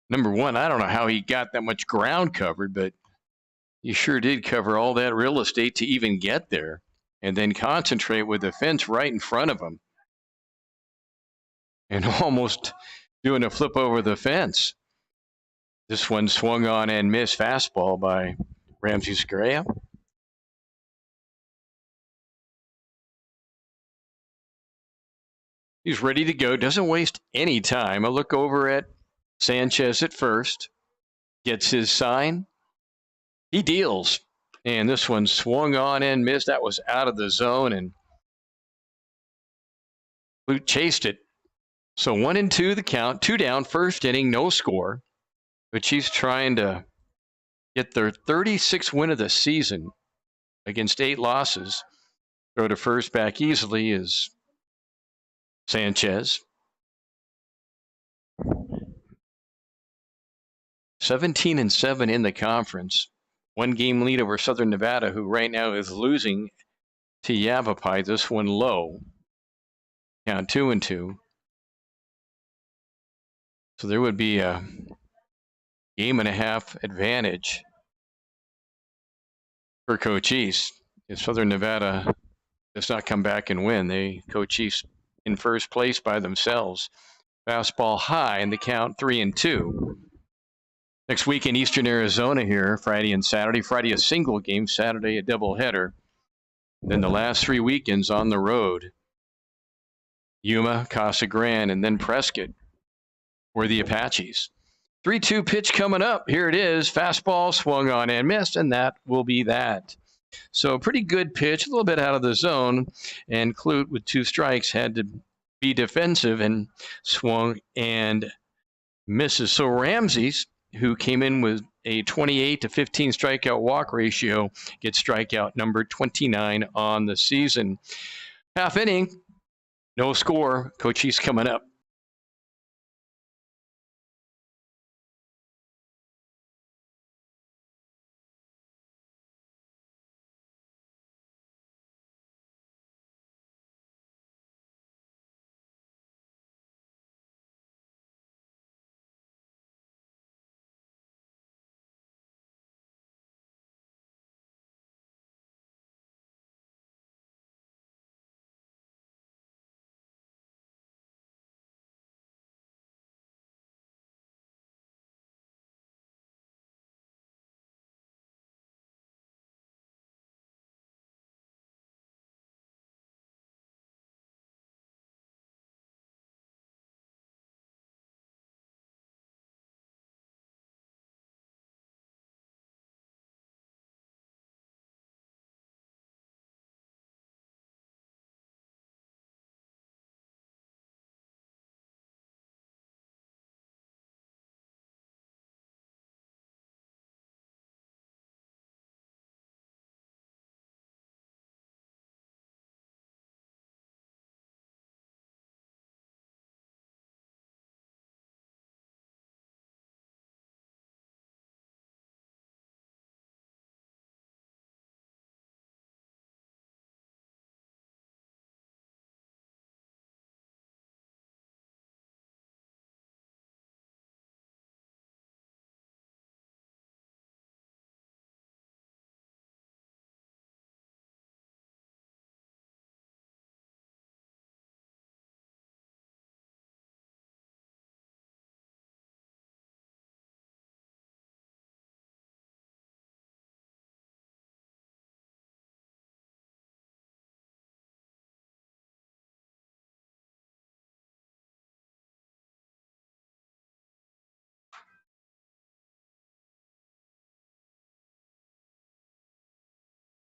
Number 1, I don't know how he got that much ground covered, but he sure did cover all that real estate to even get there and then concentrate with the fence right in front of him and almost doing a flip over the fence. This one swung on and missed, fastball by Ramses Guerrera. He's ready to go, doesn't waste any time. A look over at Sanchez at first, gets his sign. He deals, and this one swung on and missed. That was out of the zone, and Clute chased it. So 1-2 the count, 2 down, first inning, no score. Coochis trying to get their 36th win of the season against 8 losses. Throw to first back easily is Sanchez. 17-7 in the conference. 1 game lead over Southern Nevada, who right now is losing to Yavapai. This one low. Count 2-2. So there would be a game and a half advantage for Coochis if Southern Nevada does not come back and win. Coochis in first place by themselves. Fastball high in the count 3-2. Next week in Eastern Arizona here, Friday and Saturday. Friday a single game, Saturday a doubleheader. Then the last 3 weekends on the road. Yuma, Casa Grande, and then Prescott for the Apaches. 3-2 pitch coming up. Here it is. Fastball swung on and missed, and that will be that. So pretty good pitch, a little bit out of the zone. And Clute with 2 strikes had to be defensive and swung and misses. So Ramsey's, who came in with a 28-15 strikeout walk ratio, gets strikeout number 29 on the season. Half inning, no score. Coochis coming up.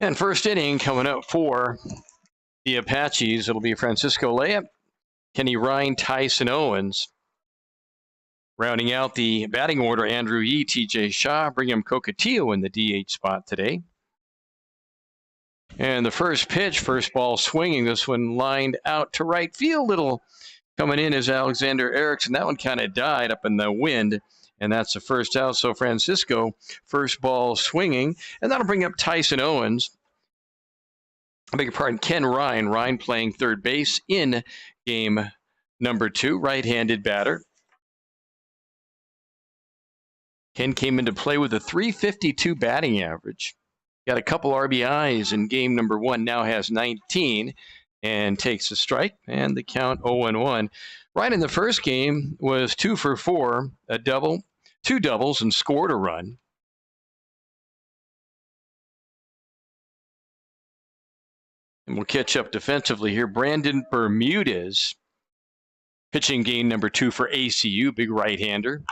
And first inning coming up for the Apaches. It'll be Francisco Lea, Kenny Ryan, Tyson Owens. Rounding out the batting order, Andrew Yee, TJ Shaw, Brigham Cocatillo in the DH spot today. And the first pitch, first ball swinging. This one lined out to right field. Little coming in is Alexander Erickson. That one kind of died up in the wind. And that's the first out. So Francisco, first ball swinging. And that'll bring up Tyson Owens. I beg your pardon, Ken Ryan. Ryan playing third base in game number 2, right-handed batter. Ken came into play with a .352 batting average. Got a couple RBIs in game number 1, now has 19 and takes a strike, and the count 0-1. Ryan in the first game was 2 for 4, a double, 2 doubles, and scored a run. And we'll catch up defensively here. Brandon Bermudez, pitching game number 2 for ACU, big right-hander.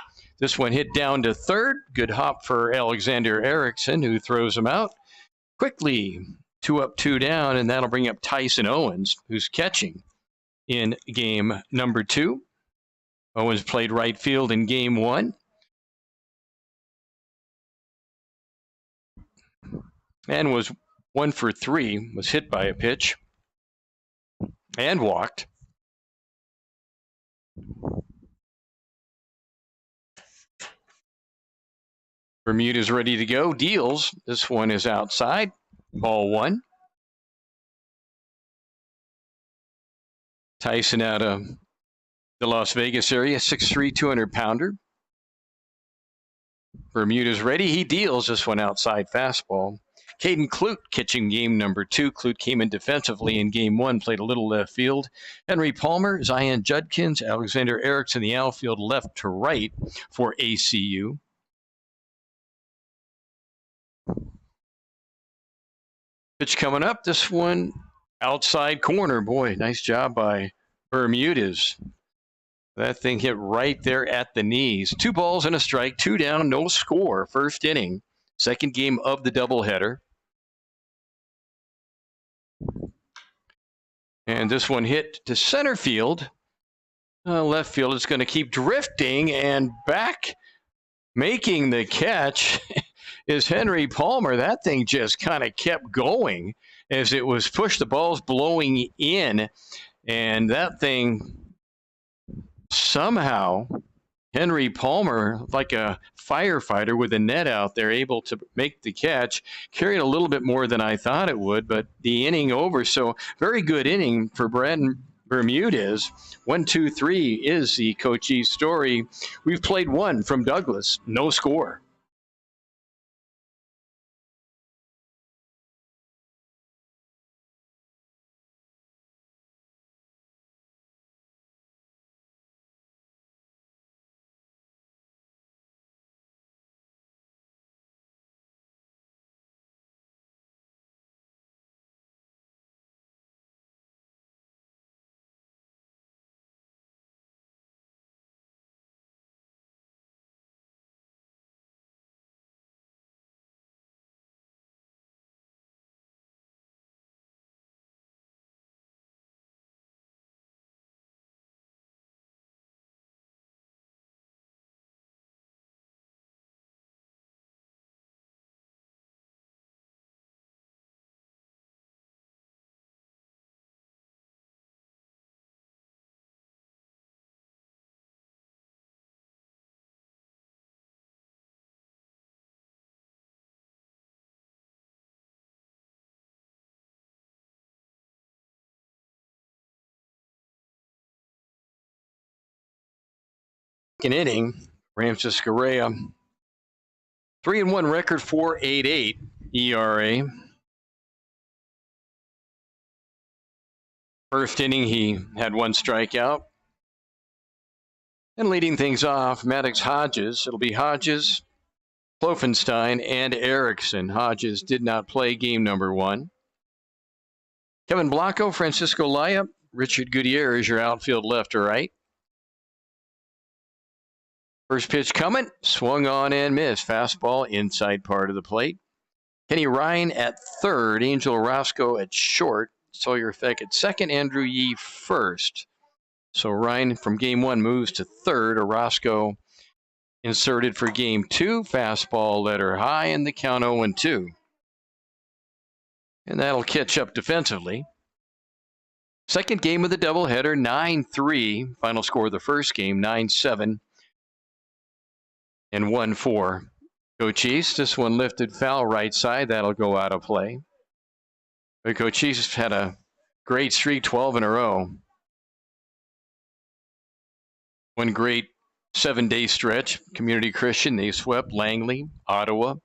This one hit down to third. Good hop for Alexander Erickson, who throws him out quickly. 2 up, 2 down, and that'll bring up Tyson Owens, who's catching in game number 2. Owens played right field in game 1. and was 1 for 3, was hit by a pitch and walked. Bermuda's ready to go. Deals. This one is outside. Ball 1. Tyson out of the Las Vegas area, 6'3", 200-pounder. Bermuda's ready. He deals this one outside fastball. Caden Clute catching game number 2. Clute came in defensively in game 1, played a little left field. Henry Palmer, Zion Judkins, Alexander Erickson, the outfield left to right for ACU. Pitch coming up. This one outside corner. Boy, nice job by Bermudez. That thing hit right there at the knees. 2 balls and a strike, 2 down, no score. First inning, second game of the doubleheader. And this one hit to center field. Left field is going to keep drifting, and back making the catch is Henry Palmer. That thing just kind of kept going as it was pushed. The ball's blowing in, and that thing somehow, Henry Palmer, like a firefighter with a net out there, able to make the catch. Carried a little bit more than I thought it would, but the inning over. So very good inning for Brandon Bermudez. 1, 2, 3 is the Coochis story. We've played 1 from Douglas, no score. Second inning, Ramses Correa, 3-1 record, 4.88 ERA. First inning, he had 1 strikeout. And leading things off, Maddox Hodges. It'll be Hodges, Klopfenstein, and Erickson. Hodges did not play game number 1. Kevin Blanco, Francisco Laya, Richard Gutierrez, your outfield left or right. First pitch coming, swung on and missed. Fastball inside part of the plate. Kenny Ryan at third, Angel Roscoe at short, Sawyer Feck at second, Andrew Yee first. So Ryan from game 1 moves to third. Orozco inserted for game 2. Fastball letter high, and the count 0-2. And that'll catch up defensively. Second game of the doubleheader, 9-3. Final score of the first game, 9-7. And 1-4. Coochis, this one lifted foul right side. That'll go out of play. But Coochis had a great streak, 12 in a row. One great 7-day stretch. Community Christian, they swept Langley, Ottawa.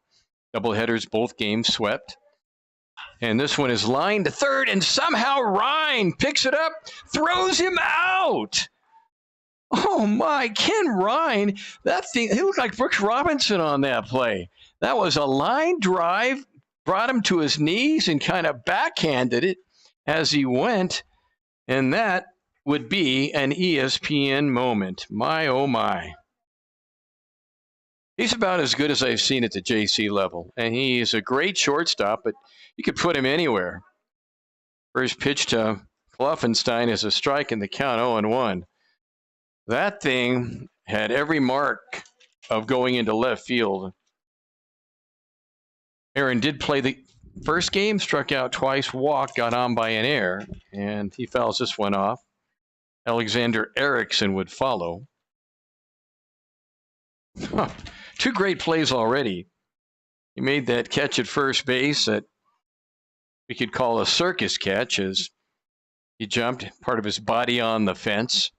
Doubleheaders, both games swept. And this one is lined to third, and somehow Ryan picks it up, throws him out. Oh my, Ken Ryan, that thing, he looked like Brooks Robinson on that play. That was a line drive, brought him to his knees and kind of backhanded it as he went. And that would be an ESPN moment. My, oh my. He's about as good as I've seen at the JC level. And he's a great shortstop, but you could put him anywhere. First pitch to Klopfenstein is a strike in the count, 0-1. That thing had every mark of going into left field. Aaron did play the First game, struck out twice, walked, got on by an error, and he fouls this one off. Alexander Erickson would follow. Two great plays already. He made that catch at first base that we could call a circus catch, as he jumped part of his body on the fence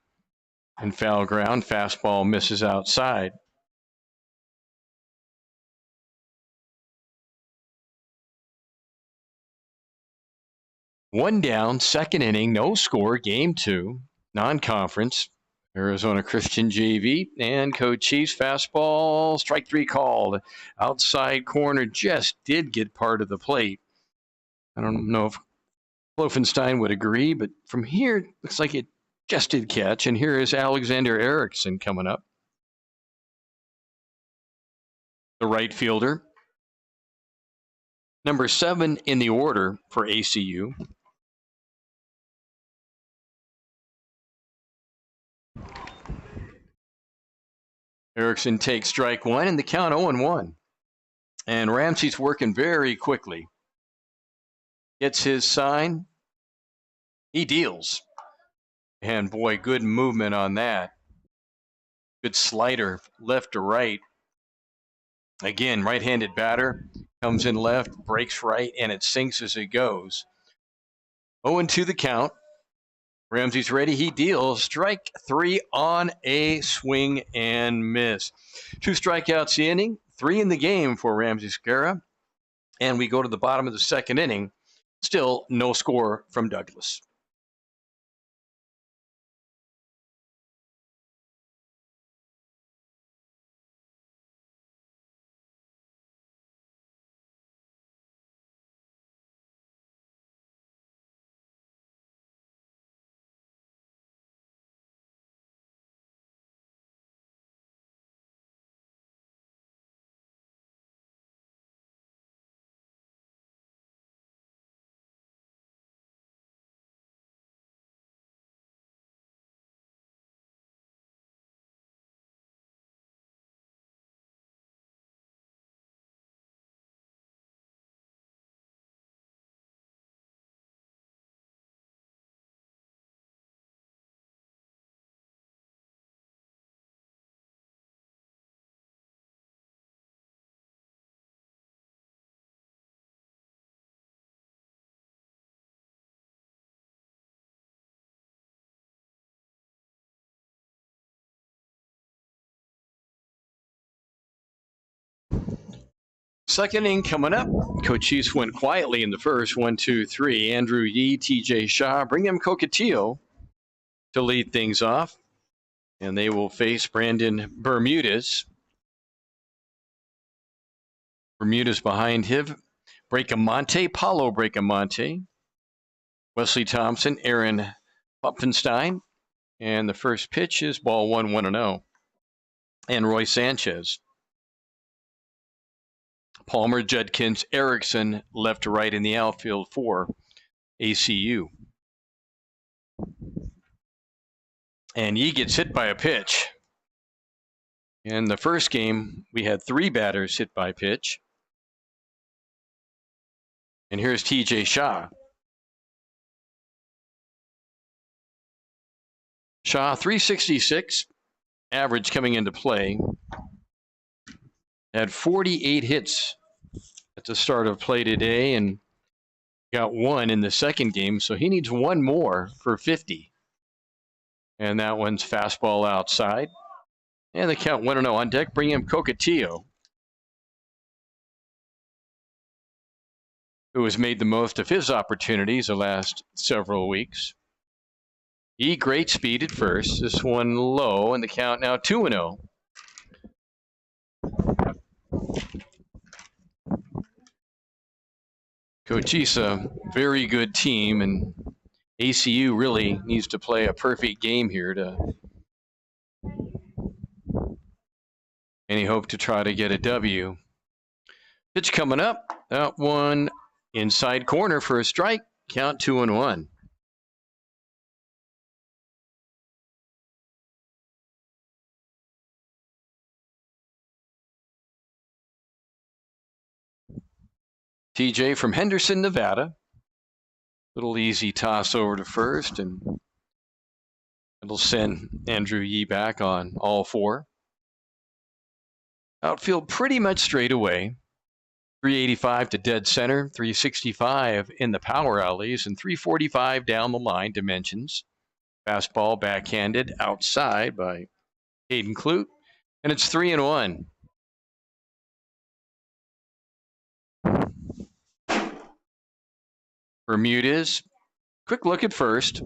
in foul ground. Fastball misses outside. One down, second inning, no score, game 2, non-conference. Arizona Christian JV and Coochis fastball, strike 3 called. Outside corner, just did get part of the plate. I don't know if Klopfenstein would agree, but from here, it looks like it just did catch. And here is Alexander Erickson coming up, the right fielder. Number 7 in the order for ACU. Erickson takes strike 1 and the count 0-1. And Ramsey's working very quickly. Gets his sign. He deals. And boy, good movement on that. Good slider, left to right. Again, right-handed batter. Comes in left, breaks right, and it sinks as it goes. 0-2 the count. Ramsey's ready. He deals. Strike 3 on a swing and miss. 2 strikeouts the inning, 3 in the game for Ramsey Scarra. And we go to the bottom of the second inning. Still no score from Douglas. Second inning coming up. Coochis went quietly in the first. 1, 2, 3. Andrew Yee, TJ Shaw, bring him Cocatillo to lead things off. And they will face Brandon Bermudez. Bermudez behind him. Bracamonte, Paulo Bracamonte, Wesley Thompson, Aaron Klopfenstein. And the first pitch is ball 1, 1-0. And Roy Sanchez. Palmer, Judkins, Erickson, left to right in the outfield for ACU. And Yee gets hit by a pitch. In the first game, we had 3 batters hit by pitch. And here's TJ Shaw. Shaw, 366, average coming into play. Had 48 hits at the start of play today and got 1 in the second game, so he needs 1 more for 50. And that one's fastball outside. And the count 1-0 on deck. Bring him Cocatillo, who has made the most of his opportunities the last several weeks. He great speed at first. This one low, and the count now 2-0. Coochis, a very good team, and ACU really needs to play a perfect game here to any hope to try to get a W. Pitch coming up. That one inside corner for a strike. Count 2-1. TJ from Henderson, Nevada. Little easy toss over to first, and it'll send Andrew Yee back on all four. Outfield pretty much straight away. 385 to dead center, 365 in the power alleys, and 345 down the line dimensions. Fastball backhanded outside by Hayden Clute, and it's 3-1. Bermudez, quick look at first.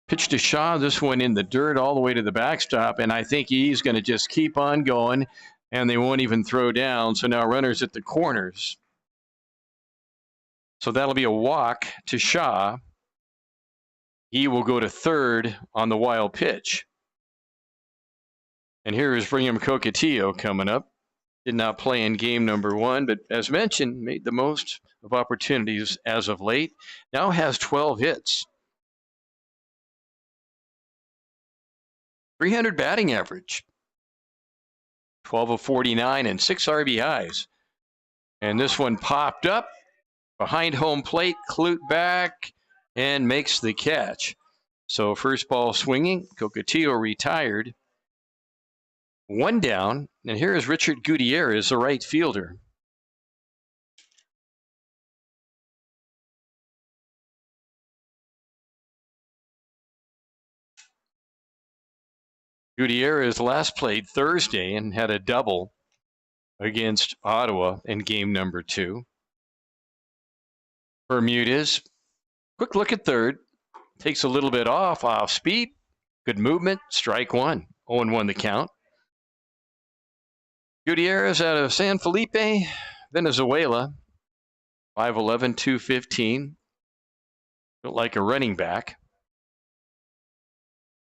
Pitch to Shaw, this one in the dirt all the way to the backstop, and I think he's going to just keep on going, and they won't even throw down. So now runners at the corners. So that'll be a walk to Shaw. He will go to third on the wild pitch. And here is Brigham Cocatillo coming up. Did not play in game number 1, but as mentioned, made the most of opportunities as of late. Now has 12 hits. 300 batting average. 12 of 49 and 6 RBIs. And this one popped up behind home plate, Clute back and makes the catch. So first ball swinging, Cocatillo retired. One down, and here is Richard Gutierrez, the right fielder. Gutierrez last played Thursday and had a double against Ottawa in game number 2. Bermudez, quick look at third, takes a little bit off speed, good movement, strike one, 0-1 the count. Gutierrez out of San Felipe, Venezuela, 5'11", 215, built like a running back.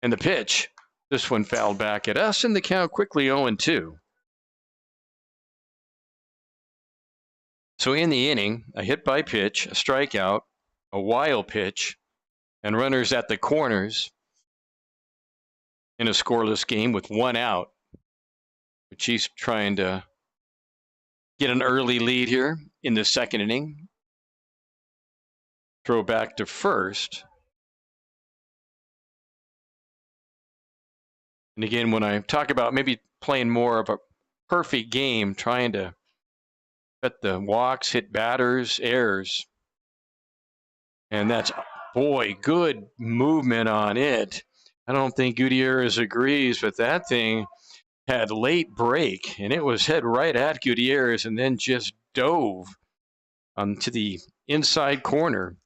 And the pitch, this one fouled back at us, and the count quickly 0-2. So in the inning, a hit by pitch, a strikeout, a wild pitch, and runners at the corners in a scoreless game with one out. But he's trying to get an early lead here in the second inning. Throw back to first. And again, when I talk about maybe playing more of a perfect game, trying to cut the walks, hit batters, errors. And that's, boy, good movement on it. I don't think Gutierrez agrees, but that thing had late break, and it was head right at Gutierrez and then just dove to the inside corner.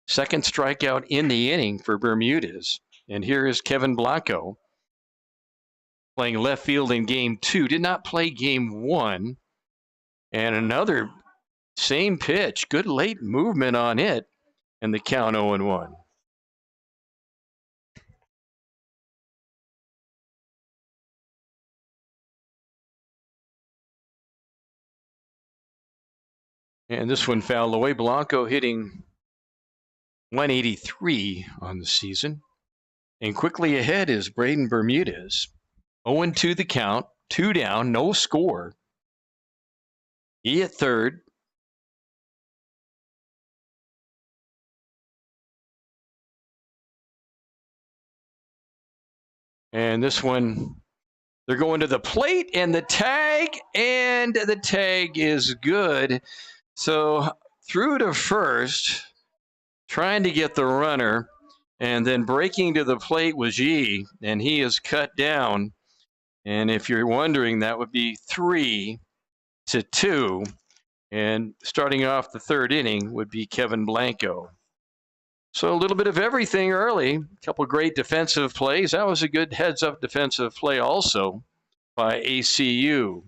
Second strikeout in the inning for Bermudez. And here is Kevin Blanco playing left field in game 2. Did not play game 1. And another same pitch. Good late movement on it. And the count 0-1. And this one fouled away. Blanco hitting 183 on the season. And quickly ahead is Braden Bermudez. 0-2 the count. 2 down. No score. He at third. And this one, they're going to the plate and the tag is good. So through to first, trying to get the runner, and then breaking to the plate was Yee, and he is cut down. And if you're wondering, that would be 3-2. And starting off the third inning would be Kevin Blanco. So a little bit of everything early. A couple great defensive plays. That was a good heads-up defensive play also by ACU.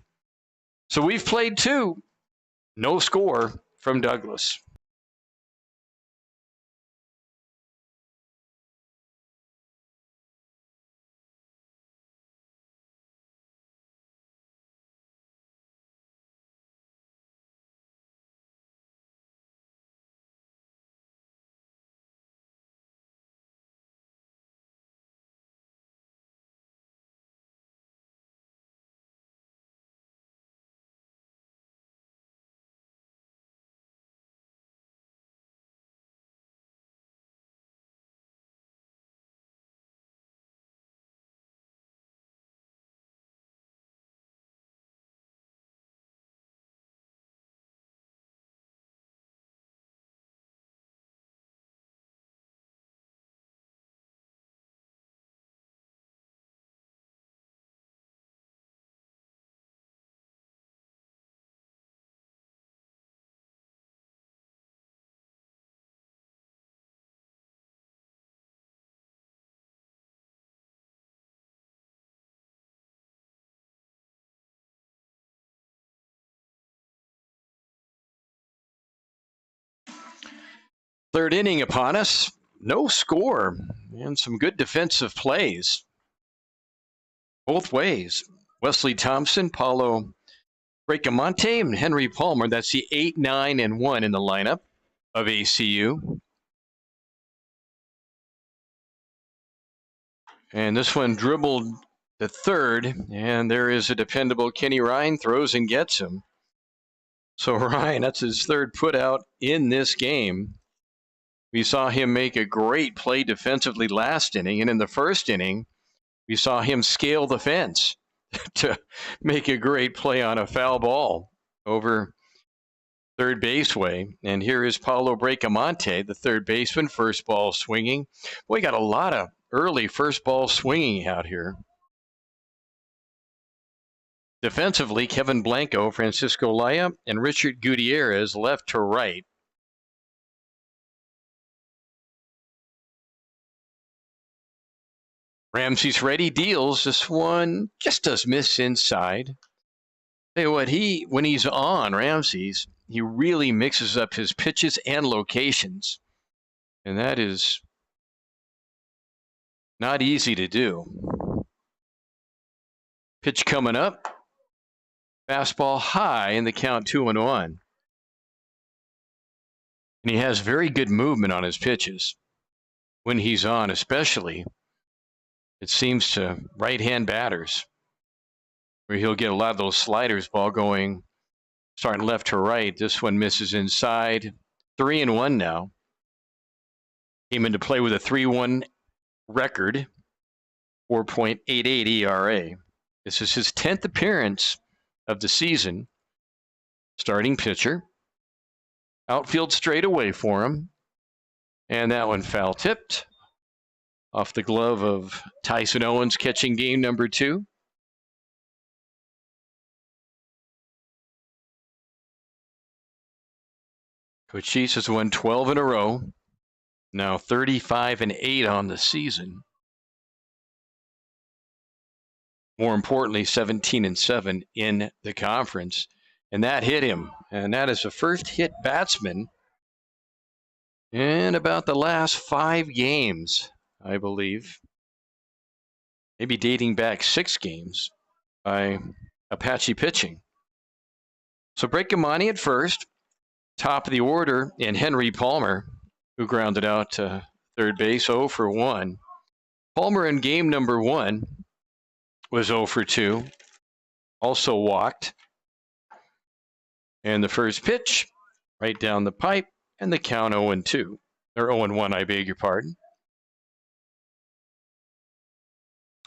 So we've played 2. No score from Douglas. Third inning upon us. No score and some good defensive plays both ways. Wesley Thompson, Paulo Bracamonte, and Henry Palmer. That's the 8, 9, and 1 in the lineup of ACU. And this one dribbled to third, and there is a dependable Kenny Ryan, throws and gets him. So Ryan, that's his third put out in this game. We saw him make a great play defensively last inning, and in the first inning, we saw him scale the fence to make a great play on a foul ball over third base way. And here is Paulo Bracamonte, the third baseman, first ball swinging. Boy, got a lot of early first ball swinging out here. Defensively, Kevin Blanco, Francisco Laya, and Richard Gutierrez left to right. Ramsey's ready, deals. This one just does miss inside. Tell you what, when he's on Ramsey's, he really mixes up his pitches and locations. And that is not easy to do. Pitch coming up. Fastball high in the count, 2-1. And he has very good movement on his pitches when he's on, especially. It seems to right-hand batters, where he'll get a lot of those sliders, ball going, starting left to right. This one misses inside. 3-1 now. Came into play with a 3-1 record, 4.88 ERA. This is his 10th appearance of the season. Starting pitcher. Outfield straight away for him. And that one foul tipped. Off the glove of Tyson Owens, catching game number 2. Coochis has won 12 in a row. Now 35-8 on the season. More importantly, 17-7 in the conference. And that hit him. And that is the first hit batsman in about the last 5 games, I believe. Maybe dating back 6 games by Apache pitching. So Bracamonte at first. Top of the order in Henry Palmer, who grounded out to third base, 0 for 1. Palmer in game number 1 was 0 for 2. Also walked. And the first pitch, right down the pipe, and the count 0-2. Or 0-1, I beg your pardon.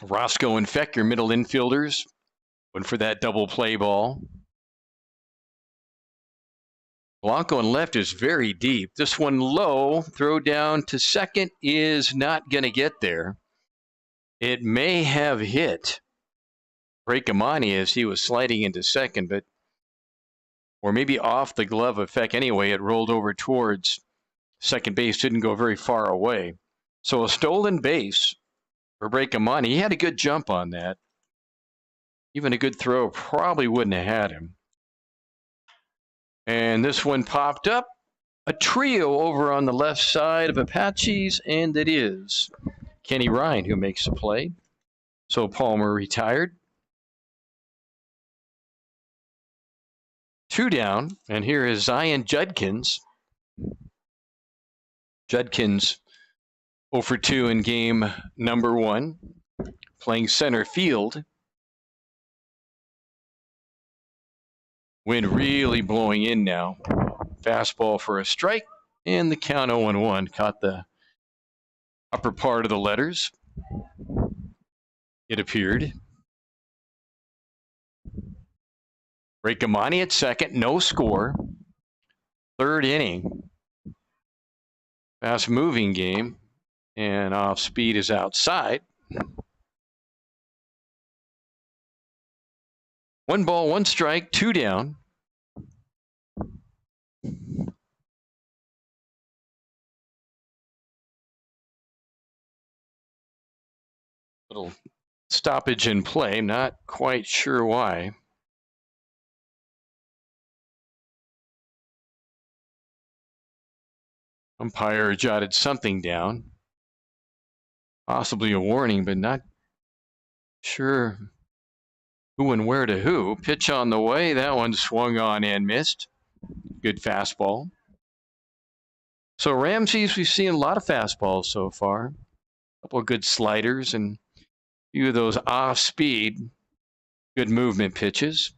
Roscoe and Feck, your middle infielders, went for that double play ball. Blanco and left is very deep. This one low, throw down to second is not going to get there. It may have hit Bracamonte as he was sliding into second, but or maybe off the glove of Feck anyway. It rolled over towards second base, didn't go very far away. So a stolen base for Bracamonte. He had a good jump on that. Even a good throw probably wouldn't have had him. And this one popped up. A trio over on the left side of Apaches, and it is Kenny Ryan who makes the play. So Palmer retired. 2 down, and here is Zion Judkins. Judkins 0 for 2 in game number 1, playing center field. Wind really blowing in now. Fastball for a strike, and the count 0-1. Caught the upper part of the letters, it appeared. Bracamonte at second, no score. Third inning. Fast moving game, and off speed is outside. 1 ball, 1 strike, 2 down. Little stoppage in play, not quite sure why. Umpire jotted something down. Possibly a warning, but not sure who and where to who. Pitch on the way. That one swung on and missed. Good fastball. So Ramsey's, we've seen a lot of fastballs so far. A couple of good sliders and a few of those off-speed, good movement pitches.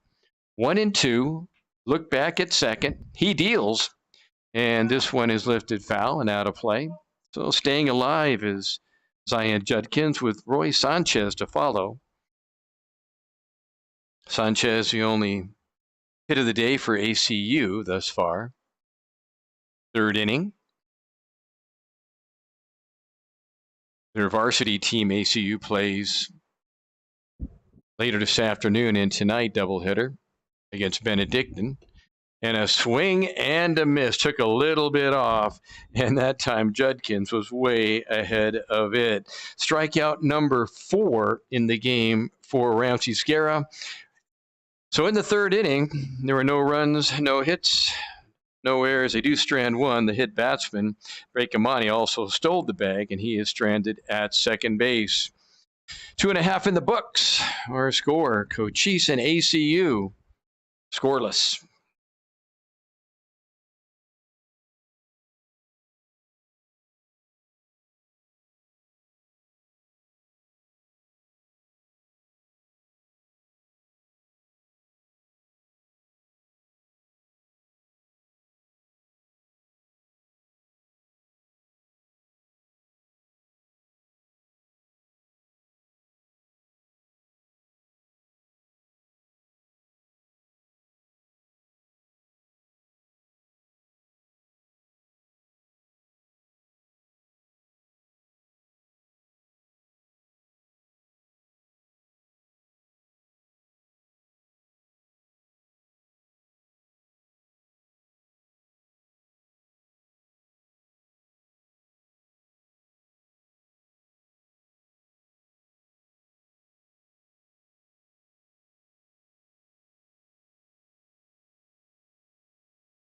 1-2. Look back at second. He deals. And this one is lifted foul and out of play. So staying alive is Zion Judkins with Roy Sanchez to follow. Sanchez, the only hit of the day for ACU thus far. Third inning. Their varsity team, ACU, plays later this afternoon and tonight, doubleheader against Benedictine. And a swing and a miss. Took a little bit off, and that time Judkins was way ahead of it. Strikeout number 4 in the game for Ramsey Sguerra. So in the third inning, there were no runs, no hits, no errors. They do strand one. The hit batsman, Brecamani, also stole the bag, and he is stranded at second base. 2.5 in the books. Our score, Coochis and ACU, scoreless.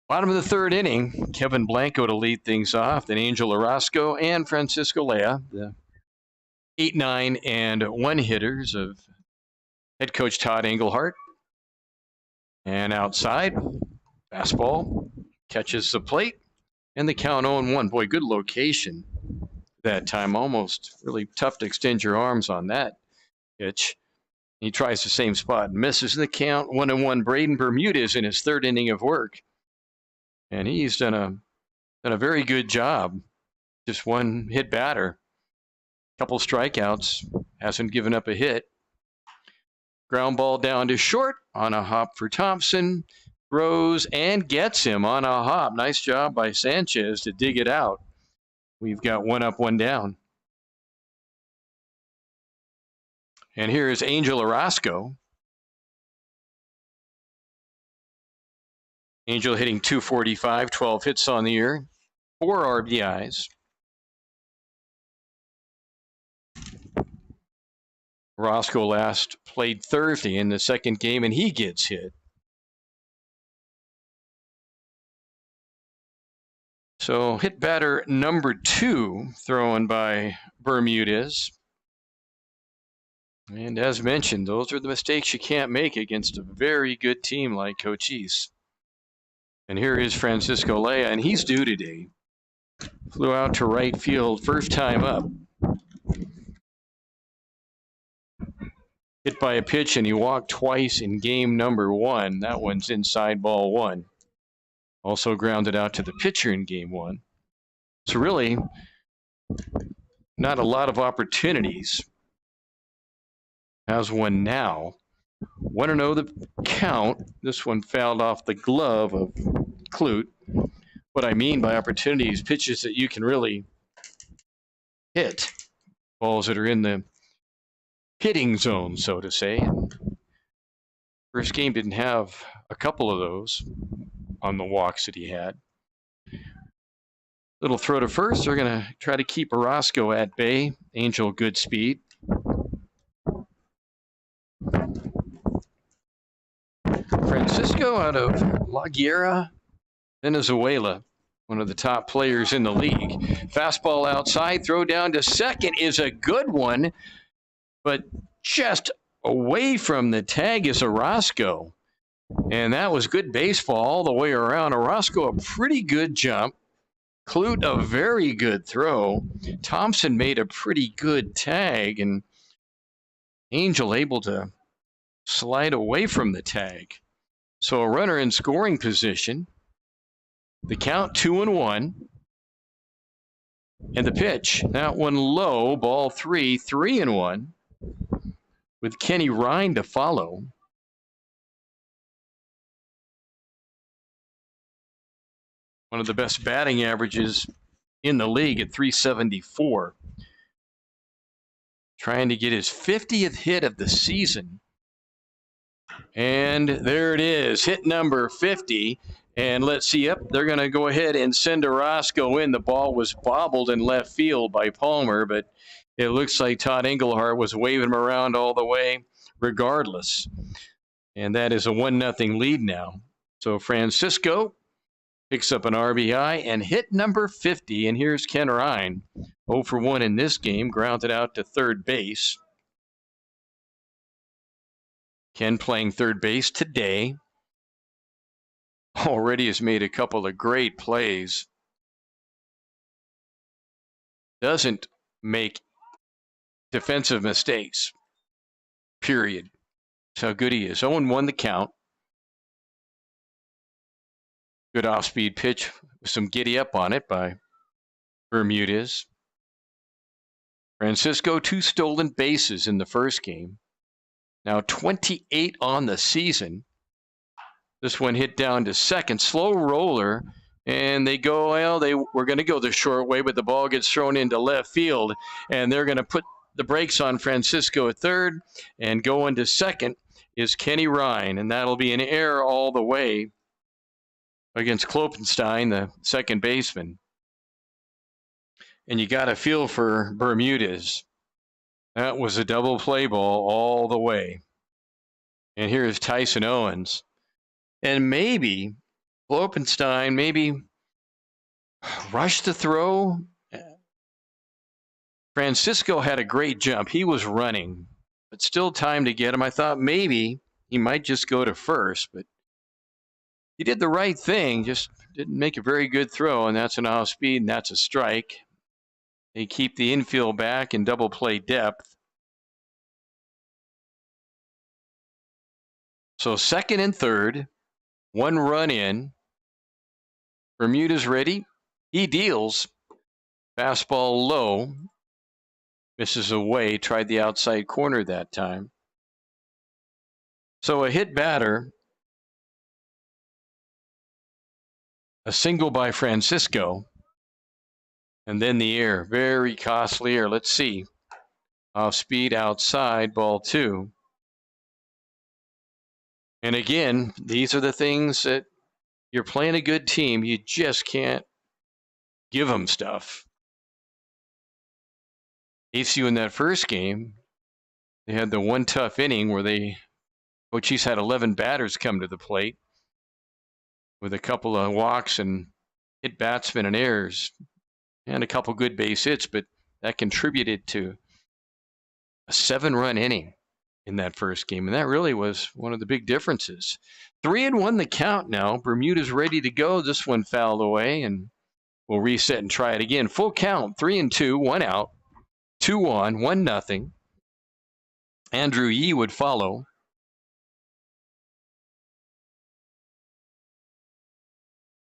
Bottom of the third inning, Kevin Blanco to lead things off, then Angel Orozco and Francisco Lea, the 8, 9, and 1 hitters of head coach Todd Engelhart. And outside, fastball catches the plate, and the count 0-1. Boy, good location that time. Almost really tough to extend your arms on that pitch. He tries the same spot and misses the count. 1-1. Braden Bermudez in his third inning of work. And he's done a very good job. Just one hit batter. Couple strikeouts. Hasn't given up a hit. Ground ball down to short on a hop for Thompson. Throws and gets him on a hop. Nice job by Sanchez to dig it out. We've got 1 up, 1 down. And here is Angel Orozco. Angel hitting .245, 12 hits on the year, 4 RBIs. Orozco last played Thursday in the second game, and he gets hit. So hit batter number 2 thrown by Bermudez. And as mentioned, those are the mistakes you can't make against a very good team like Coochis. And here is Francisco Lea, and he's due today. Flew out to right field, first time up. Hit by a pitch, and he walked twice in game number 1. That one's inside ball 1. Also grounded out to the pitcher in game 1. So really, not a lot of opportunities. Has one now. 1-0 the count. This one fouled off the glove of Clute. What I mean by opportunities, pitches that you can really hit. Balls that are in the hitting zone, so to say. First game didn't have a couple of those on the walks that he had. Little throw to first. They're going to try to keep Orozco at bay. Angel, good speed. Francisco out of La Guera, Venezuela. one of the top players in the league. Fastball outside, throw down to second is a good one, but just away from the tag is Orozco. And that was good baseball all the way around. Orozco, a pretty good jump. Clute, a very good throw. Thompson made a pretty good tag, and Angel able to slide away from the tag. So a runner in scoring position. The count 2-1. And the pitch, that one low, ball 3, 3-1. With Kenny Ryan to follow. One of the best batting averages in the league at 374. Trying to get his 50th hit of the season. And there it is, hit number 50. And let's see, yep, they're going to go ahead and send Orozco in. The ball was bobbled in left field by Palmer, but it looks like Todd Engelhart was waving him around all the way regardless. And that is a 1-0 lead now. So Francisco picks up an RBI and hit number 50. And here's Ken Ryan, 0 for 1 in this game, grounded out to third base. Ken playing third base today. Already has made a couple of great plays. Doesn't make defensive mistakes, period. That's how good he is. 0-1 the count. Good off-speed pitch with some giddy up on it by Bermudez. Francisco, 2 stolen bases in the first game. Now 28 on the season. This one hit down to second, slow roller, and they go, well, they were going to go the short way, but the ball gets thrown into left field, and they're going to put the brakes on Francisco at third, and going to second is Kenny Ryan, and that'll be an error all the way against Kloppenstein, the second baseman. And you got to feel for Bermudez. That was a double play ball all the way. And here's Tyson Owens. And maybe Kloppenstein maybe rushed the throw. Francisco had a great jump. He was running, but still time to get him. I thought maybe he might just go to first, but he did the right thing, just didn't make a very good throw, and that's an off speed, and that's a strike. They keep the infield back in double play depth. So second and third, 1 run in. Bermudez ready. He deals. Fastball low. Misses away. Tried the outside corner that time. So a hit batter. A single by Francisco. And then the air. Very costly air. Let's see. Off speed outside. Ball 2. And again, these are the things that you're playing a good team. You just can't give them stuff. ACU in that first game, they had the one tough inning where Coochis had 11 batters come to the plate with a couple of walks and hit batsmen and errors and a couple good base hits, but that contributed to a 7-run inning in that first game, and that really was one of the big differences. 3-1 the count now. Bermudez ready to go. This one fouled away, and we'll reset and try it again. Full count, 3-2, 1 out, 2 on, 1-0. Andrew Yee would follow.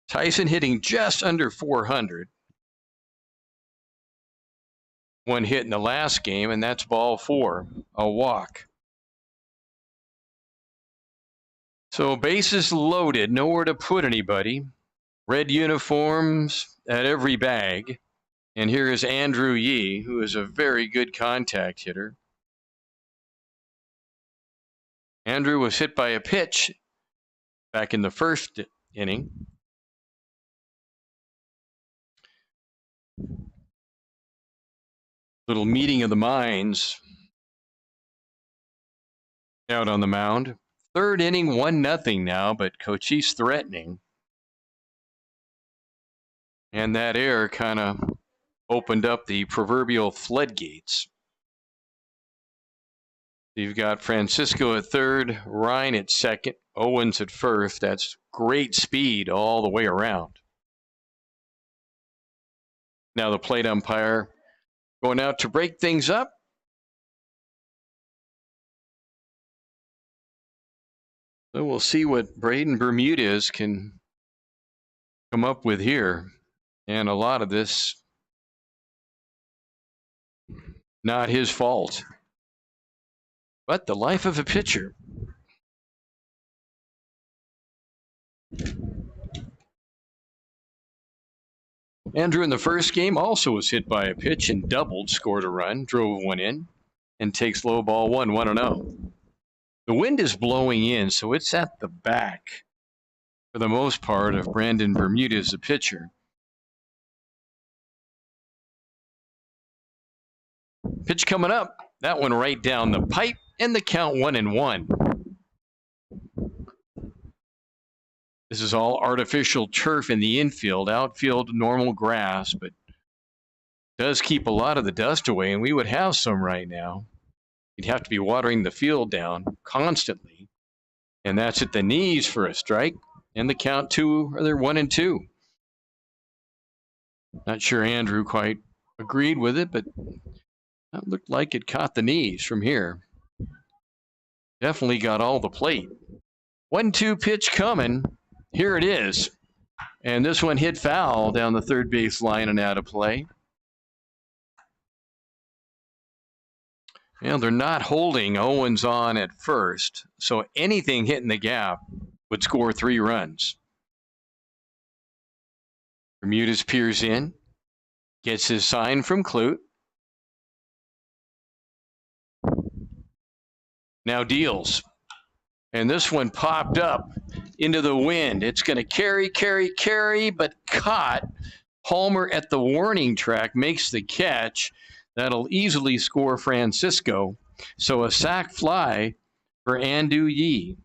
Tyson hitting just under 400. 1 hit in the last game, and that's ball 4, a walk. So bases loaded, nowhere to put anybody. Red uniforms at every bag. And here is Andrew Yee, who is a very good contact hitter. Andrew was hit by a pitch back in the first inning. Little meeting of the minds out on the mound. Third inning, 1-0 now, but Coochis threatening. And that air kind of opened up the proverbial floodgates. You've got Francisco at third, Ryan at second, Owens at first. That's great speed all the way around. Now the plate umpire going out to break things up. So we'll see what Braden Bermudez can come up with here. And a lot of this, not his fault. But the life of a pitcher. Andrew in the first game also was hit by a pitch and doubled, scored a run, drove one in, and takes low ball 1-0. The wind is blowing in, so it's at the back for the most part of Brandon Bermudez, the pitcher. Pitch coming up. That one right down the pipe, and the count 1-1. This is all artificial turf in the infield, outfield normal grass, but does keep a lot of the dust away, and we would have some right now. You'd have to be watering the field down constantly, and that's at the knees for a strike, and the count 1-2. Not sure Andrew quite agreed with it, but that looked like it caught the knees from here. Definitely got all the plate. 1-2 pitch coming. Here it is. And this one hit foul down the third base line and out of play. They're not holding Owens on at first, so anything hitting the gap would score 3 runs. Bermudez peers in, gets his sign from Clute. Now deals. And this one popped up into the wind. It's going to carry, but caught. Palmer at the warning track makes the catch. That'll easily score Francisco. So a sac fly for Andu Yi.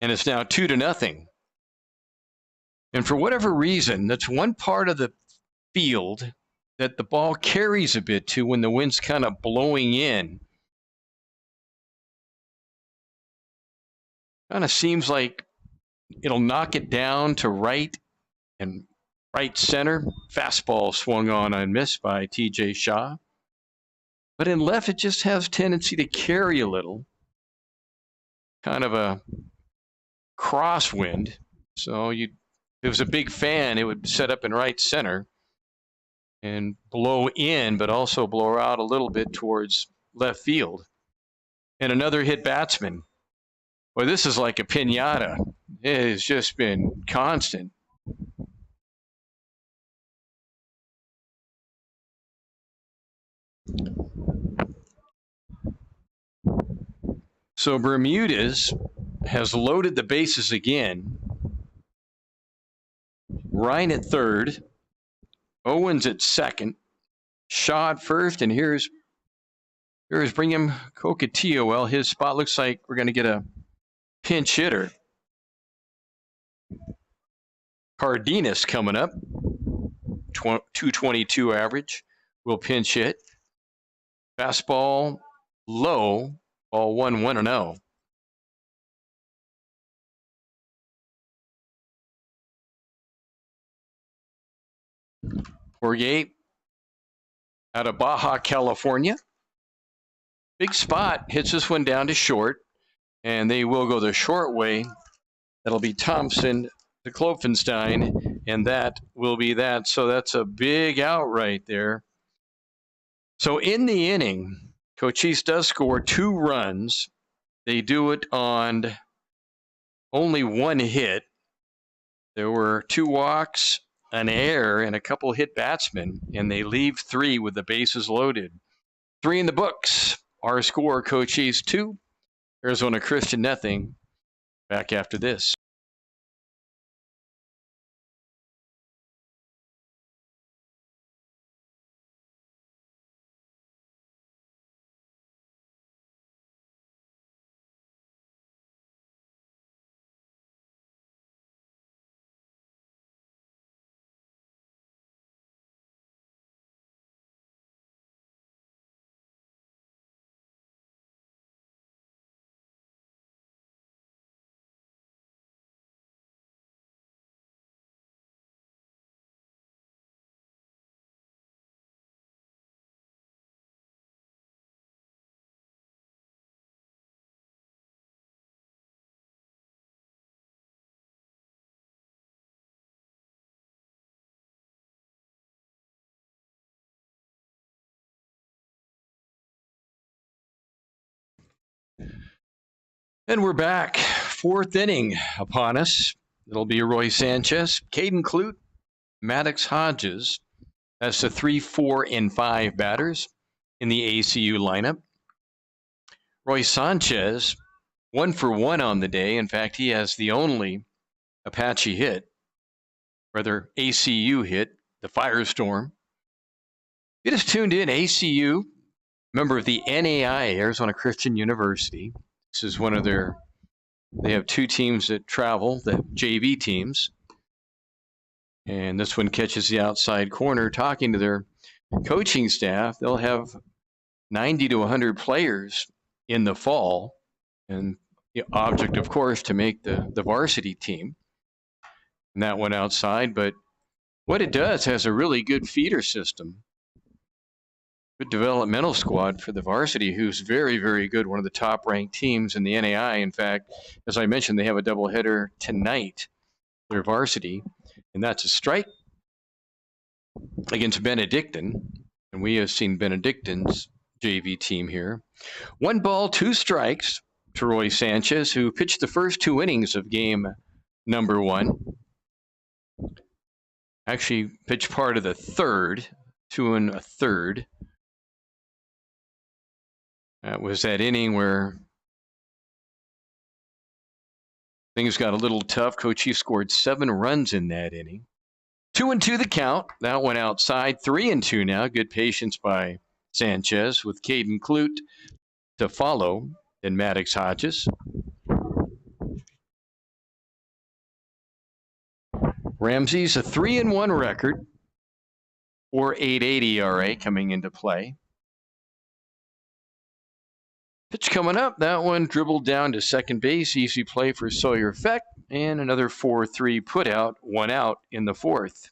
And it's now 2-0. And for whatever reason, that's one part of the field that the ball carries a bit to when the wind's kind of blowing in. Kind of seems like it'll knock it down to right and right center. Fastball swung on and missed by TJ Shaw. But in left, it just has tendency to carry a little. Kind of a crosswind. So if it was a big fan, it would set up in right center and blow in, but also blow out a little bit towards left field. And another hit batsman. Well, this is like a piñata. It has just been constant. So Bermudez has loaded the bases again. Ryan at third. Owens at second. Shaw at first, and here's Brigham Cocatillo. Well, his spot looks like we're going to get a pinch hitter. Cardenas coming up. 222 average. Will pinch hit. Fastball low. Ball 1-0. Jorge out of Baja California. Big spot. Hits this one down to short. And they will go the short way. That'll be Thompson to Klopfenstein. And that will be that. So that's a big out right there. So in the inning, Coochis does score 2 runs. They do it on only 1 hit. There were 2 walks, an error, and a couple hit batsmen, and they leave 3 with the bases loaded. 3 in the books. Our score, Coochis 2, Arizona Christian 0. Back after this. And we're back. Fourth inning upon us. It'll be Roy Sanchez, Caden Clute, Maddox Hodges. That's the 3, 4, and 5 batters in the ACU lineup. Roy Sanchez, 1 for 1 on the day. In fact, he has the only Apache hit, rather ACU hit, the Firestorm. You just tuned in, ACU, member of the NAI, Arizona Christian University. This is one of they have 2 teams that travel, the JV teams. And this one catches the outside corner. Talking to their coaching staff, they'll have 90 to 100 players in the fall. And the object, of course, to make the varsity team. And that went outside. But what it does has a really good feeder system. Good developmental squad for the varsity, who's very, very good. One of the top-ranked teams in the NAI. In fact, as I mentioned, they have a doubleheader tonight, their varsity, and that's a strike against Benedictine. And we have seen Benedictine's JV team here. 1 ball, 2 strikes to Roy Sanchez, who pitched the first 2 innings of game number 1. Actually pitched part of the third, 2 1/3. That was that inning where things got a little tough. Coochis scored 7 runs in that inning. 2-2 the count. That went outside. 3-2 now. Good patience by Sanchez with Caden Clute to follow. Then Maddox Hodges. Ramsey's a 3-1 record. 4.88 ERA coming into play. Pitch coming up. That one dribbled down to second base. Easy play for Sawyer Feck. And another 4-3 put out. 1 out in the 4th.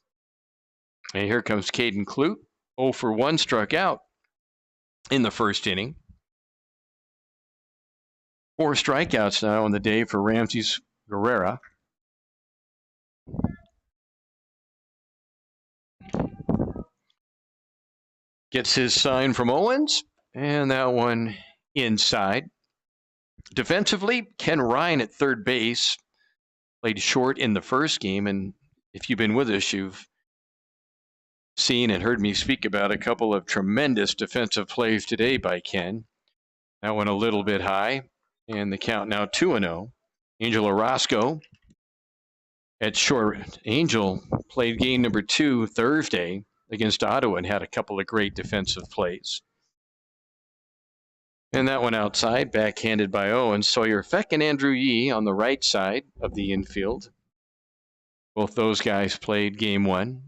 And here comes Caden Clute. 0 for 1 struck out in the first inning. 4 strikeouts now on the day for Ramsey's Guerrera. Gets his sign from Owens. And that one inside. Defensively, Ken Ryan at third base played short in the first game, and if you've been with us, you've seen and heard me speak about a couple of tremendous defensive plays today by Ken. That one a little bit high, and the count now 2-0. Angel Orozco at short. Angel played game number 2 Thursday against Ottawa and had a couple of great defensive plays. And that one outside, backhanded by Owens. Sawyer Feck and Andrew Yee on the right side of the infield. Both those guys played game 1.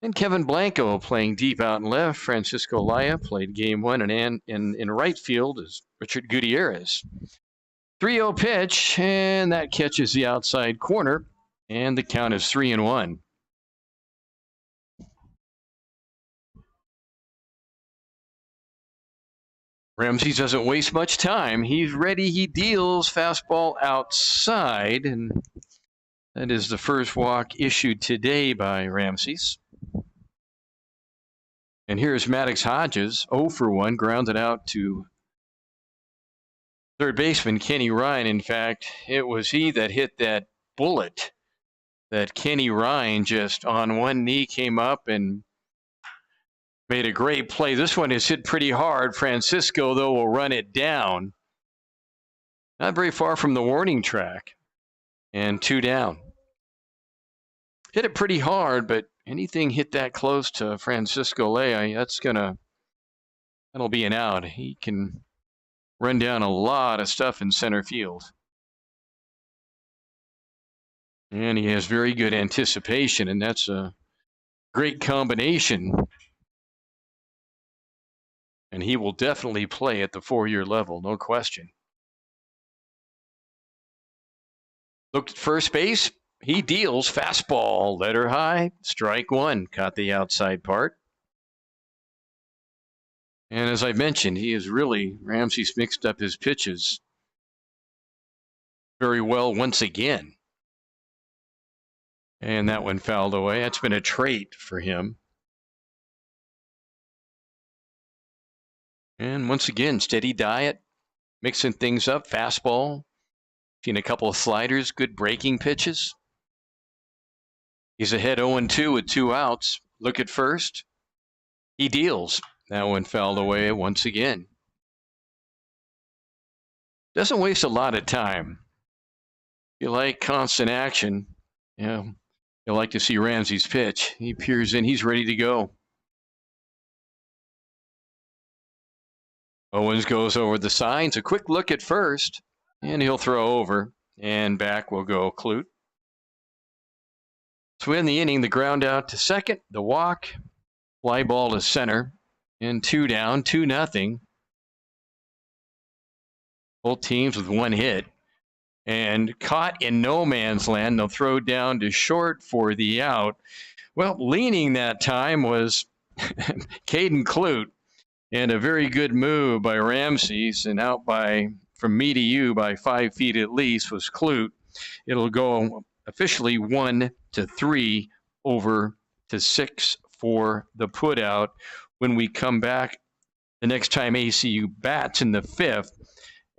And Kevin Blanco playing deep out and left. Francisco Laya played game 1. And in right field is Richard Gutierrez. 3-0 pitch, and that catches the outside corner. And the count is 3-1. Ramsey doesn't waste much time. He's ready. He deals. Fastball outside. And that is the first walk issued today by Ramsey's. And here's Maddox Hodges, 0 for 1, grounded out to third baseman Kenny Ryan. In fact, it was he that hit that bullet that Kenny Ryan just on one knee came up and made a great play. This one is hit pretty hard. Francisco, though, will run it down. Not very far from the warning track. And 2 down. Hit it pretty hard, but anything hit that close to Francisco Lea, that'll be an out. He can run down a lot of stuff in center field. And he has very good anticipation, and that's a great combination. And he will definitely play at the 4-year level, no question. Looked at first base. He deals. Fastball, letter high, strike 1. Caught the outside part. And as I mentioned, Ramsey's mixed up his pitches very well once again. And that one fouled away. That's been a trait for him. And once again, steady diet, mixing things up, fastball, seen a couple of sliders, good breaking pitches. He's ahead 0-2 with 2 outs. Look at first. He deals. That one fouled away once again. Doesn't waste a lot of time. You like constant action. Yeah, you'll like to see Ramsey's pitch. He peers in. He's ready to go. Owens goes over the signs. A quick look at first, and he'll throw over. And back will go Clute. To win the inning, the ground out to second, the walk, fly ball to center, and 2 down, 2-0. Both teams with 1 hit. And caught in no man's land, they'll throw down to short for the out. Well, leaning that time was Caden Clute, and a very good move by Ramses, and out by from me to you by 5 feet at least was Clute. It'll go officially 1-3 over to 6 for the putout. When we come back the next time ACU bats in the 5th,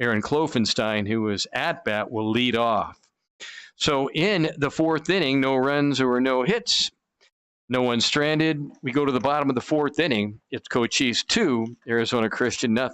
Aaron Klofenstein, who was at bat, will lead off. So in the 4th inning, no runs or no hits, no one stranded. We go to the bottom of the 4th inning. It's Coochis 2, Arizona Christian 0.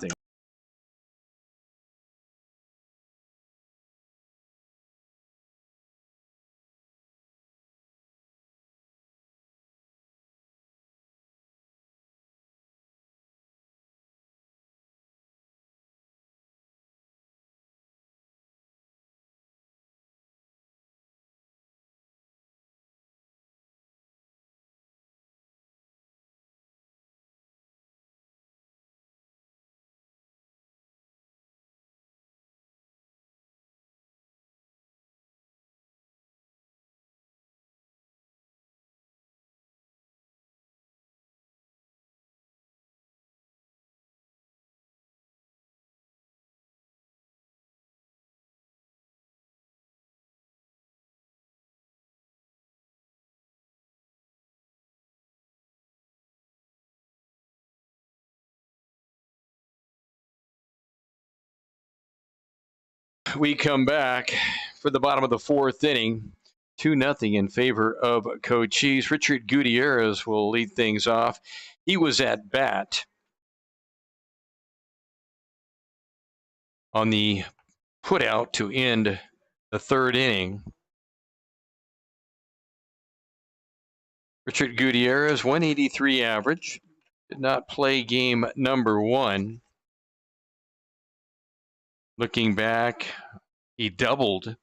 We come back for the bottom of the 4th inning. 2-0 in favor of Coochis. Richard Gutierrez will lead things off. He was at bat on the putout to end the 3rd inning. Richard Gutierrez, 183 average. Did not play game number 1. Looking back, he doubled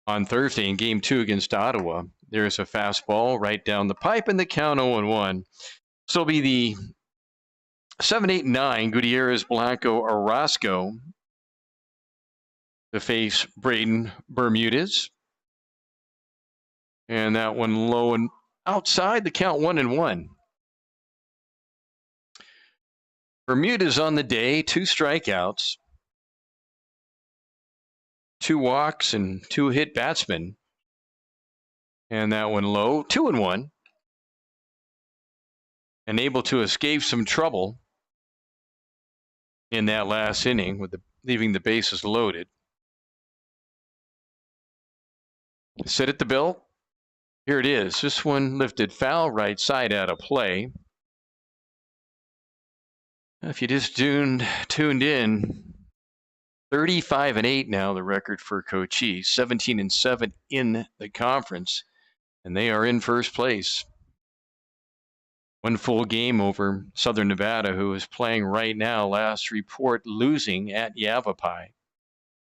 on Thursday in game 2 against Ottawa. There's a fastball right down the pipe, and the count 0-1. So it'll be the 7, 8, 9, Gutierrez, Blanco, Orozco to face Braden Bermudez. And that one low and outside, the count 1-1. Bermudez on the day, 2 strikeouts, 2 walks, and 2 hit batsmen. And that one low, 2-1. And able to escape some trouble in that last inning with leaving the bases loaded. Sit at the bill. Here it is. This one lifted foul, right side out of play. If you just tuned in, 35-8 now the record for Coochis, 17-7 in the conference, and they are in first place. 1 full game over Southern Nevada, who is playing right now. Last report losing at Yavapai.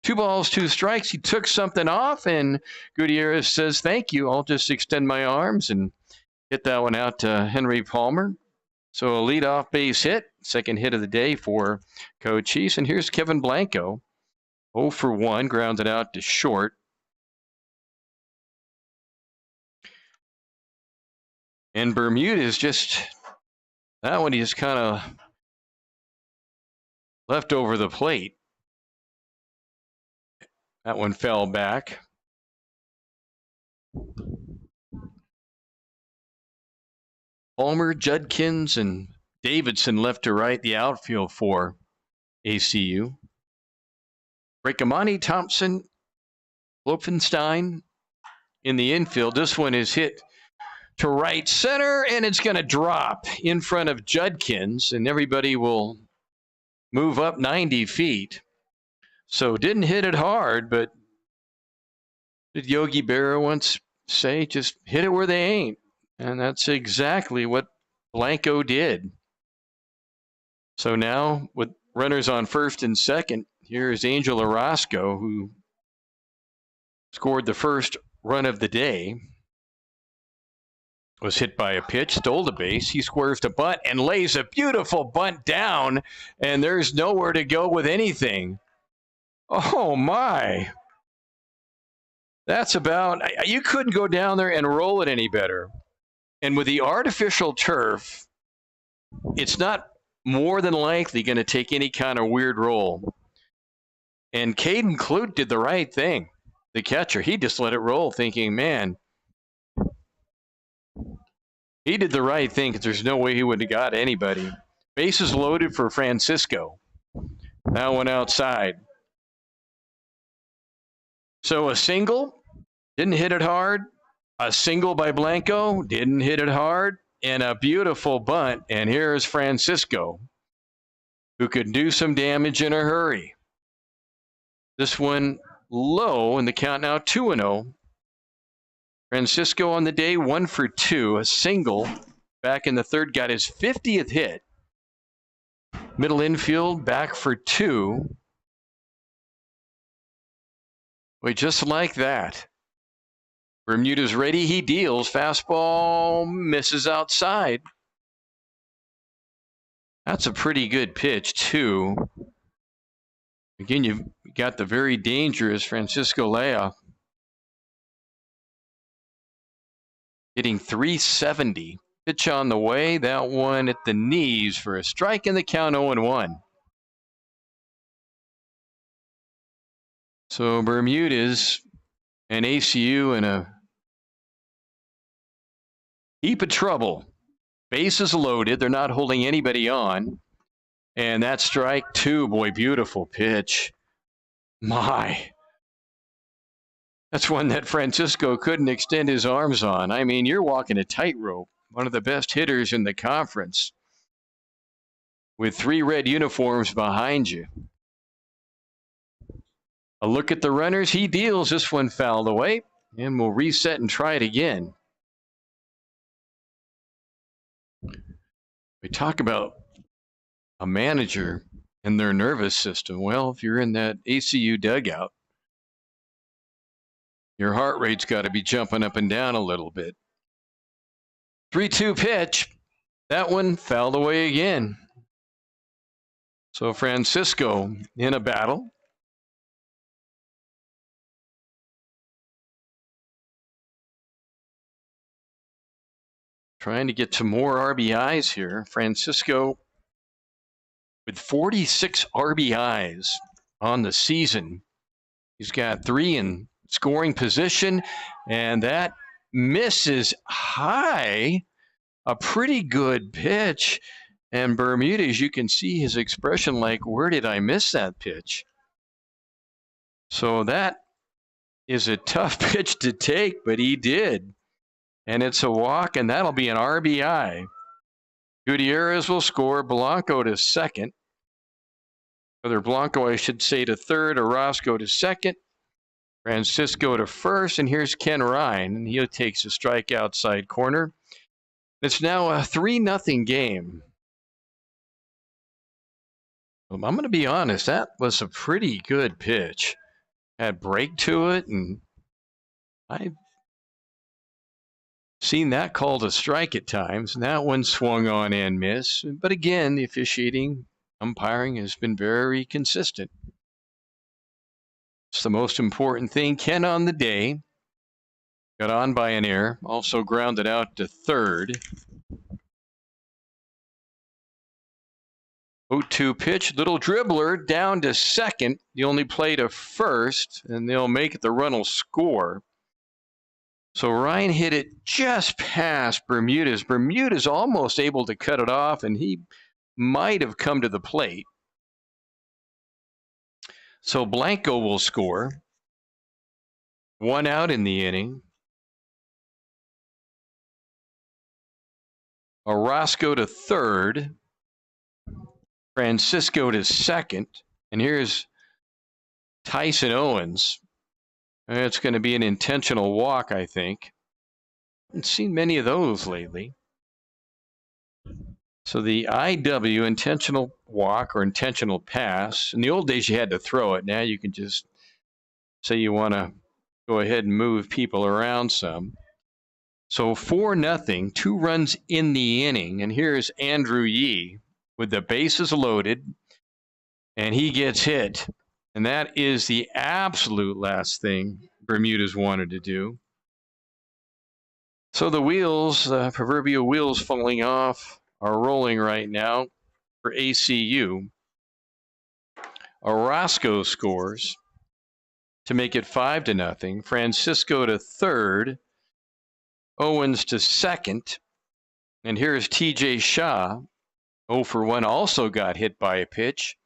2 balls, 2 strikes. He took something off, and Gutierrez says, "Thank you. I'll just extend my arms," and hit that one out to Henry Palmer. So a leadoff base hit, 2nd hit of the day for Coochis. And here's Kevin Blanco, 0 for 1, grounded out to short. And Bermudez that one he just kind of left over the plate. That one fell back. Palmer, Judkins, and Davidson left to right, the outfield for ACU. Breakamani, Thompson, Lopfenstein in the infield. This one is hit to right center, and it's going to drop in front of Judkins, and everybody will move up 90 feet. So didn't hit it hard, but did Yogi Berra once say, just hit it where they ain't? And that's exactly what Blanco did. So now with runners on first and second, here is Angel Orozco, who scored the first run of the day. Was hit by a pitch, stole the base. He squares to bunt and lays a beautiful bunt down, and there's nowhere to go with anything. Oh, my. That's about, you couldn't go down there and roll it any better. And with the artificial turf, it's not more than likely going to take any kind of weird roll. And Caden Clute did the right thing. The catcher, he just let it roll, thinking, man, he did the right thing because there's no way he would have got anybody. Bases loaded for Francisco. That one outside. So a single, didn't hit it hard. A single by Blanco, didn't hit it hard. And a beautiful bunt. And here's Francisco, who could do some damage in a hurry. This one low, and the count now 2-0. Francisco on the day, 1 for 2, a single. Back in the third, got his 50th hit. Middle infield, back for 2. Boy, just like that. Bermuda's ready, he deals. Fastball misses outside. That's a pretty good pitch, too. Again, you've got the very dangerous Francisco Lea. Hitting 370. Pitch on the way. That one at the knees for a strike, in the count 0-1. So Bermudez and ACU in a heap of trouble. Bases loaded. They're not holding anybody on. And that strike 2, boy, beautiful pitch. My. That's one that Francisco couldn't extend his arms on. I mean, you're walking a tightrope. One of the best hitters in the conference. With 3 red uniforms behind you. A look at the runners. He deals. This one fouled away. And we'll reset and try it again. We talk about a manager and their nervous system. Well, if you're in that ACU dugout, your heart rate's got to be jumping up and down a little bit. 3-2 pitch. That one fouled away again. So Francisco in a battle. Trying to get to more RBIs here. Francisco with 46 RBIs on the season. He's got 3 in scoring position, and that misses high. A pretty good pitch. And Bermudez, you can see his expression like, where did I miss that pitch? So that is a tough pitch to take, but he did. And it's a walk, and that'll be an RBI. Gutierrez will score. Blanco to second. Whether Blanco, I should say, to third, Orozco to second. Francisco to first, and here's Ken Ryan, and he takes a strike outside corner. It's now a 3-0 game. Well, I'm going to be honest, that was a pretty good pitch. Had break to it, and I've seen that called a strike at times. And that one swung on and missed. But again, the officiating, umpiring has been very consistent. It's the most important thing. Ken on the day. Got on by an error. Also grounded out to third. 0-2 pitch. Little dribbler down to second. The only play to first. And they'll make it. The run will score. So Ryan hit it just past Bermudez. Bermudez almost able to cut it off, and he might have come to the plate. So Blanco will score. 1 out in the inning. Orozco to third. Francisco to second. And here's Tyson Owens. It's going to be an intentional walk, I think. Haven't seen many of those lately. So the IW, intentional walk or intentional pass. In the old days, you had to throw it. Now you can just say you want to go ahead and move people around some. So 4-0, 2 runs in the inning. And here's Andrew Yee with the bases loaded. And he gets hit. And that is the absolute last thing Bermudez wanted to do. So the wheels, proverbial wheels falling off, are rolling right now for ACU. Orozco scores to make it 5-0. Francisco to third. Owens to second. And here's TJ Shaw. 0 for 1, also got hit by a pitch.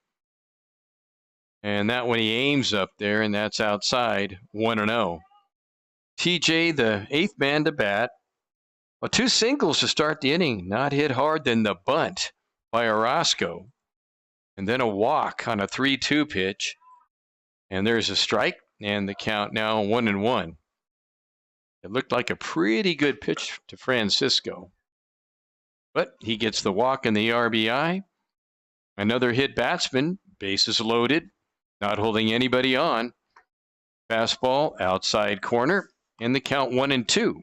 And that one he aims up there, and that's outside, 1-0. TJ, the 8th man to bat. Well, 2 singles to start the inning. Not hit hard, then the bunt by Orozco. And then a walk on a 3-2 pitch. And there's a strike, and the count now 1-1. It looked like a pretty good pitch to Francisco. But he gets the walk and the RBI. Another hit batsman, bases loaded, not holding anybody on. Fastball, outside corner, and the count 1-2.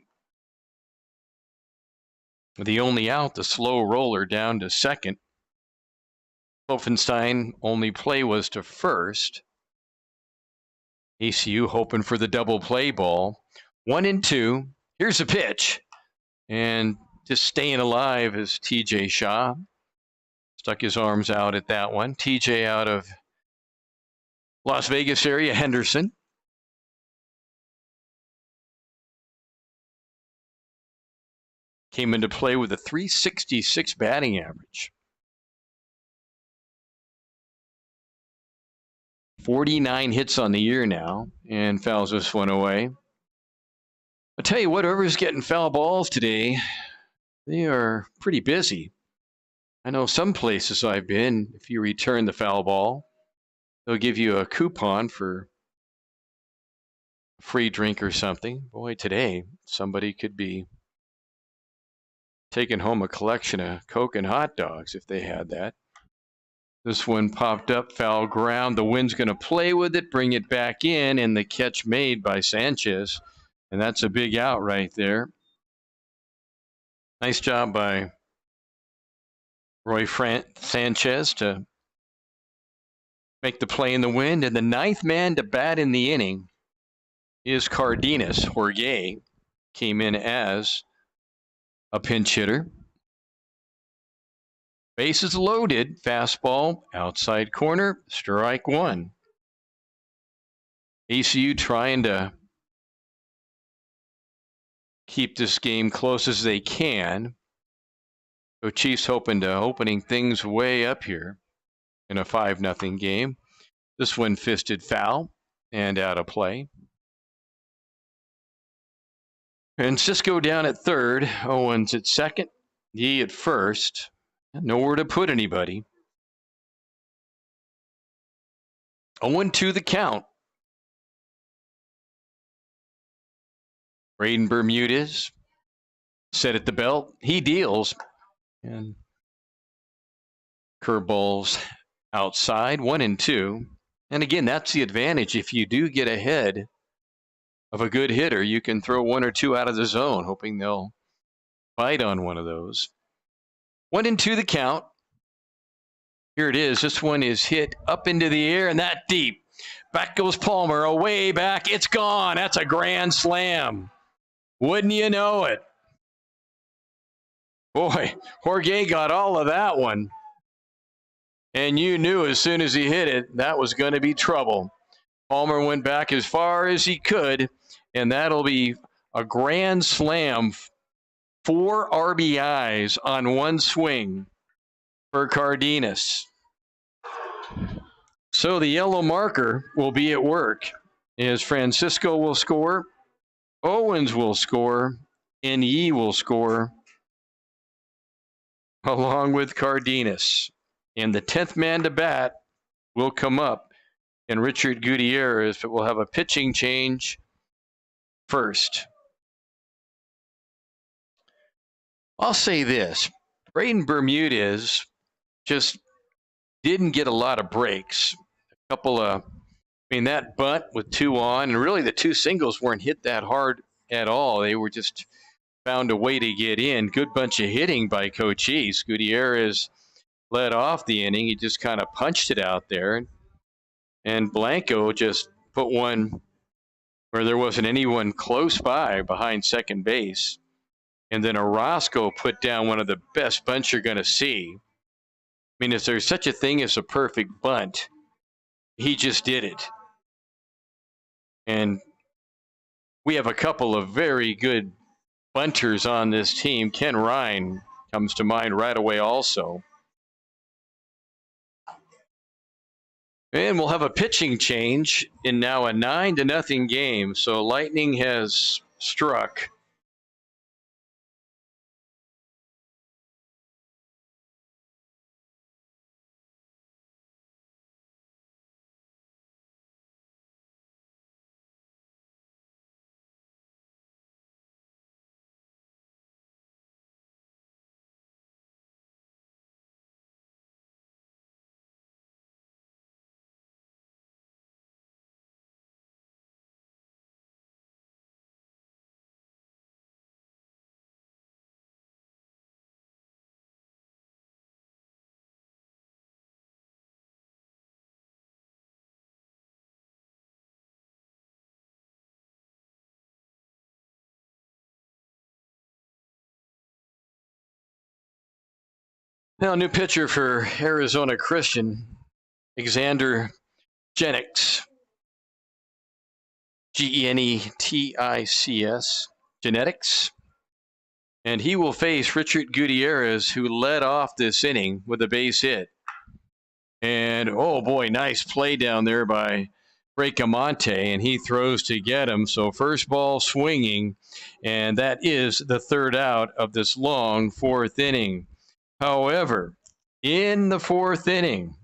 The only out, the slow roller down to second. Hoffenstein only play was to first. ACU hoping for the double play ball. 1-2. Here's a pitch. And just staying alive is TJ Shaw. Stuck his arms out at that one. TJ out of Las Vegas area, Henderson. Came into play with a .366 batting average. 49 hits on the year now, and fouls this one away. I'll tell you what, whoever's getting foul balls today, they are pretty busy. I know some places I've been, if you return the foul ball, they'll give you a coupon for a free drink or something. Boy, today, somebody could be taking home a collection of Coke and hot dogs if they had that. This one popped up, foul ground. The wind's going to play with it, bring it back in, and the catch made by Sanchez. And that's a big out right there. Nice job by Roy Sanchez to make the play in the wind. And the 9th man to bat in the inning is Cardenas. Jorge came in as a pinch hitter. Bases loaded, fastball, outside corner, strike 1. ACU trying to keep this game close as they can. Coochis hoping to opening things way up here in a 5-0 game. This one fisted foul and out of play. Francisco down at third, Owens at second, Yee at first. Nowhere to put anybody. 0-2 the count. Braden Bermudez set at the belt. He deals. And curveballs outside, 1-2. And again, that's the advantage. If you do get ahead of a good hitter, you can throw 1 or 2 out of the zone, hoping they'll bite on one of those. 1-2 the count. Here it is. This one is hit up into the air and that deep. Back goes Palmer, away back. It's gone. That's a grand slam. Wouldn't you know it? Boy, Jorge got all of that one. And you knew as soon as he hit it, that was going to be trouble. Palmer went back as far as he could, and that'll be a grand slam. 4 RBIs on 1 swing for Cardenas. So the yellow marker will be at work as Francisco will score, Owens will score, and Yee will score along with Cardenas. And the 10th man to bat will come up, and Richard Gutierrez will have a pitching change first. I'll say this, Braden Bermudez just didn't get a lot of breaks. That bunt with 2 on, and really the 2 singles weren't hit that hard at all. They were just found a way to get in. Good bunch of hitting by Coochis. Gutierrez led off the inning. He just kind of punched it out there. And Blanco just put one where there wasn't anyone close by behind second base. And then Orozco put down one of the best bunts you're going to see. If there's such a thing as a perfect bunt, he just did it. And we have a couple of very good bunters on this team. Ken Ryan comes to mind right away also. And we'll have a pitching change in now a 9-0 game. So Lightning has struck. Now, new pitcher for Arizona Christian, Alexander Genix. Genetics. Genetics. And he will face Richard Gutierrez, who led off this inning with a base hit. And, oh boy, nice play down there by Bracamonte, and he throws to get him. So first ball swinging, and that is the 3rd out of this long 4th inning. However, in the 4th inning,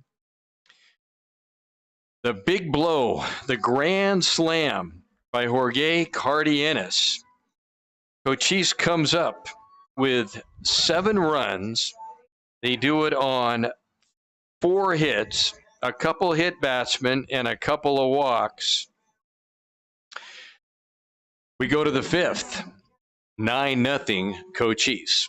the big blow, the grand slam by Jorge Cardenas. Coochis comes up with 7 runs. They do it on 4 hits, a couple hit batsmen, and a couple of walks. We go to the 5th, 9-0 Coochis.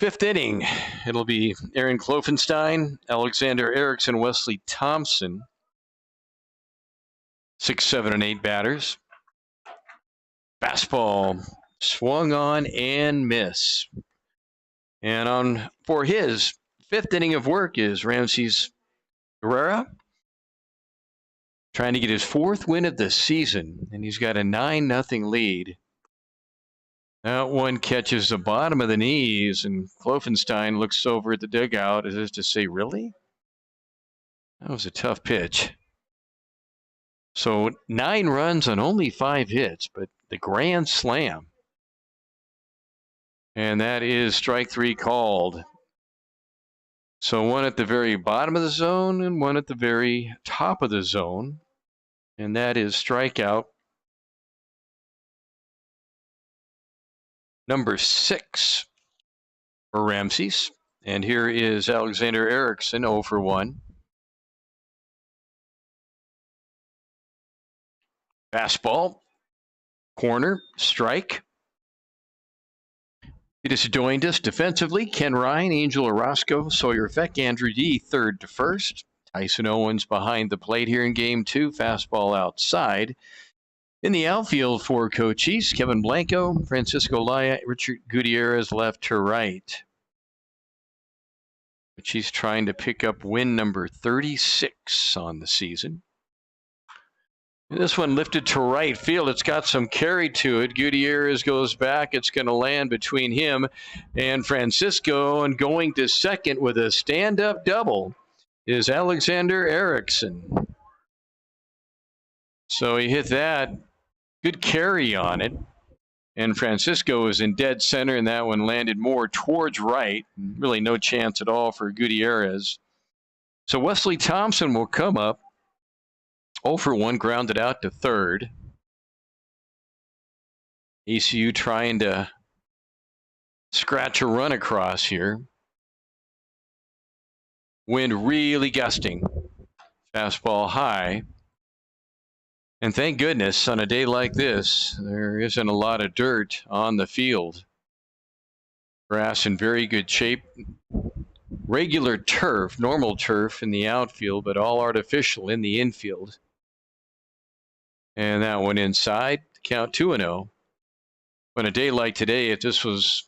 Fifth inning, it'll be Aaron Klopfenstein, Alexander Erickson, Wesley Thompson. 6, 7, and 8 batters. Fastball swung on and miss. And for his 5th inning of work is Ramses Guerrera, trying to get his 4th win of the season, and he's got a 9-0 lead. That one catches the bottom of the knees, and Klopfenstein looks over at the dugout as if to say, really? That was a tough pitch. So 9 runs on only 5 hits, but the grand slam. And that is strike 3 called. So one at the very bottom of the zone and one at the very top of the zone. And that is strikeout number 6 for Ramses. And here is Alexander Erickson, 0 for 1. Fastball, corner, strike. It has joined us defensively. Ken Ryan, Angel Orozco, Sawyer Feck, Andrew D. third to first. Tyson Owens behind the plate here in game 2. Fastball outside. In the outfield for Coochis, Kevin Blanco, Francisco Laya, Richard Gutierrez left to right. Coochis trying to pick up win number 36 on the season. This one lifted to right field. It's got some carry to it. Gutierrez goes back. It's going to land between him and Francisco. And going to second with a stand-up double is Alexander Erickson. So he hit that. Good carry on it. And Francisco is in dead center, and that one landed more towards right. Really no chance at all for Gutierrez. So Wesley Thompson will come up. 0 for 1, grounded out to third. ECU trying to scratch a run across here. Wind really gusting. Fastball high. And thank goodness on a day like this, there isn't a lot of dirt on the field. Grass in very good shape. Regular turf, normal turf in the outfield, but all artificial in the infield. And that one inside, count 2-0. On a day like today, if this was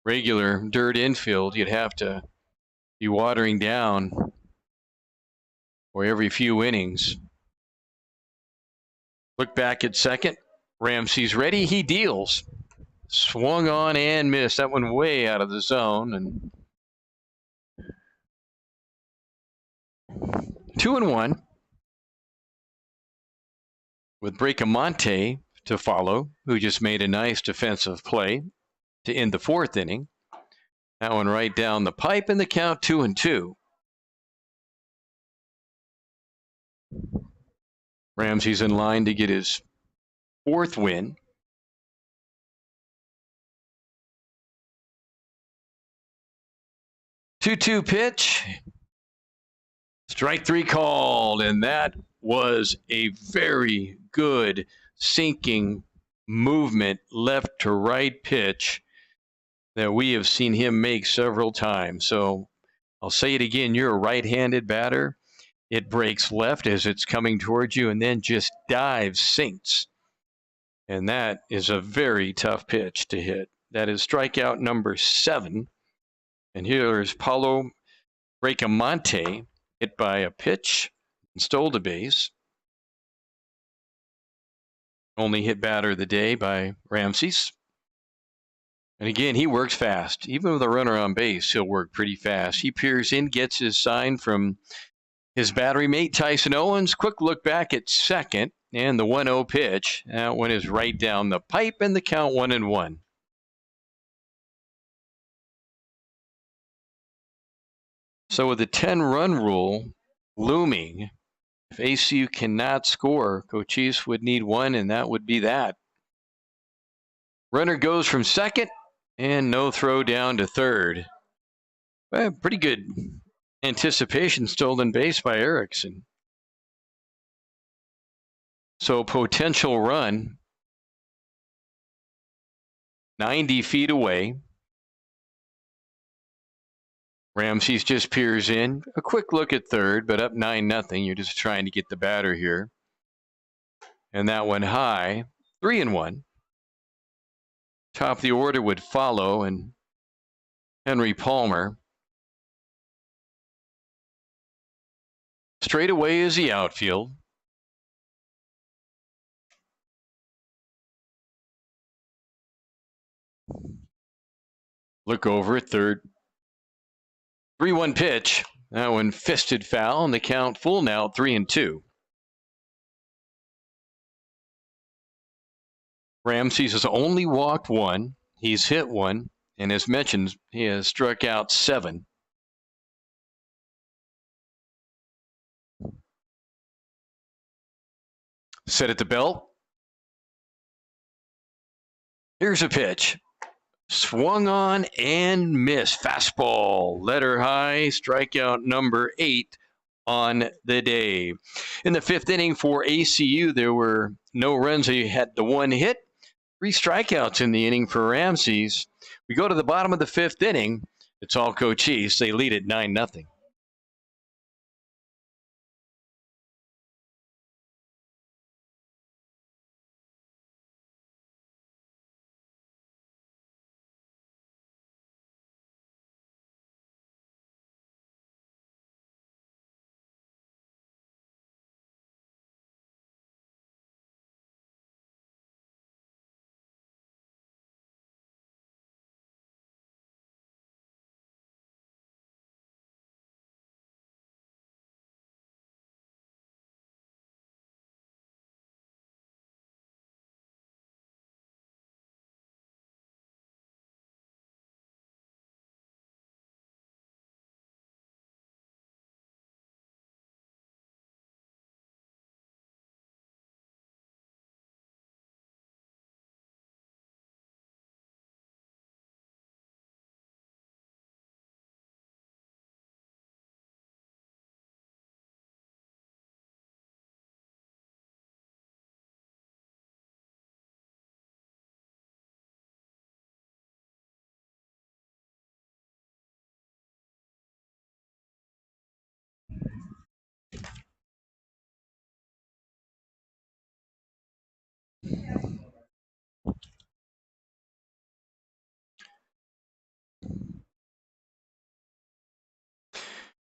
regular dirt infield, you'd have to be watering down for every few innings. Look back at second. Ramsey's ready. He deals. Swung on and missed. That one way out of the zone. And 2-1. With Bracamonte to follow, who just made a nice defensive play to end the 4th inning. That one right down the pipe, and the count 2-2. Ramsey's in line to get his 4th win. Two-two pitch. Strike 3 called, and that was a very good sinking movement left to right pitch that we have seen him make several times. So I'll say it again, you're a right-handed batter. It breaks left as it's coming towards you and then just dives, sinks. And that is a very tough pitch to hit. That is strikeout number 7. And here is Paulo Bracamonte, hit by a pitch and stole the base. Only hit batter of the day by Ramses. And again, he works fast. Even with a runner on base, he'll work pretty fast. He peers in, gets his sign from his battery mate, Tyson Owens. Quick look back at second, and the 1-0 pitch. That one is right down the pipe, and the count 1-1. So with the 10-run rule looming, if ACU cannot score, Coochis would need 1, and that would be that. Runner goes from second, and no throw down to third. Well, pretty good anticipation, stolen base by Erickson. So potential run 90 feet away. Ramses just peers in. A quick look at third, but up 9-0. You're just trying to get the batter here. And that one high, 3-1. Top of the order would follow, and Henry Palmer. Straight away is the outfield. Look over at third. 3-1 pitch. That one fisted foul, and the count full now, 3-2. Ramses has only walked one. He's hit one, and as mentioned, he has struck out 7. Set at the belt. Here's a pitch. Swung on and missed. Fastball, letter high, strikeout number 8 on the day. In the 5th inning for ACU, there were no runs. He had the 1 hit, 3 strikeouts in the inning for Ramses. We go to the bottom of the 5th inning. It's all Coochis. They lead at 9-0.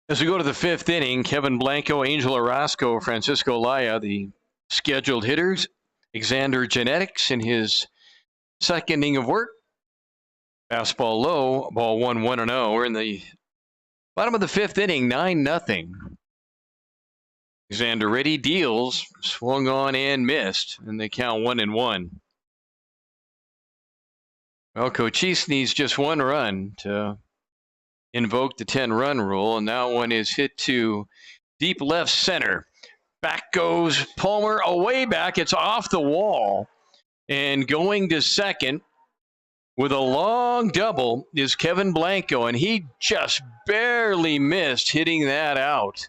As we go to the 5th inning, Kevin Blanco, Angel Orozco, Francisco Laya, the scheduled hitters. Xander Genetics in his 2nd inning of work. Fastball low, ball 1-1-0. We're in the bottom of the 5th inning, 9-0. Xander ready, deals, swung on and missed, and they count 1-1. Well, Coochis needs just 1 run to invoke the 10-run rule, and that one is hit to deep left center. Back goes Palmer, away back. It's off the wall, and going to second with a long double is Kevin Blanco, and he just barely missed hitting that out.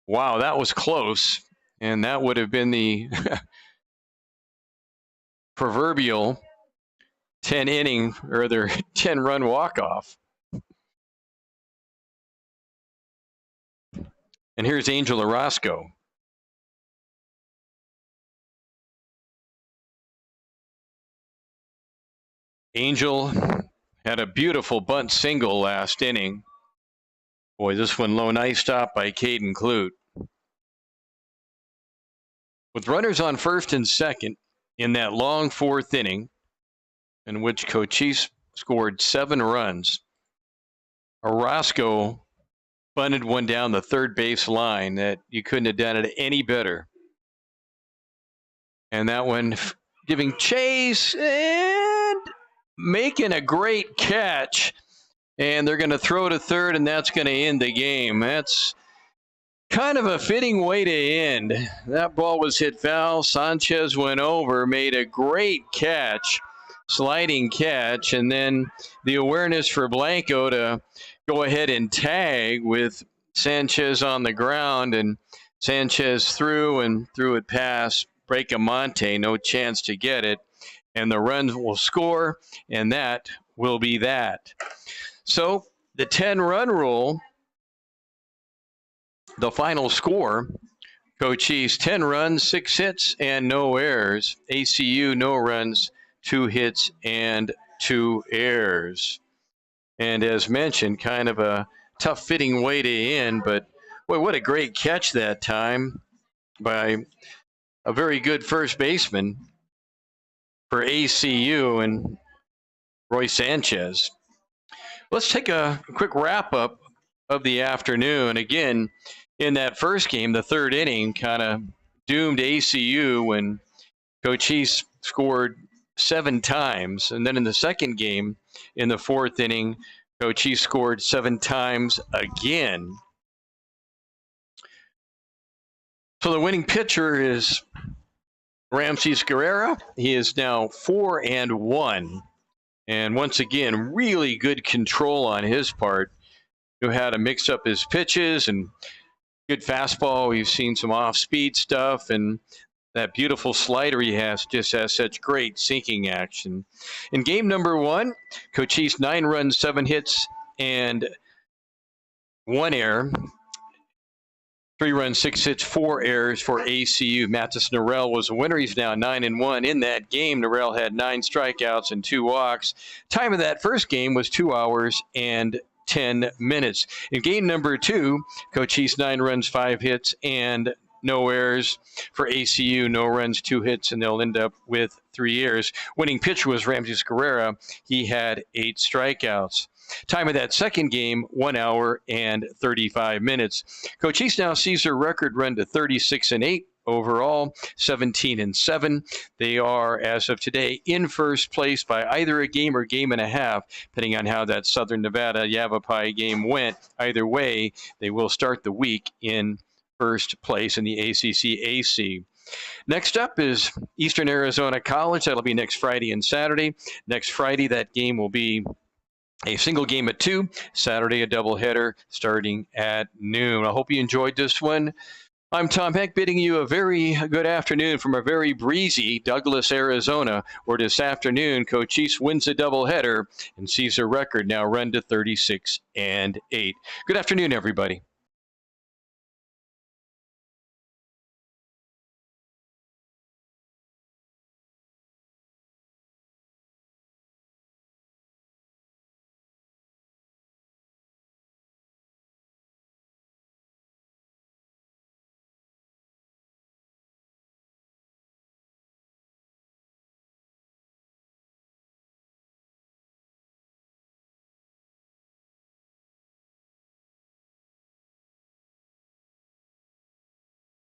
Wow, that was close, and that would have been the proverbial 10-inning or their 10-run walk-off. And here's Angel Orozco. Angel had a beautiful bunt single last inning. Boy, this one low, nice stop by Caden Clute. With runners on 1st and 2nd in that long 4th inning, in which Coochis scored 7 runs, Orozco bunted one down the 3rd base line that you couldn't have done it any better. And that one giving chase and making a great catch. And they're going to throw to 3rd, and that's going to end the game. That's kind of a fitting way to end. That ball was hit foul. Sanchez went over, made a great catch, sliding catch, and then the awareness for Blanco to go ahead and tag with Sanchez on the ground, and Sanchez threw it past Bracamonte, no chance to get it, and the runs will score, and that will be that. So the 10-run rule, the final score, Coochis 10 runs, 6 hits, and no errors. ACU no runs, 2 hits, and 2 errors. And as mentioned, kind of a tough fitting way to end, but boy, what a great catch that time by a very good first baseman for ACU and Roy Sanchez. Let's take a quick wrap up of the afternoon. Again, in that first game, the third inning kind of doomed ACU when Coochis scored 7 times. And then in the second game, in the fourth inning, Coochis scored 7 times again. So the winning pitcher is Ramses Guerrera. He is now 4-1. And once again, really good control on his part. Knew how to mix up his pitches and good fastball. We've seen some off-speed stuff, and that beautiful slider he has just has such great sinking action. In game number 1, Coochis 9 runs, 7 hits, and 1 error. 3 runs, 6 hits, 4 errors for ACU. Mathis Norell was a winner. He's now 9-1. In that game, Norell had 9 strikeouts and 2 walks. Time of that first game was 2 hours and 10 minutes. In game number 2, Coochis 9 runs, 5 hits, and no errors for ACU. No runs, 2 hits, and they'll end up with 3 errors. Winning pitcher was Ramses Guerrera. He had 8 strikeouts. Time of that second game, 1 hour and 35 minutes. Coochis now sees their record run to 36-8 overall, 17-7. They are, as of today, in first place by either a game or game and a half, depending on how that Southern Nevada Yavapai game went. Either way, they will start the week in first place in the ACC AC. Next up is Eastern Arizona College. That'll be next Friday and Saturday. Next Friday, that game will be a single game at 2, Saturday a doubleheader starting at noon. I hope you enjoyed this one. I'm Tom Heck, bidding you a very good afternoon from a very breezy Douglas, Arizona, where this afternoon Coochis wins a doubleheader and sees their record now run to 36-8. Good afternoon, everybody.